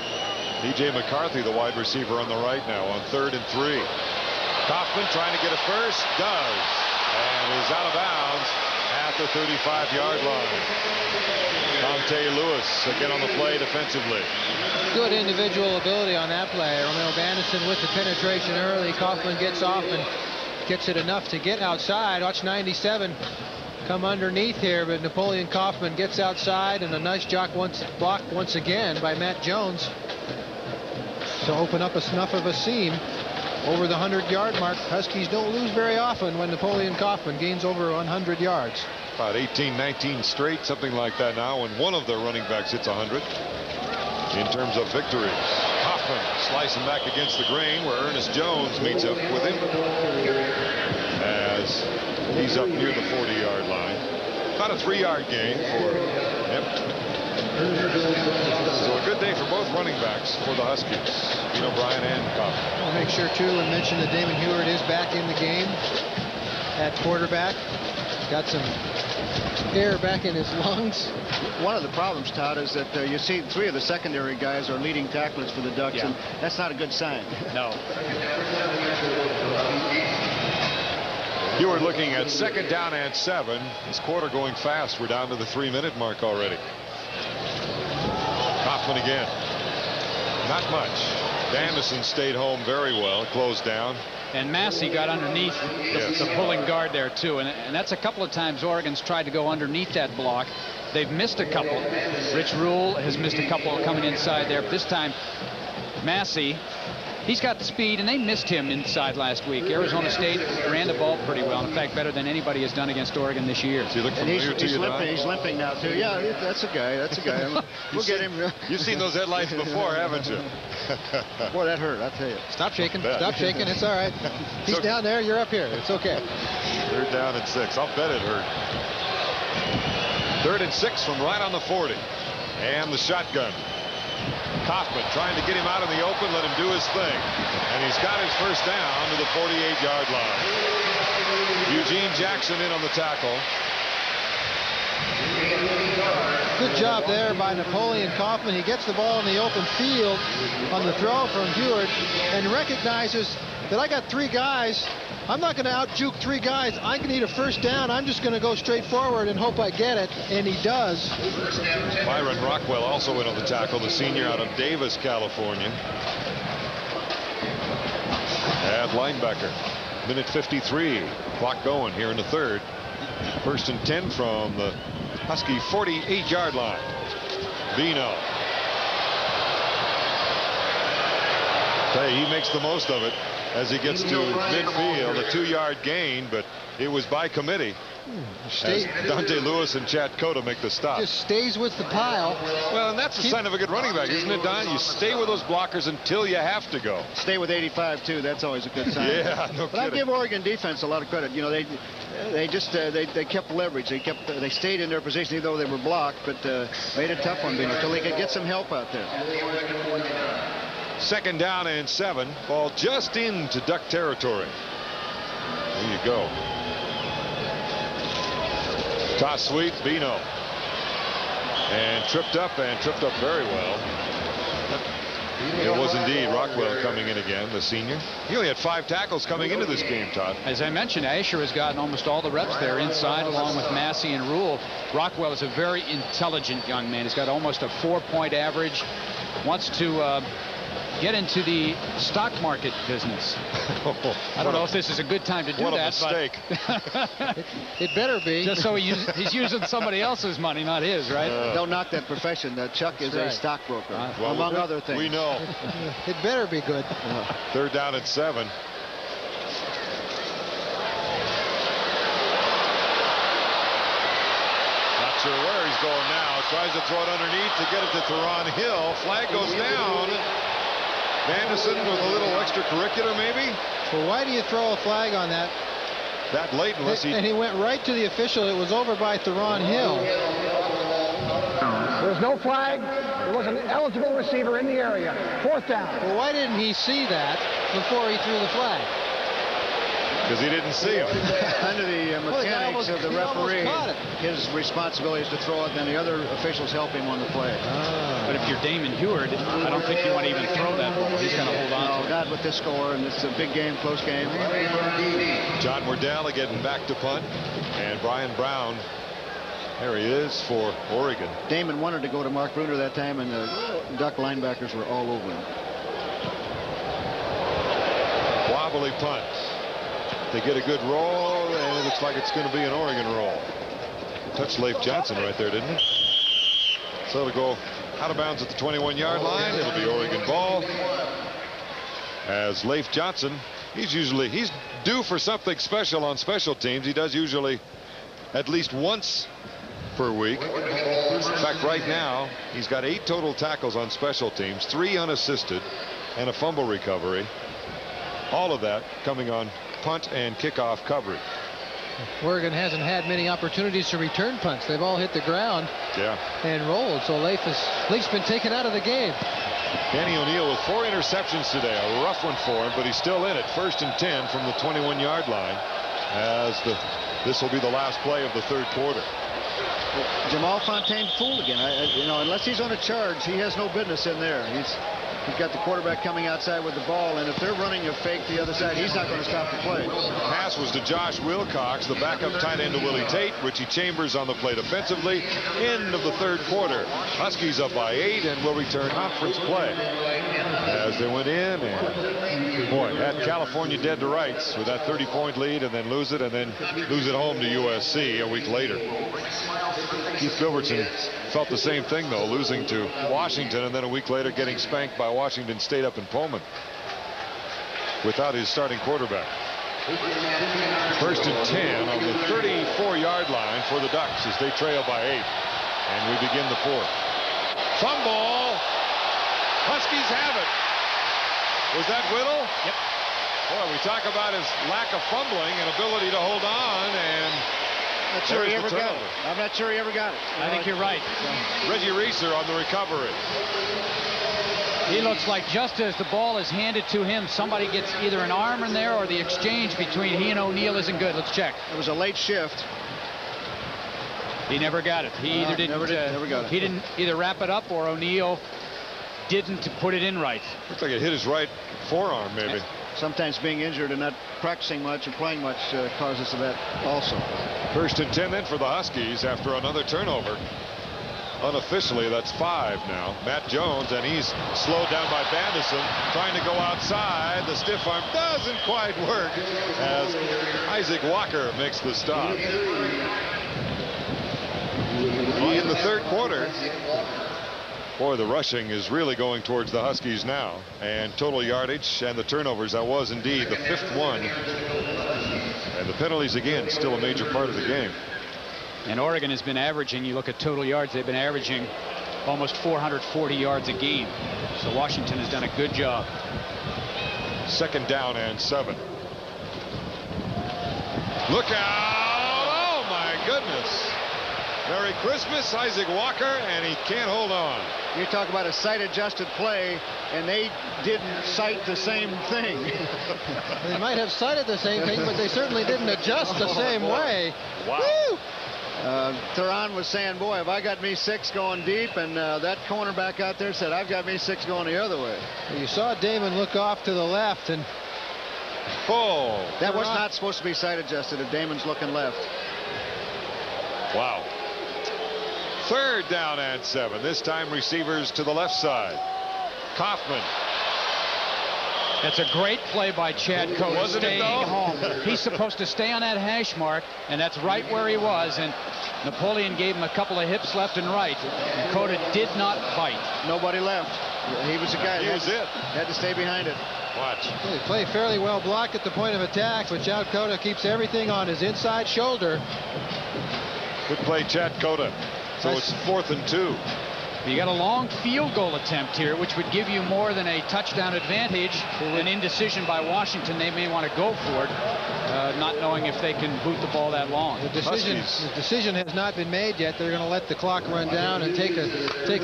DJ McCarthy, the wide receiver on the right now on 3rd and 3. Kaufman trying to get a first, does, and is out of bounds at the 35-yard line. Dante Lewis again on the play defensively. Good individual ability on that play. Romeo Bandison with the penetration early. Kaufman gets off and gets it enough to get outside. Watch 97 come underneath here, but Napoleon Kaufman gets outside, and a nice block once again by Matt Jones to open up a snuff of a seam over the 100-yard mark. Huskies don't lose very often when Napoleon Kaufman gains over 100 yards. About 18, 19 straight, something like that now, when one of the running backs hits 100 in terms of victories. Kaufman slicing back against the grain where Ernest Jones meets up with him as he's up near the 40-yard line. About a 3-yard gain for him. So a good day for both running backs for the Huskies, O'Brien and Kaufman. I'll make sure too and mention that Damon Huard is back in the game at quarterback. Got some air back in his lungs. One of the problems, Todd, is that you see 3 of the secondary guys are leading tacklers for the Ducks, and that's not a good sign. No. Huard looking at 2nd down and 7. This quarter going fast. We're down to the 3-minute mark already. Kaufman again. Not much. Bandison stayed home very well, closed down. And Massey got underneath the pulling guard there too, and that's a couple of times Oregon's tried to go underneath that block. They've missed a couple. Rich Rule has missed a couple coming inside there, but this time Massey, he's got the speed, and they missed him inside last week. Arizona State ran the ball pretty well. In fact, better than anybody has done against Oregon this year. Does he look familiar to you, Don? He's limping now too. Yeah, that's a guy. That's a guy. We'll get him. You've seen those headlights before, haven't you? Boy, that hurt, I'll tell you. Stop shaking. Stop shaking. It's all right. He's down there. You're up here. It's okay. 3rd down and 6. I'll bet it hurt. 3rd and 6 from right on the 40. And the shotgun. Kaufman trying to get him out in the open, let him do his thing. And he's got his first down to the 48-yard line. Eugene Jackson in on the tackle. Good job there by Napoleon Kaufman. He gets the ball in the open field on the throw from Huard and recognizes that I got 3 guys. I'm not going to out-juke 3 guys. I need a first down. I'm just going to go straight forward and hope I get it, and he does. Byron Rockwell also in on the tackle, the senior out of Davis, California. At linebacker. Minute 53. Clock going here in the 3rd. 1st and 10 from the Husky 48-yard line. Bino. Hey, he makes the most of it as he gets to midfield. A 2-yard gain, but it was by committee. As Dante Lewis and Chad Cota make the stop. Just stays with the pile. Well, and that's a sign of a good running back, isn't it, Don? You stay with those blockers until you have to go. Stay with 85 too. That's always a good sign. Yeah, no But I kidding. give Oregon defense a lot of credit. They kept leverage. They stayed in their position even though they were blocked, but made it tough on them until they could get some help out there. 2nd down and 7. Ball just into Duck territory. There you go. Toss sweep, Bino. And tripped up very well. It was indeed Rockwell coming in again, the senior. He only had 5 tackles coming into this game, Todd. As I mentioned, Asher has gotten almost all the reps there inside, along with Massey and Rule. Rockwell is a very intelligent young man. He's got almost a 4-point average. Wants to get into the stock market business. I don't know if this is a good time to do what that. What a mistake. But it better be. Just so he's using somebody else's money, not his, right? Don't knock that profession. Chuck is a stockbroker, among other things. We know. It better be good. 3rd down and 7. Not sure where he's going now. Tries to throw it underneath to get it to Theron Hill. Flag goes down. Vandison with a little extracurricular, maybe? Well, why do you throw a flag on that? That late, unless he... And he went right to the official. It was over by Theron Hill. There's no flag. There was an eligible receiver in the area. 4th down. Well, why didn't he see that before he threw the flag? Because he didn't see him. Under the mechanics of the referee, his responsibility is to throw it, and then the other officials help him on the play. But if you're Damon Heward, I don't think you want to even throw that ball. He's going to hold on to it. Not with this score, and it's a big game, close game. John Wardell getting back to punt, and Brian Brown. There he is for Oregon. Damon wanted to go to Mark Bruner that time, and the Duck linebackers were all over him. Wobbly punt. They get a good roll, and it looks like it's going to be an Oregon roll. Touched Leif Johnson right there, didn't it? So it'll go out of bounds at the 21-yard line. It'll be Oregon ball. As Leif Johnson, he's due for something special on special teams. He does usually at least once per week. In fact, right now, he's got 8 total tackles on special teams, 3 unassisted, and a fumble recovery. All of that coming on punt and kickoff coverage. Oregon hasn't had many opportunities to return punts. They've all hit the ground and rolled. So Leif's been taken out of the game. Danny O'Neill with 4 interceptions today. A rough one for him, but he's still in it. 1st and 10 from the 21-yard line as this will be the last play of the 3rd quarter. Jamal Fontaine fooled again. Unless he's on a charge, he has no business in there. He's got the quarterback coming outside with the ball, and if they're running a fake the other side, he's not going to stop the play. Pass was to Josh Wilcox, the backup tight end to Willie Tate. Richie Chambers on the play defensively. End of the 3rd quarter. Huskies up by 8 and will return conference play. As they went in and, boy, had California dead to rights with that 30-point lead and then lose it home to USC a week later. Keith Gilbertson felt the same thing, though, losing to Washington and then a week later getting spanked by Washington State up in Pullman without his starting quarterback. 1st and 10 on the 34-yard line for the Ducks as they trail by 8. And we begin the 4th. Fumble. Huskies have it. Was that Whittle? Yep. Boy, we talk about his lack of fumbling and ability to hold on, and I'm not sure he ever got it. I'm not sure he ever got it. I think you're right. Reggie Reeser on the recovery. He looks like just as the ball is handed to him, somebody gets either an arm in there or the exchange between he and O'Neill isn't good. Let's check. It was a late shift. He never got it. He either never got it. He didn't either wrap it up or O'Neill didn't put it in right. Looks like it hit his right forearm, maybe. Sometimes being injured and not practicing much and playing much causes of that also. 1st and 10 then for the Huskies after another turnover. Unofficially, that's 5 now. Matt Jones, and he's slowed down by Bandison, trying to go outside. The stiff arm doesn't quite work as Isaac Walker makes the stop. In the 3rd quarter, boy, the rushing is really going towards the Huskies now. And total yardage and the turnovers, that was indeed the 5th one. And the penalties, again, still a major part of the game. And Oregon has been averaging, you look at total yards, they've been averaging almost 440 yards a game. So Washington has done a good job. 2nd down and 7. Look out! Oh, my goodness. Merry Christmas, Isaac Walker, and he can't hold on. You talk about a sight-adjusted play, and they didn't sight the same thing. They might have sighted the same thing, but they certainly didn't adjust the same way. Wow. Woo! Theron was saying, boy, have I got me 6 going deep, and that cornerback out there said, I've got me 6 going the other way. You saw Damon look off to the left, and that was not supposed to be sight adjusted if Damon's looking left. Wow. 3rd down and 7. This time receivers to the left side. Kaufman. That's a great play by Chad Cota, Wasn't it, staying though? home. He's supposed to stay on that hash mark, and that's right where he was. And Napoleon gave him a couple of hips left and right. And Cota did not bite. Nobody left. He was the guy. He was it. Had to stay behind it. Watch. they play fairly well blocked at the point of attack, but Chad Cota keeps everything on his inside shoulder. Good play, Chad Cota. So it's 4th and 2. You got a long field goal attempt here, which would give you more than a touchdown advantage. An indecision by Washington. They may want to go for it, not knowing if they can boot the ball that long. The decision has not been made yet. They're going to let the clock run down and take a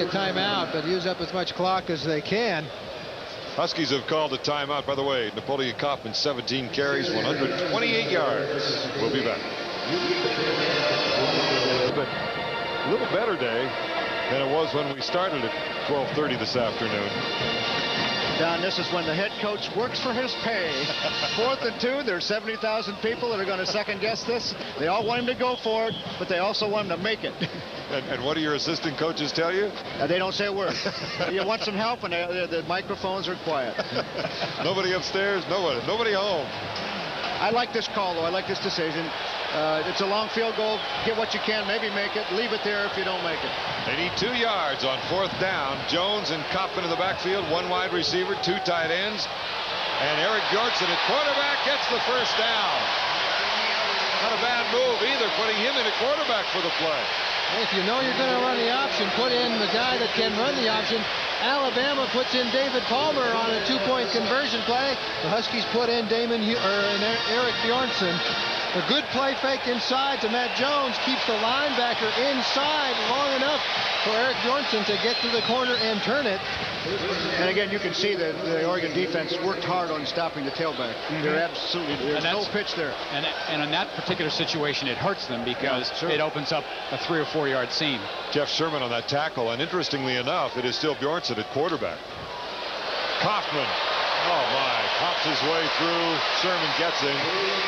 timeout, but use up as much clock as they can. Huskies have called a timeout. By the way, Napoleon Kaufman, 17 carries, 128 yards. We'll be back. But a little better day than it was when we started at 12:30 this afternoon. Don, this is when the head coach works for his pay. 4th and 2. There's 70,000 people that are going to second guess this. They all want him to go for it, but they also want him to make it. And what do your assistant coaches tell you? They don't say a word. You want some help, and the microphones are quiet. Nobody upstairs, nobody home. I like this call, though. I like this decision. It's a long field goal. Get what you can, maybe make it. Leave it there if you don't make it. They need 2 yards on 4th down. Jones and Kaufman in the backfield, 1 wide receiver, 2 tight ends. And Eric Bjornsson at quarterback gets the first down. Not a bad move either, putting him in at quarterback for the play. If you know you're going to run the option, put in the guy that can run the option. Alabama puts in David Palmer on a 2-point conversion play. The Huskies put in Eric Bjornsson. A good play fake inside to Matt Jones keeps the linebacker inside long enough for Eric Bjornsson to get to the corner and turn it. And again, you can see that the Oregon defense worked hard on stopping the tailback. There's no pitch there. And in that particular situation, it hurts them because it opens up a 3 or 4 yard seam. Jeff Sherman on that tackle, and interestingly enough, it is still Bjornsson at quarterback. Kaufman. Oh my, pops his way through. Sherman gets him.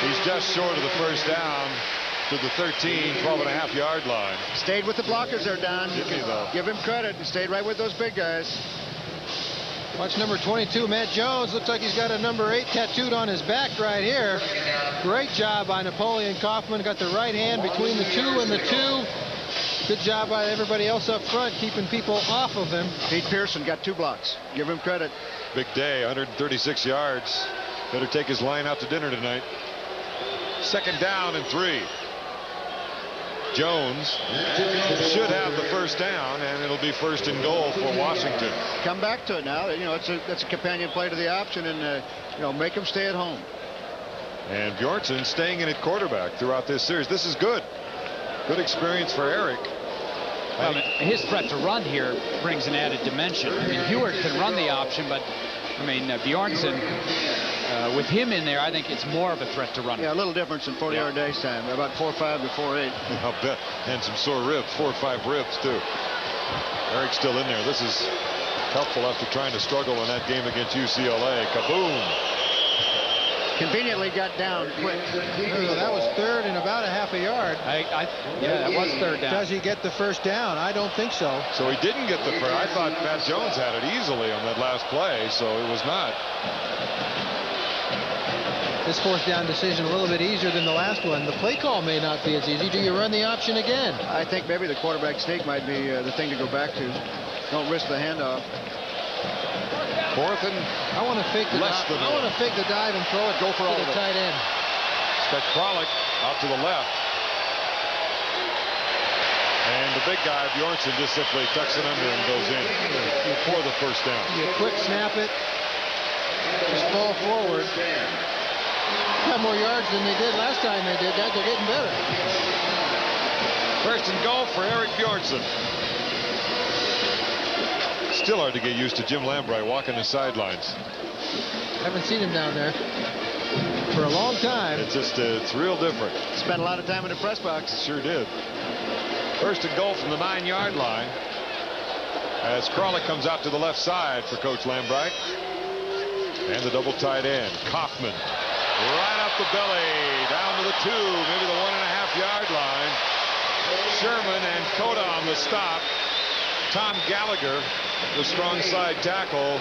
He's just short of the first down to the 12.5 yard line. Stayed with the blockers there, Don. Give him credit. He stayed right with those big guys. Watch number 22, Matt Jones. Looks like he's got a number 8 tattooed on his back right here. Great job by Napoleon Kaufman. Got the right hand between the 2 and the 2. Good job by everybody else up front, keeping people off of him. Pete Pearson got 2 blocks. Give him credit. Big day, 136 yards. Better take his line out to dinner tonight. 2nd down and 3. Jones should have the first down, and it'll be 1st and goal for Washington. Come back to it now. You know, that's a companion play to the option, and make him stay at home. And Bjornsson staying in at quarterback throughout this series. This is good. Good experience for Eric. Well, his threat to run here brings an added dimension. I mean, Hewart can run the option, but I mean, Bjornsson, with him in there, I think it's more of a threat to run. Yeah, a little difference in 40-yard dash time, about 4.5 to 4.8. I'll bet. And some sore ribs, 4 or 5 ribs, too. Eric's still in there. This is helpful after trying to struggle in that game against UCLA. Kaboom. Conveniently got down quick. That was 3rd and about a half a yard. Yeah, that was 3rd down. Does he get the first down? I don't think so. So he didn't get the first. I thought Matt Jones had it easily on that last play, so it was not. This 4th down decision a little bit easier than the last one. The play call may not be as easy. Do you run the option again? I think maybe the quarterback sneak might be the thing to go back to. Don't risk the handoff. 4th and I want to fake the dive and throw it. Go for all to of the it. tight end. Expect Frolic out to the left. And the big guy, Bjornsson, just simply tucks it under and goes in for the first down. You quick snap it. Just fall forward. Got more yards than they did last time they did that. They're getting better. 1st and goal for Eric Bjornsson. Still hard to get used to Jim Lambright walking the sidelines. Haven't seen him down there for a long time. It's real different. Spent a lot of time in the press box. Sure did. First and goal from the 9-yard line as Kralik comes out to the left side for Coach Lambright. And the double tight end, Kaufman, right up the belly, down to the 2, maybe the 1.5-yard line. Sherman and Cota on the stop. Tom Gallagher, the strong side tackle,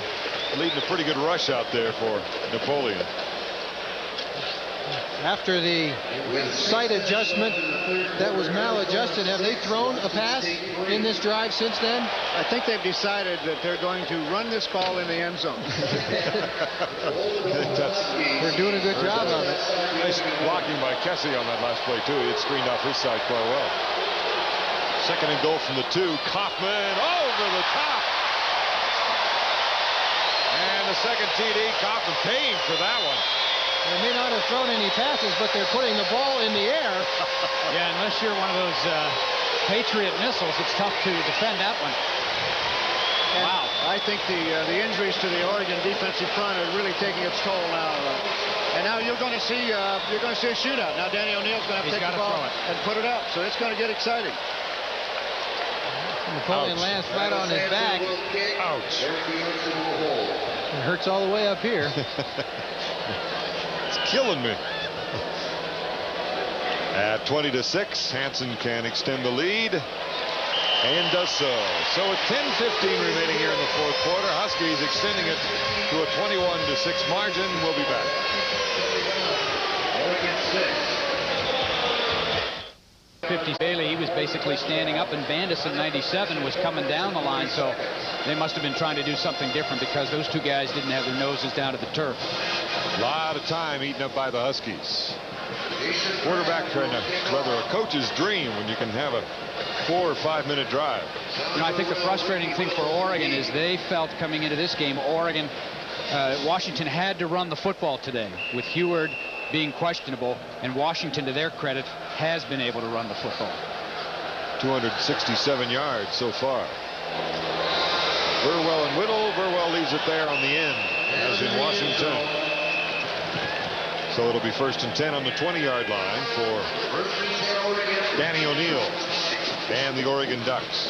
leading a pretty good rush out there for Napoleon. After the sight adjustment that was maladjusted, have they thrown a pass in this drive since then? I think they've decided that they're going to run this ball in the end zone. They're doing a good job of it. Nice blocking by Kessie on that last play, too. He had screened off his side quite well. Second and goal from the 2. Kaufman over the top. And the second TD, Kaufman paying for that one. They may not have thrown any passes, but they're putting the ball in the air. Yeah, unless you're one of those Patriot missiles, it's tough to defend that one. And wow. I think the injuries to the Oregon defensive front are really taking its toll now. And now you're going to see a shootout. Now Danny O'Neill's going to have to take the ball and put it up. So it's going to get exciting. Napoleon lands flat on his back. Ouch. It hurts all the way up here. It's killing me. At 20-6, Hanson can extend the lead and does so. So with 10:15 remaining here in the fourth quarter, Huskies extending it to a 21-6 margin. We'll be back. Oregon 6. Bailey, he was basically standing up, and Bandis in 97 was coming down the line, so they must have been trying to do something different because those two guys didn't have their noses down to the turf. A lot of time eaten up by the Huskies. Quarterback trying to, rather a coach's dream when you can have a 4 or 5 minute drive. You know, I think the frustrating thing for Oregon is they felt coming into this game, Washington had to run the football today with Heward being questionable, and Washington, to their credit, has been able to run the football. 267 yards so far. Burwell and Whittle. Burwell leaves it there on the end, as in Washington. So it'll be 1st and 10 on the 20-yard line for Danny O'Neill and the Oregon Ducks.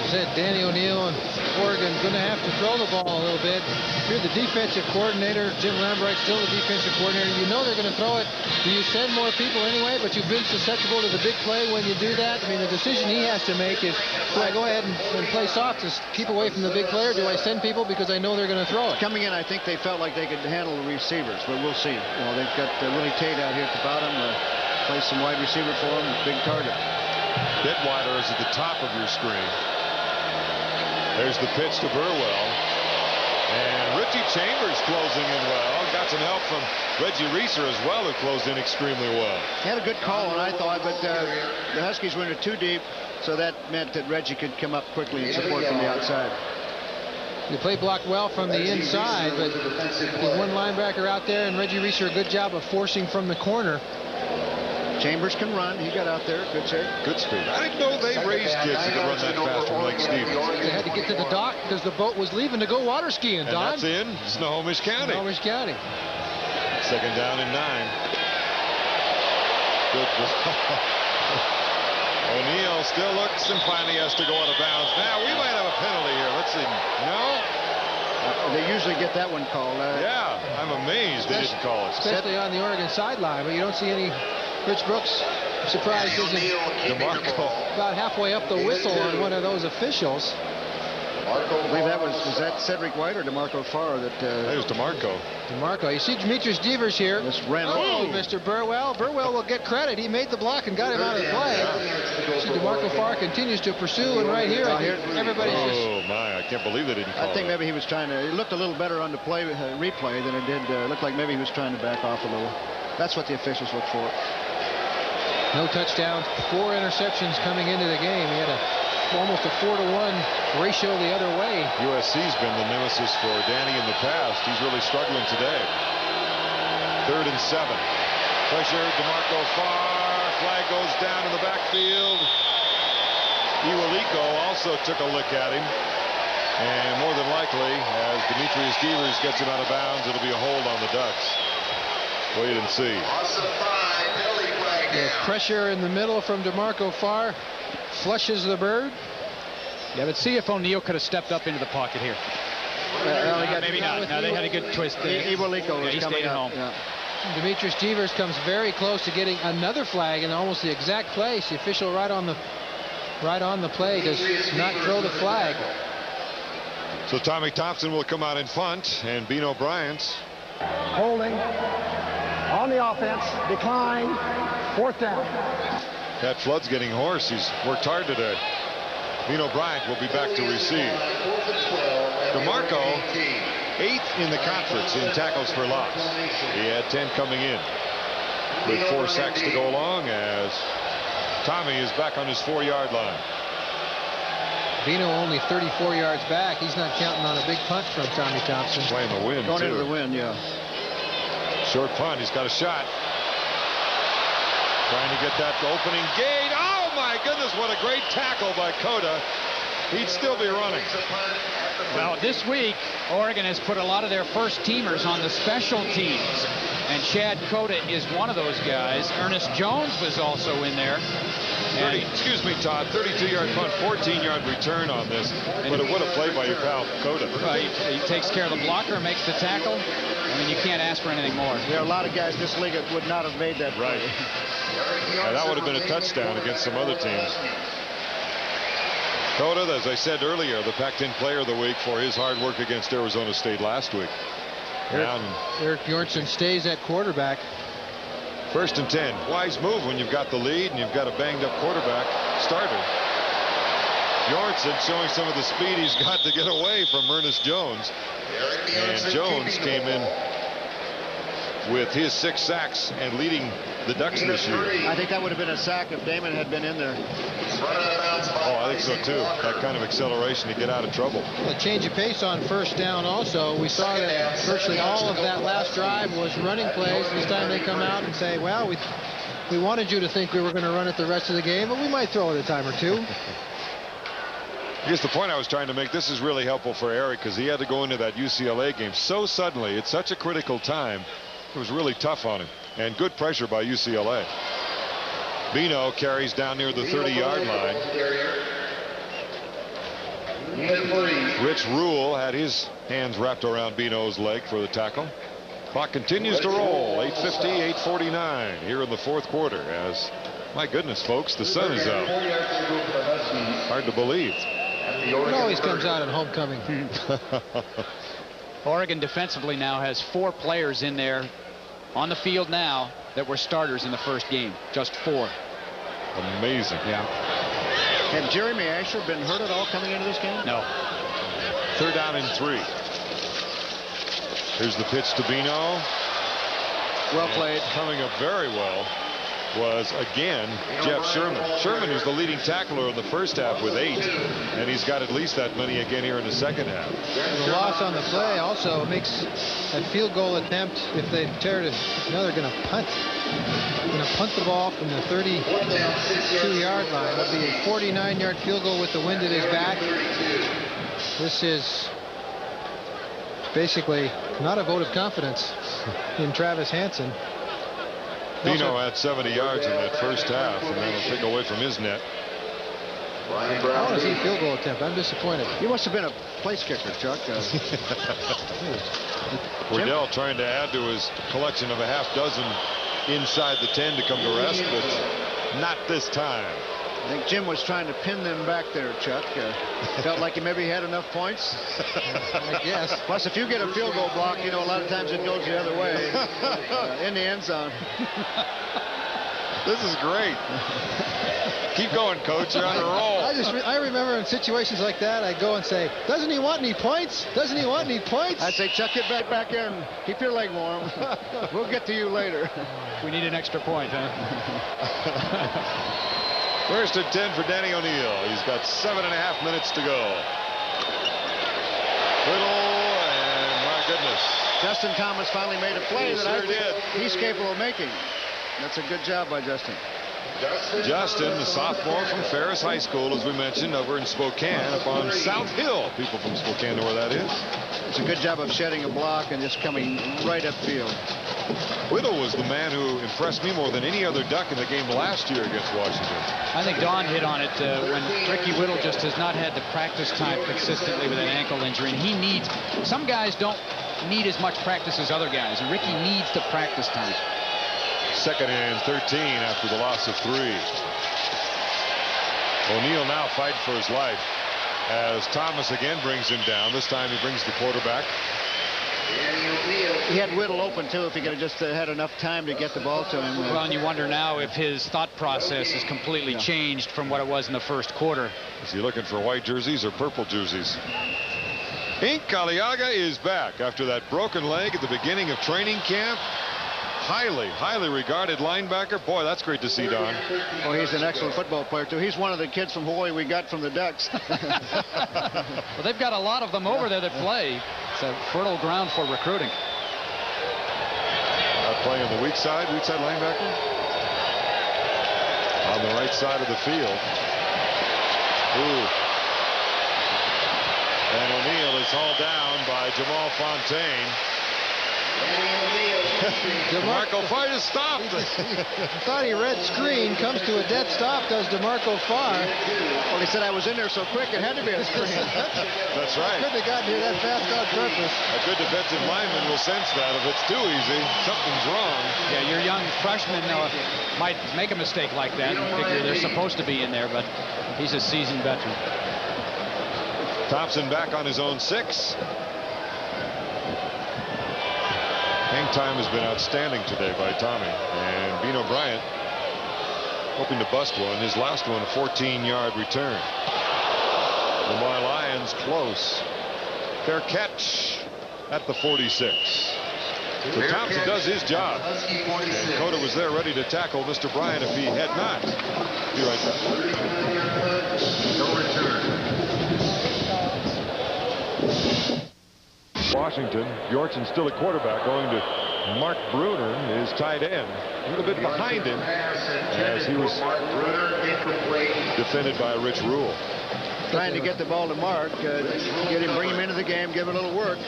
Said Danny O'Neill and Oregon going to have to throw the ball a little bit. If you're the defensive coordinator, Jim Lambright still the defensive coordinator, you know they're going to throw it. Do you send more people anyway, but you've been susceptible to the big play when you do that? I mean, the decision he has to make is, do I go ahead and play soft to keep away from the big play, or do I send people because I know they're going to throw it? Coming in, I think they felt like they could handle the receivers, but we'll see. You know, they've got Willie Tate out here at the bottom, play some wide receiver for him, big target. Detwiler is at the top of your screen. There's the pitch to Burwell. And Richie Chambers closing in well. Got some help from Reggie Reeser as well, who closed in extremely well. He had a good call, and I thought, but the Huskies went too deep, so that meant that Reggie could come up quickly and support from the outside. The play blocked well from the inside, but there's one linebacker out there, and Reggie Reeser a good job of forcing from the corner. Chambers can run. He got out there. Good shape. Good speed. I didn't know they raised kids that could run that fast from Lake Stevens. They had to get to the dock because the boat was leaving to go water skiing, and Don. that's in Snohomish County. Snohomish County. 2nd down and 9. Good. O'Neal still looks and finally has to go out of bounds. Now we might have a penalty here. Let's see. No? They usually get that one called. Yeah, I'm amazed they didn't call it. Especially on the Oregon sideline, but you don't see any. Rich Brooks, surprised, isn't DeMarco about halfway up the whistle on one of those officials. I believe that was that Cedric White or DeMarco Farr that. It was DeMarco. DeMarco. You see Demetrius Devers here. Oh, Mr. Burwell. Burwell will get credit. He made the block and got him out of the play. See, DeMarco Farr continues to pursue, and right here, I think everybody's just. Oh my! I can't believe they didn't call it. I think maybe he was trying to. It looked a little better on the replay than it did. Looked like maybe he was trying to back off a little. That's what the officials look for. No touchdowns, 4 interceptions coming into the game. He had almost a 4-to-1 ratio the other way. USC's been the nemesis for Danny in the past. He's really struggling today. 3rd and 7. Pressure, DeMarco Farr. Flag goes down in the backfield. Iwaliko also took a look at him. And more than likely, as Demetrius Devers gets him out of bounds, it'll be a hold on the Ducks. Wait and see. There's pressure in the middle from DeMarco Farr. flushes the bird. Yeah, but see if O'Neill could have stepped up into the pocket here. Maybe not. No, they had a good twist there. Iwaliko was he coming stayed at up. home. Yeah. Demetrius Jeevers comes very close to getting another flag in almost the exact place. The official right on the play does not throw the flag. So Tommy Thompson will come out in front, and Bino Bryant. Holding on the offense. Decline. 4th down. That Flood's getting hoarse. He's worked hard today. Bino Bryant will be back to receive. DeMarco, 8th in the conference in tackles for loss. He had 10 coming in, with 4 sacks to go along, as Tommy is back on his 4-yard line. Bino only 34 yards back. He's not counting on a big punt from Tommy Thompson. Playing the wind, Going too. into the wind, yeah. Short punt. He's got a shot. Trying to get that opening gate. Oh, my goodness, what a great tackle by Cota. He'd still be running. Well, this week, Oregon has put a lot of their first-teamers on the special teams, and Chad Cota is one of those guys. Ernest Jones was also in there. Excuse me, Todd, 32-yard punt, 14-yard return on this, but it would have played by your pal Cota. He takes care of the blocker, makes the tackle. I mean, you can't ask for anything more. There are a lot of guys in this league that would not have made that play. Right. Yeah, that would have been a touchdown against some other teams. Cota, as I said earlier, the Pac-10 Player of the Week for his hard work against Arizona State last week. Eric Bjornsson stays at quarterback. 1st and 10. Wise move when you've got the lead and you've got a banged-up quarterback starter. Bjornsson showing some of the speed he's got to get away from Ernest Jones. And Jones came in with his 6 sacks and leading the Ducks this year. I think that would have been a sack if Damon had been in there. Oh, I think so too. That kind of acceleration to get out of trouble. A change of pace on 1st down also. We saw that virtually all of that last drive was running plays. This time they come out and say, well, we wanted you to think we were going to run it the rest of the game, but we might throw it a time or two. Here's the point I was trying to make. This is really helpful for Eric because he had to go into that UCLA game so suddenly. It's such a critical time. It was really tough on him. And good pressure by UCLA. Bino carries down near the 30-yard line. Rich Rule had his hands wrapped around Bino's leg for the tackle. Clock continues to roll. 8:50, 8:49 here in the 4th quarter. As, my goodness, folks, the sun is out. Hard to believe. It always comes out at homecoming. Oregon defensively now has 4 players in there on the field now that were starters in the first game. Just 4. Amazing. Yeah. Had Jeremy Asher been hurt at all coming into this game? No. 3rd down and 3. Here's the pitch to Bino. Well played. Coming up very well was, again, Jeff Sherman. Sherman was the leading tackler in the first half with 8, and he's got at least that many again here in the second half. The loss on the play also makes a field goal attempt. If they tear it, now they're going to punt. Going to punt the ball from the 32-yard line. It'll be a 49-yard field goal with the wind at his back. This is basically not a vote of confidence in Travis Hansen. Bino had 70 yards in that first half, and that'll take away from his net. I want to see a field goal attempt. I'm disappointed. You must have been a place kicker, Chuck. Waddell trying to add to his collection of a half dozen inside the 10 to come to rest, but not this time. I think Jim was trying to pin them back there, Chuck. Felt like he maybe had enough points. I guess. Plus, if you get a field goal block, you know, a lot of times it goes the other way in the end zone. This is great. Keep going, Coach. You're on a roll. I remember in situations like that, I go and say, doesn't he want any points? Doesn't he want any points? I'd say, Chuck, get back in. Keep your leg warm. We'll get to you later. We need an extra point, huh? 1st and 10 for Danny O'Neill. He's got 7.5 minutes to go. Little, and my goodness. Justin Thomas finally made a play that I sure think did. he's capable of making. That's a good job by Justin. Justin, the sophomore from Ferris High School, as we mentioned, over in Spokane, up on South Hill. People from Spokane know where that is. It's a good job of shedding a block and just coming right upfield. Whittle was the man who impressed me more than any other Duck in the game last year against Washington. I think Don hit on it when Ricky Whittle just has not had the practice time consistently with an ankle injury. And he needs, some guys don't need as much practice as other guys, and Ricky needs the practice time. 2nd and 13 after the loss of 3. O'Neal now fighting for his life as Thomas again brings him down. This time he brings the quarterback. He had Whittle open, too, if he could have just had enough time to get the ball to him. Well, and you wonder now if his thought process has completely changed from what it was in the first quarter. Is he looking for white jerseys or purple jerseys? Ink Aliaga is back after that broken leg at the beginning of training camp. Highly regarded linebacker. Boy, that's great to see, Don. Oh, he's an excellent football player, too. He's one of the kids from Hawaii we got from the Ducks. Well, they've got a lot of them over there that play. It's a fertile ground for recruiting. Play on the weak side linebacker. On the right side of the field. Ooh. And O'Neal is hauled down by Jamal Fontaine. DeMarco Farr just stopped. Thought he read screen, comes to a dead stop, does DeMarco Farr. Well, he said I was in there so quick it had to be a screen. That's right. Couldn't have gotten here that fast on purpose. A good defensive lineman will sense that if it's too easy, something's wrong. Yeah, your young freshman might make a mistake like that and figure they're supposed to be in there, but he's a seasoned veteran. Thompson back on his own 6. Hang time has been outstanding today by Tommy, and Bean O'Brien hoping to bust one. His last one, a 14-yard return. Lamar Lyons close. Fair catch at the 46. So Thompson does his job. And Cota was there ready to tackle Mr. Bryant if he had not. Be right back. No return. Washington, Bjorkson still a quarterback, going to Mark Bruner, his tight end. A little bit behind him as he was defended by Rich Rule. Trying to get the ball to Mark, bring him into the game, give him a little work.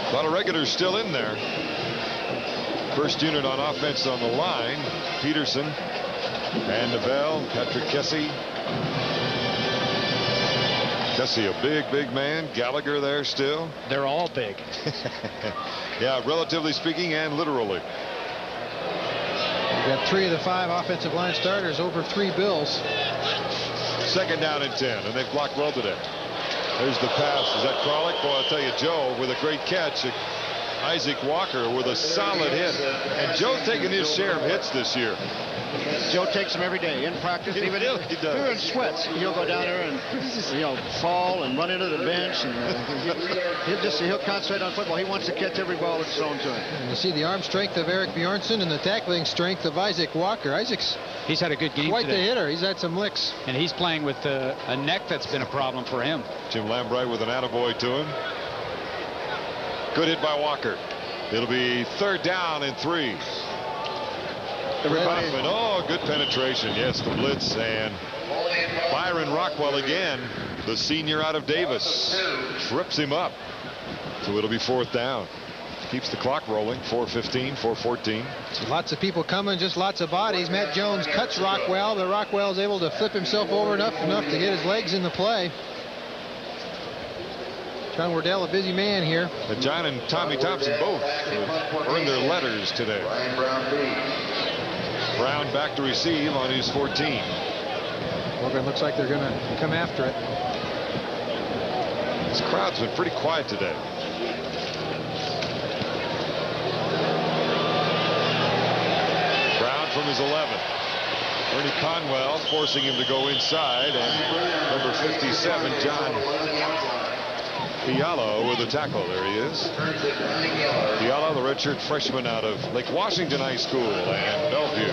A lot of regulars still in there. First unit on offense on the line, Peterson, and Neville, Patrick Kessie. Kessie, a big man. Gallagher there still. They're all big. Yeah, relatively speaking and literally. We've got 3 of the 5 offensive line starters over 3 bills. 2nd down and 10, and they've blocked well today. There's the pass. Is that Kralik? Boy, I'll tell you, Joe with a great catch. Isaac Walker with a solid hit. And Joe's taking his share of hits this year. Joe takes them every day in practice. Even he does. In sweats, he'll go down there and fall and run into the bench, and he'll concentrate on football. He wants to catch every ball that's thrown to him. And you see the arm strength of Eric Bjornsson and the tackling strength of Isaac Walker. He's had a good game quite today. the hitter. He's had some licks. And he's playing with a neck that's been a problem for him. Jim Lambright with an attaboy to him. Good hit by Walker. It'll be 3rd down and 3. Hoffman, oh, good penetration. Yes, the blitz, and Byron Rockwell again, the senior out of Davis, trips him up. So it'll be 4th down. Keeps the clock rolling. 4:15, 4:14. Lots of people coming, just lots of bodies. Matt Jones cuts Rockwell, but Rockwell's able to flip himself over enough to get his legs in the play. John Wardell, a busy man here. John and Tommy Thompson both earned their letters today. Brown back to receive on his 14. Well, it looks like they're going to come after it. This crowd's been pretty quiet today. Brown from his 11. Ernie Conwell forcing him to go inside, and number 57, John Fiala with the tackle. There he is. Fiala, the redshirt freshman out of Lake Washington High School and Bellevue.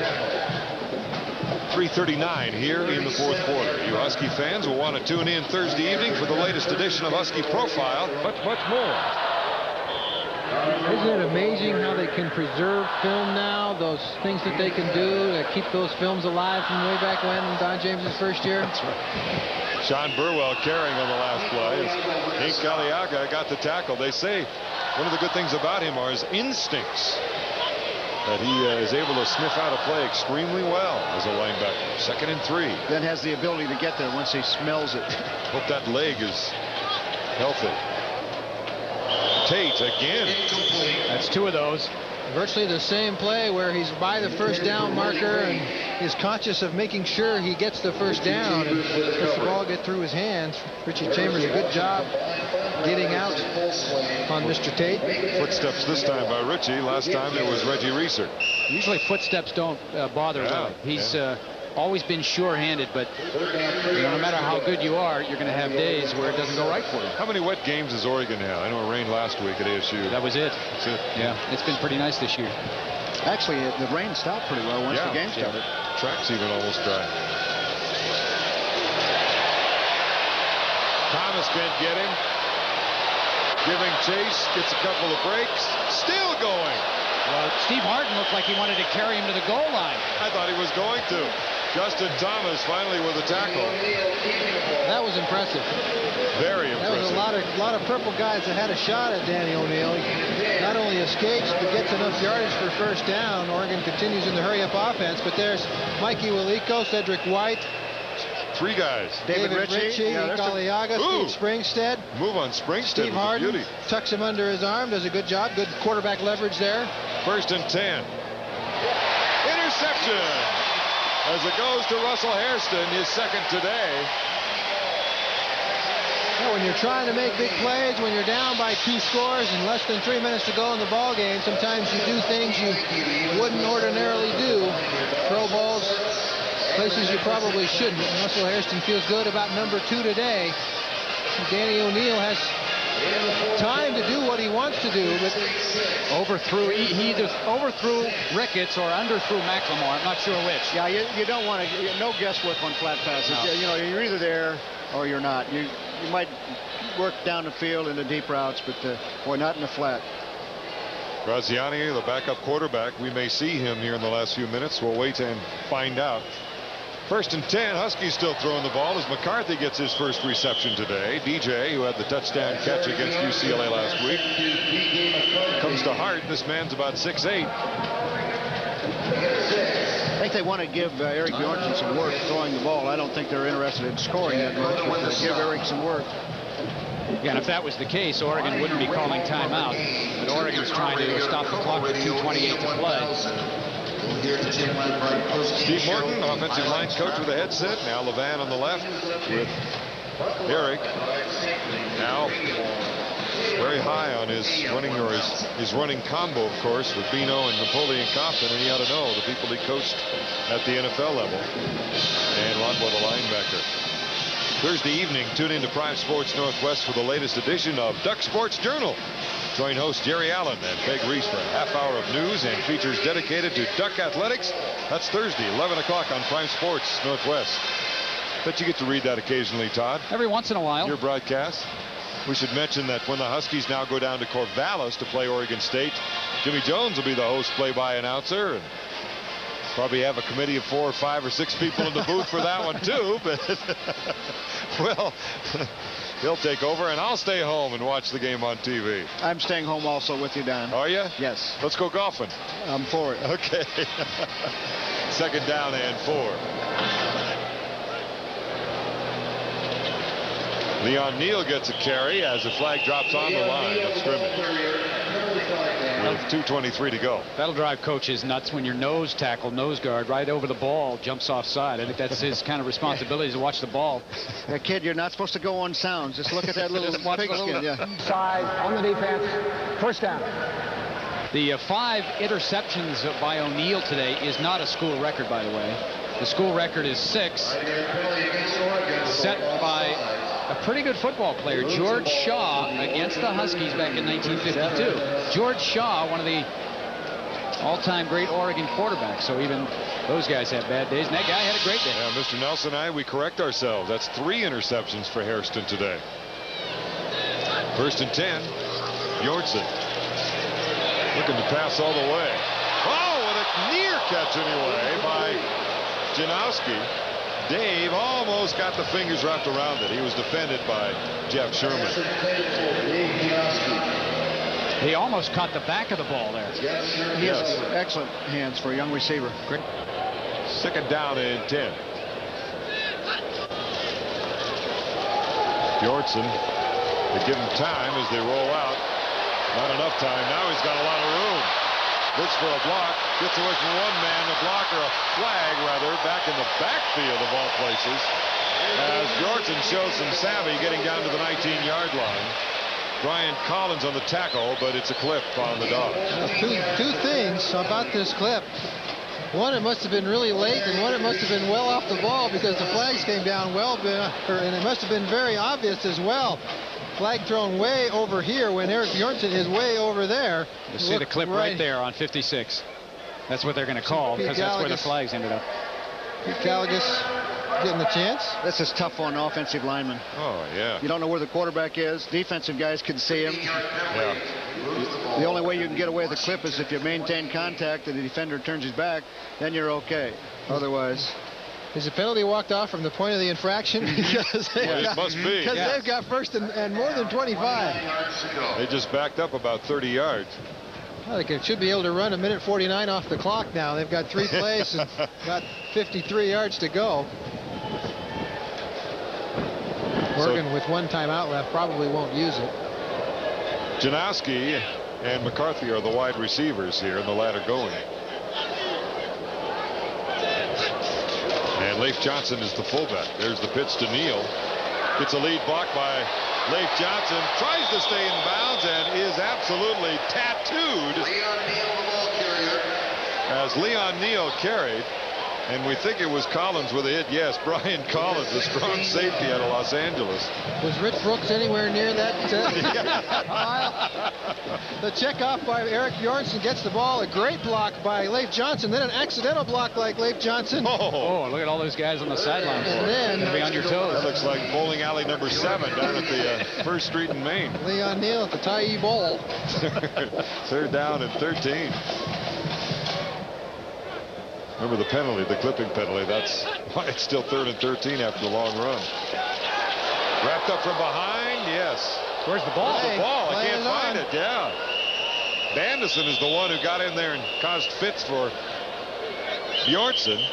3:39 here in the 4th quarter. You Husky fans will want to tune in Thursday evening for the latest edition of Husky Profile, but much more. Isn't it amazing how they can preserve film now? Those things that they can do to keep those films alive from way back when in Don James's first year. That's right. Sean Burwell carrying on the last play. Hank Galiaga got the tackle. They say one of the good things about him are his instincts. That he is able to sniff out a play extremely well as a linebacker. 2nd and 3. Then has the ability to get there once he smells it. Hope that leg is healthy. Tate again. That's 2 of those. Virtually the same play where he's by the first down marker and is conscious of making sure he gets the first down and lets the ball get through his hands. Richie Chambers, a good job getting out on Mr. Tate. Footsteps this time by Richie. Last time it was Reggie Reeser. Usually footsteps don't bother him. He's always been sure-handed, but no matter how good you are, you're going to have days where it doesn't go right for you. How many wet games has Oregon had? I know it rained last week at ASU. That was it. That's it. Yeah, it's been pretty nice this year. Actually, the rain stopped pretty well once the game started. Track's even almost dry. Thomas can't get him. Giving chase, gets a couple of breaks. Still going. Well, Steve Harden looked like he wanted to carry him to the goal line. I thought he was going to. Justin Thomas finally with a tackle. That was impressive. Very That was impressive. a lot of purple guys that had a shot at Danny O'Neil. He not only escapes but gets enough yardage for first down. Oregon continues in the hurry-up offense, but there's Mikey Waliko, Cedric White, 3 guys. David Ritchie, Galiaga, Ooh. Steve Springstead. Move on Springstead. Steve Harden Beauty. tucks him under his arm, does a good job. Good quarterback leverage there. 1st and 10. Interception. As it goes to Russell Hairston, his 2nd today. Well, when you're trying to make big plays, when you're down by 2 scores and less than 3 minutes to go in the ball game, sometimes you do things you wouldn't ordinarily do. Throw balls places you probably shouldn't. Russell Hairston feels good about number 2 today. Danny O'Neil has time to do what he wants to do, but he either overthrew Ricketts or underthrew McLemore. I'm not sure which. Yeah, you don't want to, no guesswork on flat passes. No. You know, you're either there or you're not. You might work down the field in the deep routes, but boy, not in the flat. Graziani, the backup quarterback, we may see him here in the last few minutes. We'll wait and find out. 1st and 10. Huskies still throwing the ball as McCarthy gets his first reception today. DJ, who had the touchdown catch against UCLA last week, comes to Hart. This man's about 6'8". I think they want to give Eric Bjornsson some work throwing the ball. I don't think they're interested in scoring that much, but give Eric some work. Yeah, and if that was the case, Oregon wouldn't be calling timeout. But Oregon's trying to stop the clock with 2:28 to play. Steve Morton, offensive line coach with a headset. Now Levan on the left with Eric. Now very high on his running combo, of course, with Bino and Napoleon Compton, and he ought to know the people he coached at the NFL level. And Rodwell, the linebacker. Thursday evening, tune in to Prime Sports Northwest for the latest edition of Duck Sports Journal. Join host Jerry Allen and Peg Reese for a half hour of news and features dedicated to Duck athletics. That's Thursday, 11 o'clock on Prime Sports Northwest. Bet you get to read that occasionally, Todd. Every once in a while. Your broadcast. We should mention that when the Huskies now go down to Corvallis to play Oregon State, Jimmy Jones will be the host play-by announcer. And probably have a committee of 4 or 5 or 6 people in the booth for that one too, but well, he'll take over and I'll stay home and watch the game on TV. I'm staying home also with you, Don. Are you? Yes. Let's go golfing. I'm for it. Okay. 2nd down and 4. Leon Neal gets a carry as the flag drops on the line of scrimmage. With 2:23 to go. That'll drive coaches nuts when your nose tackle, nose guard, right over the ball, jumps offside. I think that's his kind of responsibility to watch the ball. Yeah, kid, you're not supposed to go on sounds. Just look at that little pigskin. Yeah. Side on the defense. First down. The 5 interceptions by O'Neil today is not a school record, by the way. The school record is 6, set by a pretty good football player, George Shaw, against the Huskies back in 1952. George Shaw, one of the all-time great Oregon quarterbacks. So even those guys have bad days, and that guy had a great day. Yeah, Mr. Nelson and I, we correct ourselves. That's 3 interceptions for Hairston today. 1st and 10. Bjornsson. Looking to pass all the way. Oh, with a near catch anyway by Janowski. Dave almost got the fingers wrapped around it. He was defended by Jeff Sherman. He almost caught the back of the ball there. He has excellent hands for a young receiver. Great. 2nd down and 10. Bjornsson, they give him time as they roll out. Not enough time. Now he's got a lot of room. Looks for a block. Gets away from one man. The blocker, a flag rather, back in the backfield of all places. As Bjornsson shows some savvy getting down to the 19-yard line. Brian Collins on the tackle, but it's a clip on the dog. Two things about this clip. One, it must have been really late, and one, it must have been well off the ball because the flags came down well, and it must have been very obvious as well. Flag thrown way over here when Erik Bjornsson is way over there. You see the clip right there on 56. That's what they're going to call because that's where the flags ended up. Pete Caligas getting the chance. This is tough on offensive linemen. Oh, yeah. You don't know where the quarterback is. Defensive guys can see him. Yeah. The only way you can get away with the clip is if you maintain contact and the defender turns his back, then you're okay. Otherwise. Is the penalty walked off from the point of the infraction? Because it must be. Because they've got first and more than 25. They just backed up about 30 yards. Well, they should be able to run 1:49 off the clock now. They've got 3 plays and got 53 yards to go. Oregon with 1 timeout left probably won't use it. Janowski and McCarthy are the wide receivers here, and the latter going. And Leif Johnson is the fullback. There's the pitch to Neal. Gets a lead block by Leif Johnson. Tries to stay in bounds and is absolutely tattooed. Leon Neal, the ball carrier. As Leon Neal carried. And we think it was Collins with a hit. Yes, Brian Collins, the strong safety out of Los Angeles. Was Rich Brooks anywhere near that? The check off by Erik Bjornsson gets the ball. A great block by Leif Johnson. Then an accidental block like Leif Johnson. Oh, look at all those guys on the sideline. And then be on your toes. That looks like bowling alley number 7 down at the 1st Street in Maine. Leon Neal at the Tyee Bowl. 3rd down and 13. Remember the penalty, the clipping penalty. That's why it's still 3rd and 13 after the long run. Wrapped up from behind, yes. Where's the ball? The ball, I can't find on. it, yeah. Bandison is the one who got in there and caused fits for Bjornsson.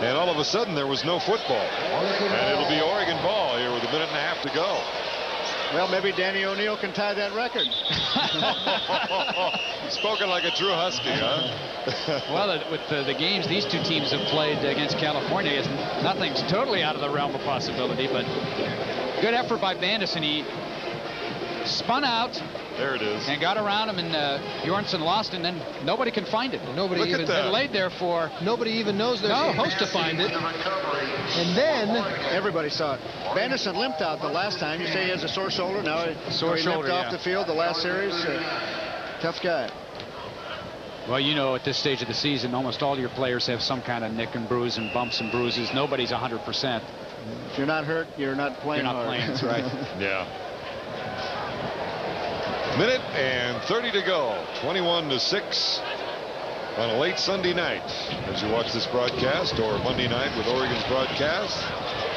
And all of a sudden there was no football. And it'll be Oregon ball here with 1.5 minutes to go. Well, maybe Danny O'Neill can tie that record. Spoken like a true Husky, huh? Well, with the games these two teams have played against California, nothing's totally out of the realm of possibility, but good effort by Bandison. He spun out. There it is. And got around him, and Bjornsson lost, and then nobody can find it. Nobody even laid there for. Nobody even knows they're supposed to find it. And then everybody saw it. Bandison limped out the last time. You say he has a sore shoulder. Now he limped off the field the last series. Tough guy. Well, you know, at this stage of the season, almost all your players have some kind of nick and bruise and bumps and bruises. Nobody's 100%. If you're not hurt, you're not playing. You're not playing. That's right. Yeah. 1 minute and 30 to go. 21-6 on a late Sunday night. As you watch this broadcast, or Monday night with Oregon's broadcast,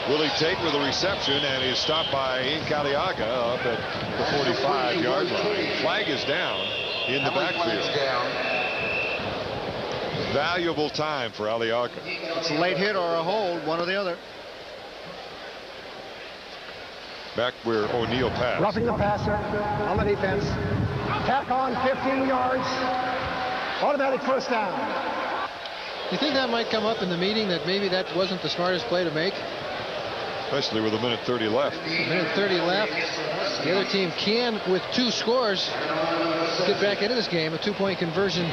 Willie Tate with a reception, and he's stopped by Inc. Aliaga up at the 45-yard line. Flag is down in the backfield. Valuable time for Aliaga. It's a late hit or a hold, one or the other. Back where O'Neill passed. Roughing the passer on the defense. Tack on 15 yards. Automatic 1st down. You think that might come up in the meeting, that maybe that wasn't the smartest play to make? Especially with 1:30 left. 1:30 left. The other team can, with 2 scores, get back into this game. A 2-point conversion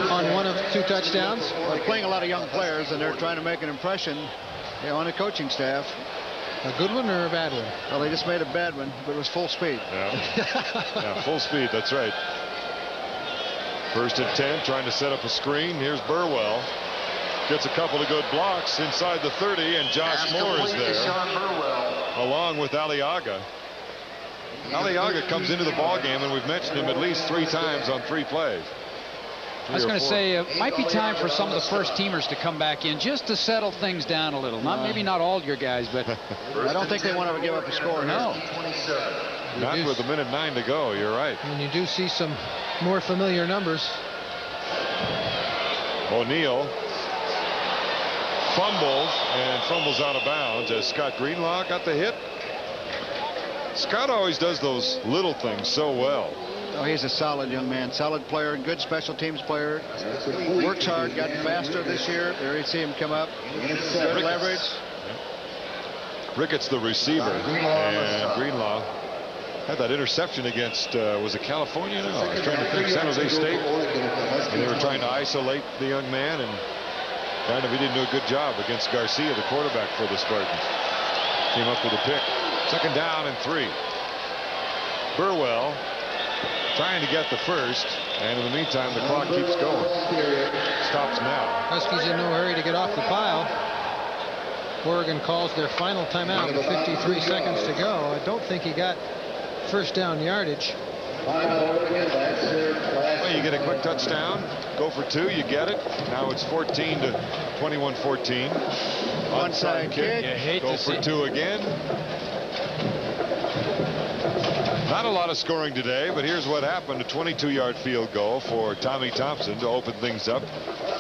on one of 2 touchdowns. They're playing a lot of young players, and they're trying to make an impression on the coaching staff. A good one or a bad one? Well, they just made a bad one, but it was full speed. Yeah, yeah, full speed, that's right. 1st and 10, trying to set up a screen. Here's Burwell. Gets a couple of good blocks inside the 30, and Josh Moore is there, along with Aliaga. Aliaga comes into the ball game, and we've mentioned him at least 3 times on 3 plays. I was going to say it might be time for some of the first teamers to come back in just to settle things down a little. Maybe not all your guys, but I don't think they want to give up a score. No. Not with 1:09 to go. You're right. And you do see some more familiar numbers. O'Neill fumbles and fumbles out of bounds as Scott Greenlaw got the hit. Scott always does those little things so well. Oh, he's a solid young man, solid player, good special teams player. Works hard, got faster this year. There you see him come up. Good leverage. Ricketts, the receiver, and Greenlaw had that interception against, was it California? No, I was trying to think, San Jose State. And they were trying to isolate the young man, and kind of he didn't do a good job against Garcia, the quarterback for the Spartans. Came up with a pick. 2nd down and 3. Burwell trying to get the first, and in the meantime the clock keeps going. Stops now. Huskies in no hurry to get off the pile. Oregon calls their final timeout with 53 seconds to go. I don't think he got first down yardage. Well, you get a quick touchdown, go for 2, you get it. Now it's 14 to 21-14. Onside kick, go for 2 again. Not a lot of scoring today, but here's what happened. A 22-yard field goal for Tommy Thompson to open things up,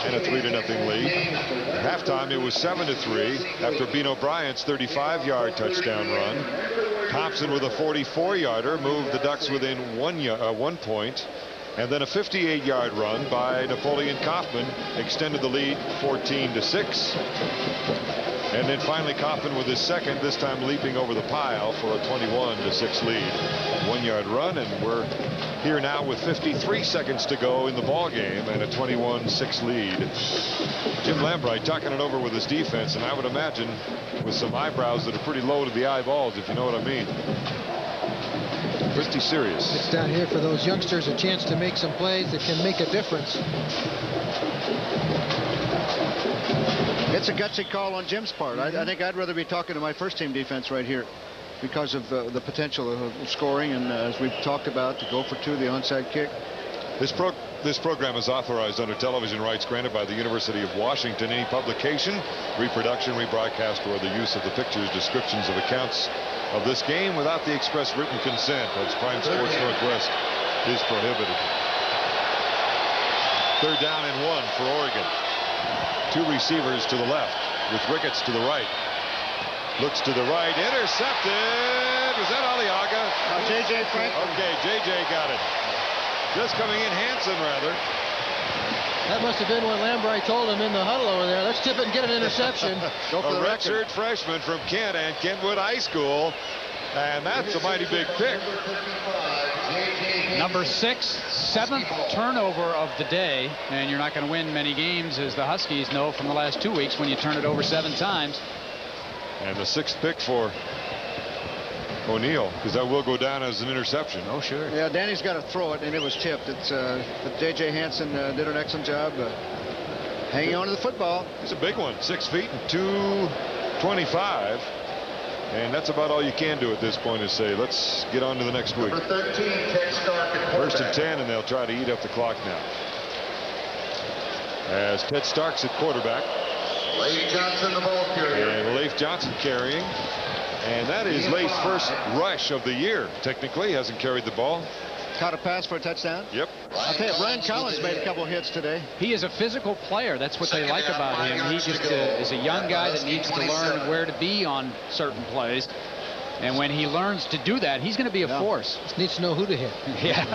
and a 3-0 lead. At halftime, it was 7-3 after Bean O'Brien's 35-yard touchdown run. Thompson with a 44-yarder moved the Ducks within 1 point, and then a 58-yard run by Napoleon Kaufman extended the lead 14-6. And then finally Kaufman with his second, this time leaping over the pile for a 21-6 lead. 1-yard run, and we're here now with 53 seconds to go in the ball game and a 21-6 lead. Jim Lambright talking it over with his defense, and I would imagine with some eyebrows that are pretty low to the eyeballs, if you know what I mean. Pretty serious. It's down here for those youngsters a chance to make some plays that can make a difference. It's a gutsy call on Jim's part. I think I'd rather be talking to my first team defense right here because of the potential of scoring, and as we've talked about, to go for 2, the onside kick. This program is authorized under television rights granted by the University of Washington. Any publication, reproduction, rebroadcast, or the use of the pictures, descriptions of accounts of this game without the express written consent of Prime Sports Northwest is prohibited. 3rd down and 1 for Oregon. 2 receivers to the left with Ricketts to the right. Looks to the right, intercepted. Was that Aliaga? J.J. Franklin. Okay, J.J. got it. Just coming in, Hansen rather. That must have been what Lambright told him in the huddle over there. Let's tip it and get an interception. Go for a the record. redshirt freshman from Kent and Kentwood High School. And that's a mighty big pick. Number 6, 7th turnover of the day, and you're not going to win many games, as the Huskies know from the last 2 weeks, when you turn it over 7 times. And the 6th pick for O'Neill, because that will go down as an interception. Oh, sure. Yeah, Danny's got to throw it, and it was tipped. It's but J.J. Hansen did an excellent job hanging on to the football. It's a big one, 6 feet and 225. And that's about all you can do at this point, is say, let's get on to the next week. 13, Ted Stark at 1st and 10, and they'll try to eat up the clock now. As Ted Stark's at quarterback. Leif Johnson, the ball carrier. And Leif Johnson carrying. And that is Leif's first rush of the year. Technically, hasn't carried the ball. Caught a pass for a touchdown. Yep. I'll tell you, Brian Collins made a couple of hits today. He is a physical player. That's what they like about him. He just is a young guy that needs to learn where to be on certain plays. And when he learns to do that, he's going to be a force. Just needs to know who to hit. Yeah.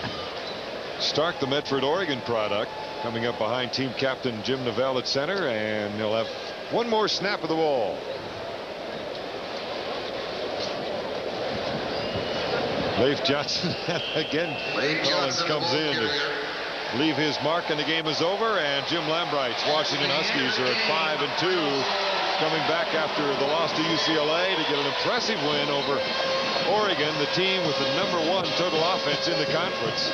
Stark, the Medford, Oregon product, coming up behind team captain Jim Nevelle at center, and he'll have one more snap of the ball. Leif Johnson again. Collins comes in to leave his mark, and the game is over. And Jim Lambright's Washington Huskies are at 5-2, coming back after the loss to UCLA to get an impressive win over Oregon, the team with the #1 total offense in the conference,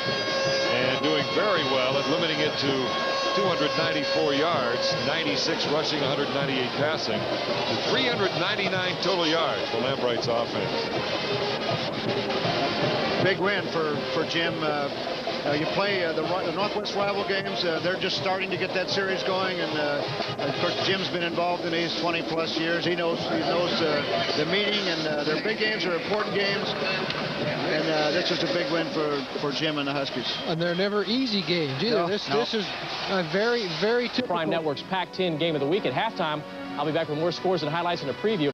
and doing very well at limiting it to 294 yards, 96 rushing, 198 passing, to 399 total yards for Lambright's offense. Big win for Jim. You play the Northwest rival games. They're just starting to get that series going, and of course Jim's been involved in these 20-plus years. He knows the meeting, and their big games are important games. And this is a big win for Jim and the Huskies. And they're never easy games either. No, This is a very, very typical. Prime Network's Pac-10 Game of the Week at halftime. I'll be back with more scores and highlights in a preview.